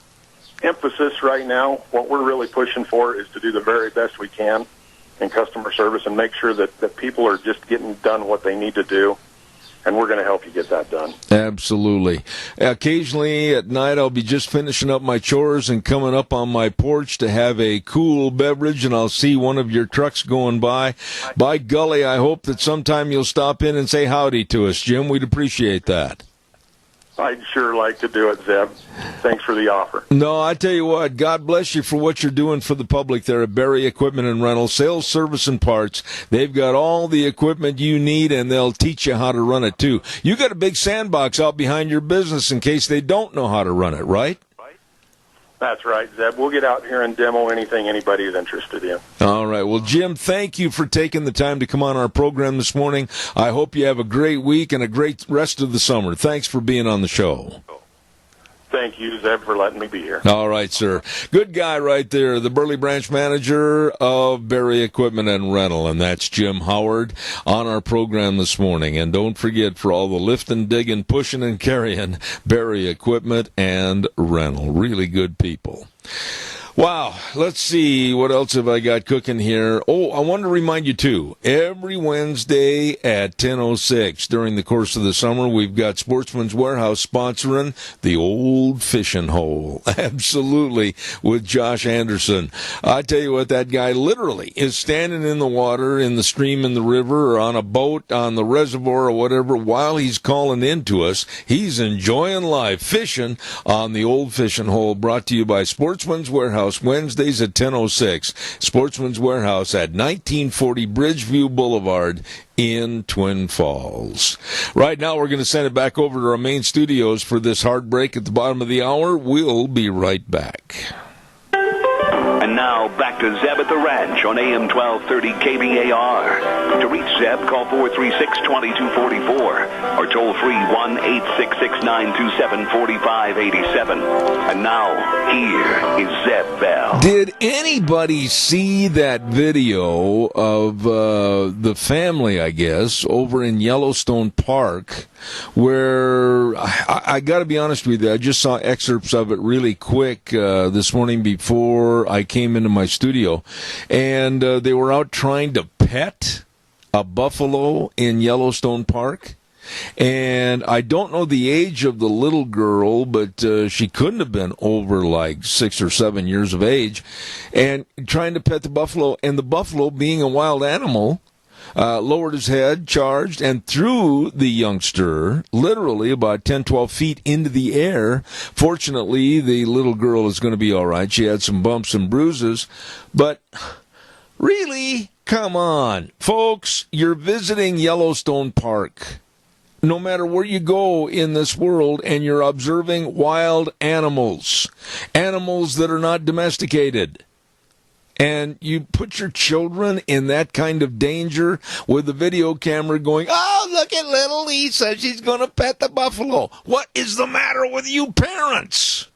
emphasis right now, what we're really pushing for, is to do the very best we can in customer service and make sure that people are just getting done what they need to do, and we're going to help you get that done. Absolutely. Occasionally at night I'll be just finishing up my chores and coming up on my porch to have a cool beverage, and I'll see one of your trucks going by. By golly, I hope that sometime you'll stop in and say howdy to us, Jim. We'd appreciate that. I'd sure like to do it, Zeb. Thanks for the offer. No, I tell you what, God bless you for what you're doing for the public there at Berry Equipment and Rental, sales, service, and parts. They've got all the equipment you need, and they'll teach you how to run it, too. You got a big sandbox out behind your business in case they don't know how to run it, right? That's right, Zeb. We'll get out here and demo anything anybody's interested in. All right. Well, Jim, thank you for taking the time to come on our program this morning. I hope you have a great week and a great rest of the summer. Thanks for being on the show. Thank you, Zeb, for letting me be here. All right, sir. Good guy right there, the Burley Branch manager of Berry Equipment and Rental, and that's Jim Howard on our program this morning. And don't forget, for all the lifting, digging, pushing, and carrying, Berry Equipment and Rental. Really good people. Wow, let's see, what else have I got cooking here? Oh, I want to remind you, too, every Wednesday at 10:06 during the course of the summer, we've got Sportsman's Warehouse sponsoring the Old Fishing Hole. Absolutely, with Josh Anderson. I tell you what, that guy literally is standing in the water, in the stream, in the river, or on a boat, on the reservoir, or whatever, while he's calling in to us. He's enjoying life, fishing on the Old Fishing Hole, brought to you by Sportsman's Warehouse. Wednesdays at 10:06. Sportsman's Warehouse at 1940 Bridgeview Boulevard in Twin Falls. Right now, we're going to send it back over to our main studios for this hard break at the bottom of the hour. We'll be right back. And now, back to Zeb at the Ranch on AM 1230 KBAR. To reach Zeb, call 436-2244 or toll free 1-866-927-4587. And now, here is Zeb Bell. Did anybody see that video of the family, I guess, over in Yellowstone Park, where, I got to be honest with you, I just saw excerpts of it really quick this morning before I came into my studio, and they were out trying to pet a buffalo in Yellowstone Park. And I don't know the age of the little girl, but she couldn't have been over like 6 or 7 years of age, and trying to pet the buffalo, and the buffalo, being a wild animal, lowered his head, charged, and threw the youngster literally about 10, 12 feet into the air. Fortunately, the little girl is going to be all right. She had some bumps and bruises, but really, come on, folks, you're visiting Yellowstone Park. No matter where you go in this world, and you're observing wild animals, animals that are not domesticated, and you put your children in that kind of danger with the video camera going, oh, look at little Lisa, she's going to pet the buffalo. What is the matter with you parents?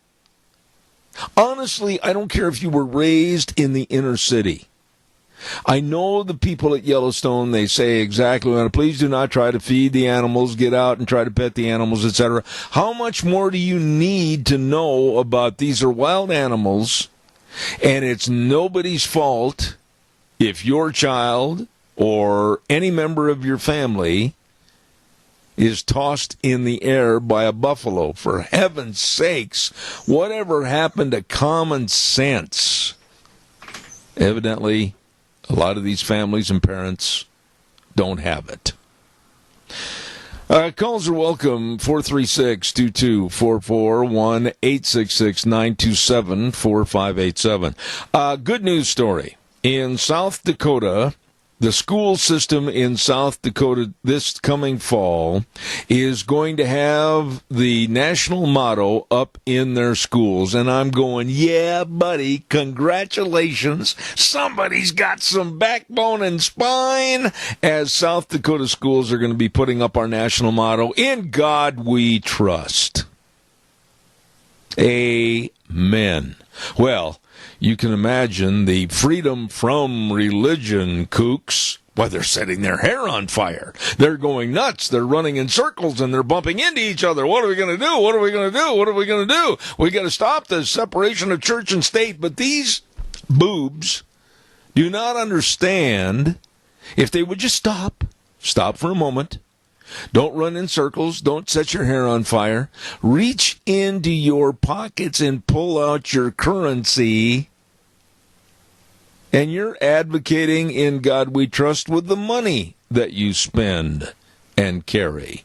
Honestly, I don't care if you were raised in the inner city. I know the people at Yellowstone, they say exactly, please do not try to feed the animals, get out and try to pet the animals, etc. How much more do you need to know about these are wild animals, and it's nobody's fault if your child or any member of your family is tossed in the air by a buffalo? For heaven's sakes, whatever happened to common sense? Evidently, a lot of these families and parents don't have it. Calls are welcome, 436-2244, 1-866-927-4587. Good news story. In South Dakota, the school system in South Dakota this coming fall is going to have the national motto up in their schools. And I'm going, yeah, buddy, congratulations. Somebody's got some backbone and spine, as South Dakota schools are going to be putting up our national motto, "In God We Trust." Amen. Well, you can imagine the freedom from religion kooks. Well, they're setting their hair on fire. They're going nuts. They're running in circles and they're bumping into each other. What are we going to do? What are we going to do? What are we going to do? We got to stop the separation of church and state. But these boobs do not understand. If they would just stop for a moment. Don't run in circles. Don't set your hair on fire. Reach into your pockets and pull out your currency. And you're advocating "In God We Trust" with the money that you spend and carry.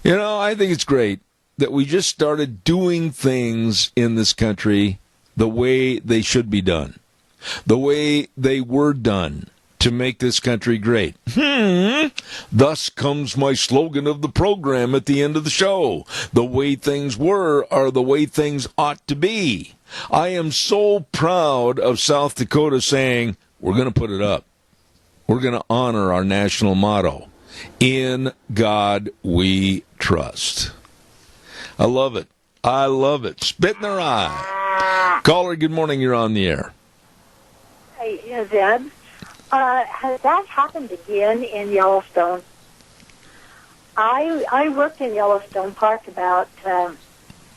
You know, I think it's great that we just started doing things in this country the way they should be done, the way they were done, to make this country great. Thus comes my slogan of the program at the end of the show. The way things were are the way things ought to be. I am so proud of South Dakota saying, we're going to put it up. We're going to honor our national motto, "In God We Trust." I love it. I love it. Spit in their eye. Caller, good morning. You're on the air. Hey, Zeb. Has that happened again in Yellowstone? I worked in Yellowstone Park about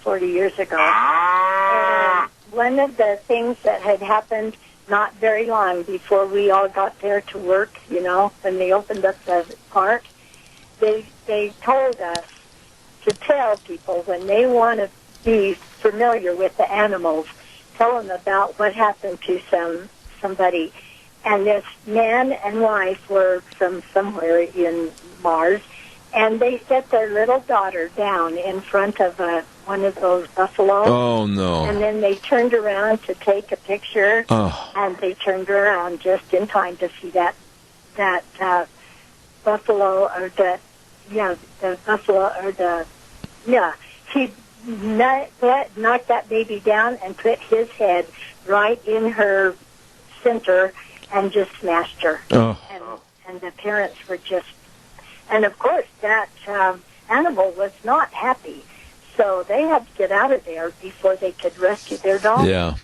40 years ago. And one of the things that had happened not very long before we all got there to work, you know, when they opened up the park, they told us to tell people when they want to be familiar with the animals, tell them about what happened to somebody. And this man and wife were from somewhere in Mars, and they set their little daughter down in front of one of those buffalo. Oh, no. And then they turned around to take a picture, and they turned around just in time to see that buffalo, or the buffalo, or he knocked that baby down and put his head right in her center and just smashed her. And the parents were just... And, of course, that animal was not happy. So they had to get out of there before they could rescue their dog. Yeah.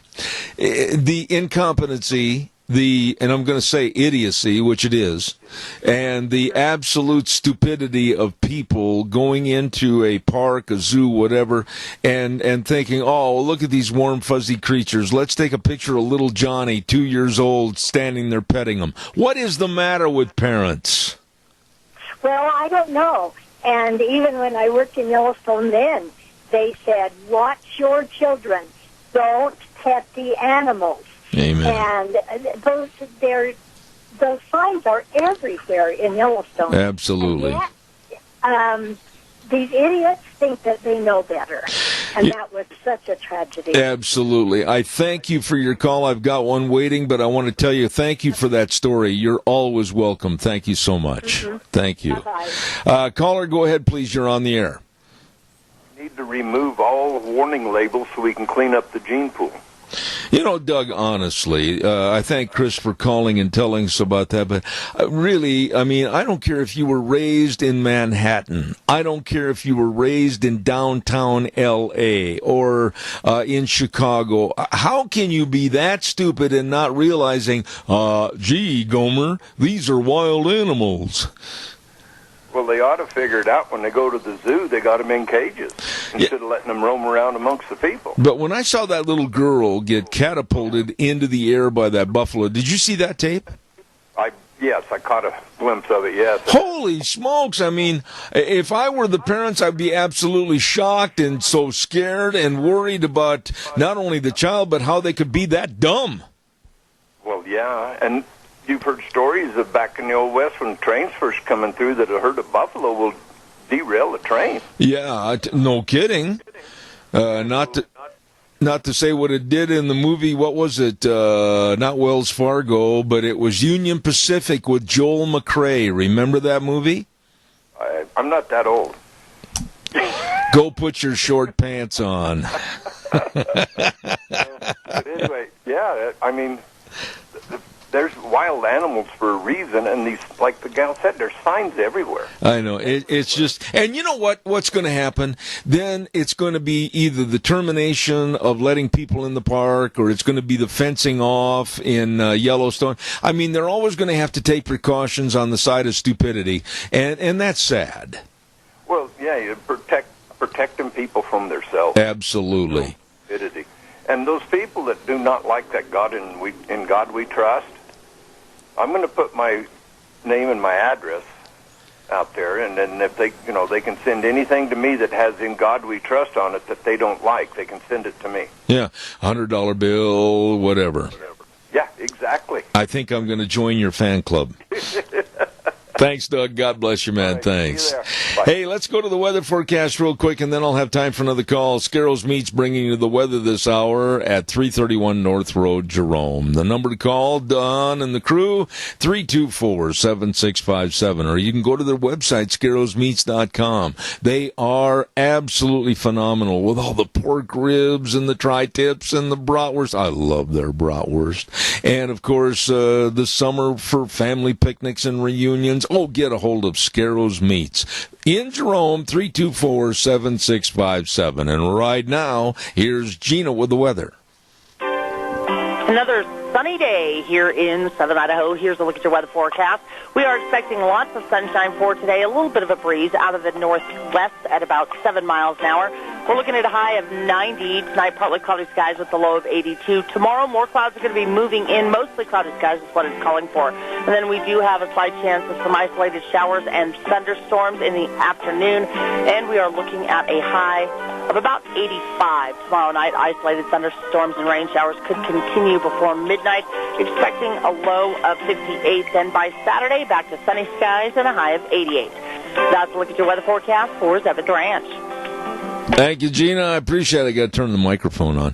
The incompetency, and I'm going to say idiocy, which it is, and the absolute stupidity of people going into a park, a zoo, whatever, and thinking, oh, look at these warm, fuzzy creatures. Let's take a picture of little Johnny, 2 years old, standing there petting him. What is the matter with parents? Well, I don't know. And even when I worked in Yellowstone then, they said, watch your children. Don't pet the animals. Amen. And those signs are everywhere in Yellowstone. Absolutely. And yet, these idiots think that they know better. And that was such a tragedy. Absolutely. I thank you for your call. I've got one waiting, but I want to tell you, thank you for that story. You're always welcome. Thank you so much. Mm-hmm. Thank you. Bye-bye. Caller, go ahead, please. You're on the air. Need to remove all warning labels so we can clean up the gene pool. You know, Doug, honestly, I thank Chris for calling and telling us about that, but really, I mean, I don't care if you were raised in Manhattan. I don't care if you were raised in downtown L.A. or in Chicago. How can you be that stupid and not realizing, gee, Gomer, these are wild animals? Well, they ought to figure it out when they go to the zoo. They got them in cages instead of letting them roam around amongst the people. But when I saw that little girl get catapulted into the air by that buffalo, did you see that tape? Yes, I caught a glimpse of it, yes. Holy smokes. I mean, if I were the parents, I'd be absolutely shocked and so scared and worried about not only the child, but how they could be that dumb. Well, yeah, and you've heard stories of back in the Old West when trains first coming through that a herd of buffalo will derail the train. Yeah, no kidding. not to say what it did in the movie, what was it? Not Wells Fargo, but it was Union Pacific with Joel McRae. Remember that movie? I'm not that old. Go put your short pants on. But anyway, yeah, I mean, there's wild animals for a reason, and these, like the gal said, there's signs everywhere. I know. It's just, and you know what's going to happen? Then it's going to be either the termination of letting people in the park, or it's going to be the fencing off in Yellowstone. I mean, they're always going to have to take precautions on the side of stupidity, and that's sad. Well, yeah, you protecting people from themselves. Absolutely. Stupidity. And those people that do not like that in God we trust, I'm going to put my name and my address out there, and then if they, they can send anything to me that has "In God We Trust" on it that they don't like, they can send it to me. Yeah, $100 bill, whatever. Yeah, exactly. I think I'm going to join your fan club. Thanks, Doug. God bless you, man. Right, thanks. you Hey, let's go to the weather forecast real quick, and then I'll have time for another call. Scarrows Meats bringing you the weather this hour at 331 North Road, Jerome. The number to call, Don and the crew, 324-7657. Or you can go to their website, scarrowsmeats.com. They are absolutely phenomenal with all the pork ribs and the tri-tips and the bratwurst. I love their bratwurst. And, of course, the summer for family picnics and reunions. Oh, get a hold of Scarrows Meats. In Jerome, 324-7657. And right now, here's Gina with the weather. Another sunny day here in southern Idaho. Here's a look at your weather forecast. We are expecting lots of sunshine for today. A little bit of a breeze out of the northwest at about 7 miles an hour. We're looking at a high of 90. Tonight, partly cloudy skies with the low of 82. Tomorrow, more clouds are going to be moving in. Mostly cloudy skies is what it's calling for. And then we do have a slight chance of some isolated showers and thunderstorms in the afternoon. And we are looking at a high of about 85 tomorrow night. Isolated thunderstorms and rain showers could continue before midnight. Expecting a low of 58. Then by Saturday, back to sunny skies and a high of 88. That's a look at your weather forecast for Zeb at the Ranch. Thank you, Gina. I appreciate it. I got to turn the microphone on.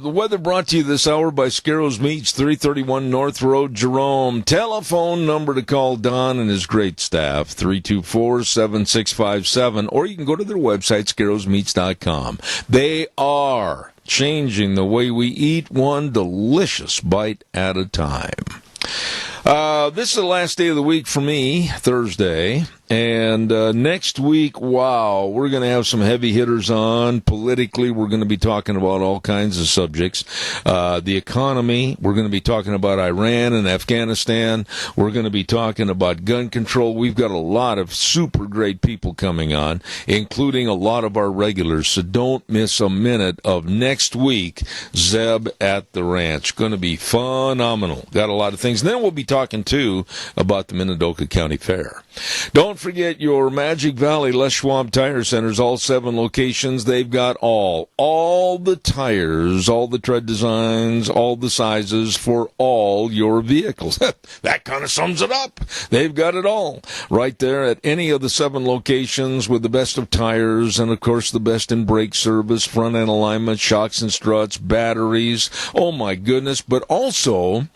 The weather brought to you this hour by Scarrows Meats, 331 North Road, Jerome. Telephone number to call Don and his great staff, 324-7657. Or you can go to their website, scarrowsmeats.com. They are changing the way we eat, one delicious bite at a time. This is the last day of the week for me, Thursday, and next week, wow, we're going to have some heavy hitters on. Politically, we're going to be talking about all kinds of subjects. The economy, we're going to be talking about Iran and Afghanistan. We're going to be talking about gun control. We've got a lot of super great people coming on, including a lot of our regulars, so don't miss a minute of next week, Zeb at the Ranch. Going to be phenomenal. Got a lot of things. And then we'll be talking, too, about the Minidoka County Fair. Don't forget your Magic Valley Les Schwab Tire Centers, all 7 locations. They've got all the tires, all the tread designs, all the sizes for all your vehicles. That kind of sums it up. They've got it all right there at any of the 7 locations with the best of tires and, of course, the best in brake service, front end alignment, shocks and struts, batteries. Oh, my goodness. But also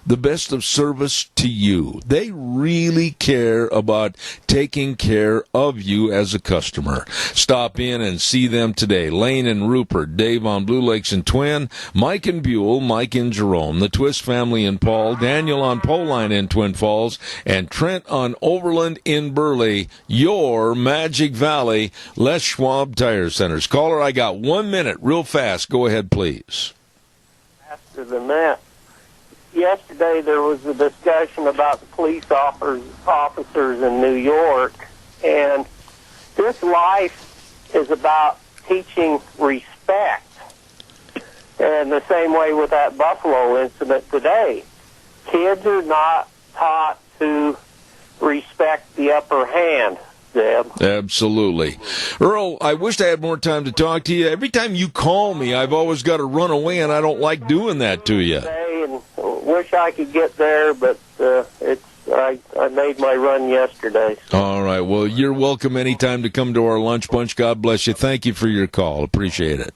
the best of service to you. They really care about taking care of you as a customer. Stop in and see them today. Lane and Rupert, Dave on Blue Lakes and Twin, Mike and Buell, Mike in Jerome, the Twist family in Paul, Daniel on Poline in Twin Falls, and Trent on Overland in Burley. Your Magic Valley Les Schwab Tire Centers. Caller, I got 1 minute, real fast. Go ahead, please. Faster than that. Yesterday there was a discussion about the police officers in New York, and this life is about teaching respect. And the same way with that Buffalo incident today. Kids are not taught to respect the upper hand, Zeb. Absolutely. Earl, I wish I had more time to talk to you. Every time you call me, I've always got to run away, and I don't like doing that to you. Wish I could get there, but I made my run yesterday. All right. Well, you're welcome anytime to come to our lunch bunch. God bless you. Thank you for your call. Appreciate it.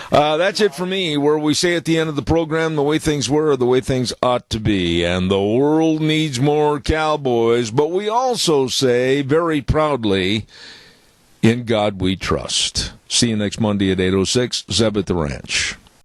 That's it for me, where we say at the end of the program, the way things were, the way things ought to be. And the world needs more cowboys, but we also say very proudly, in God we trust. See you next Monday at 8:06, Zeb at the Ranch.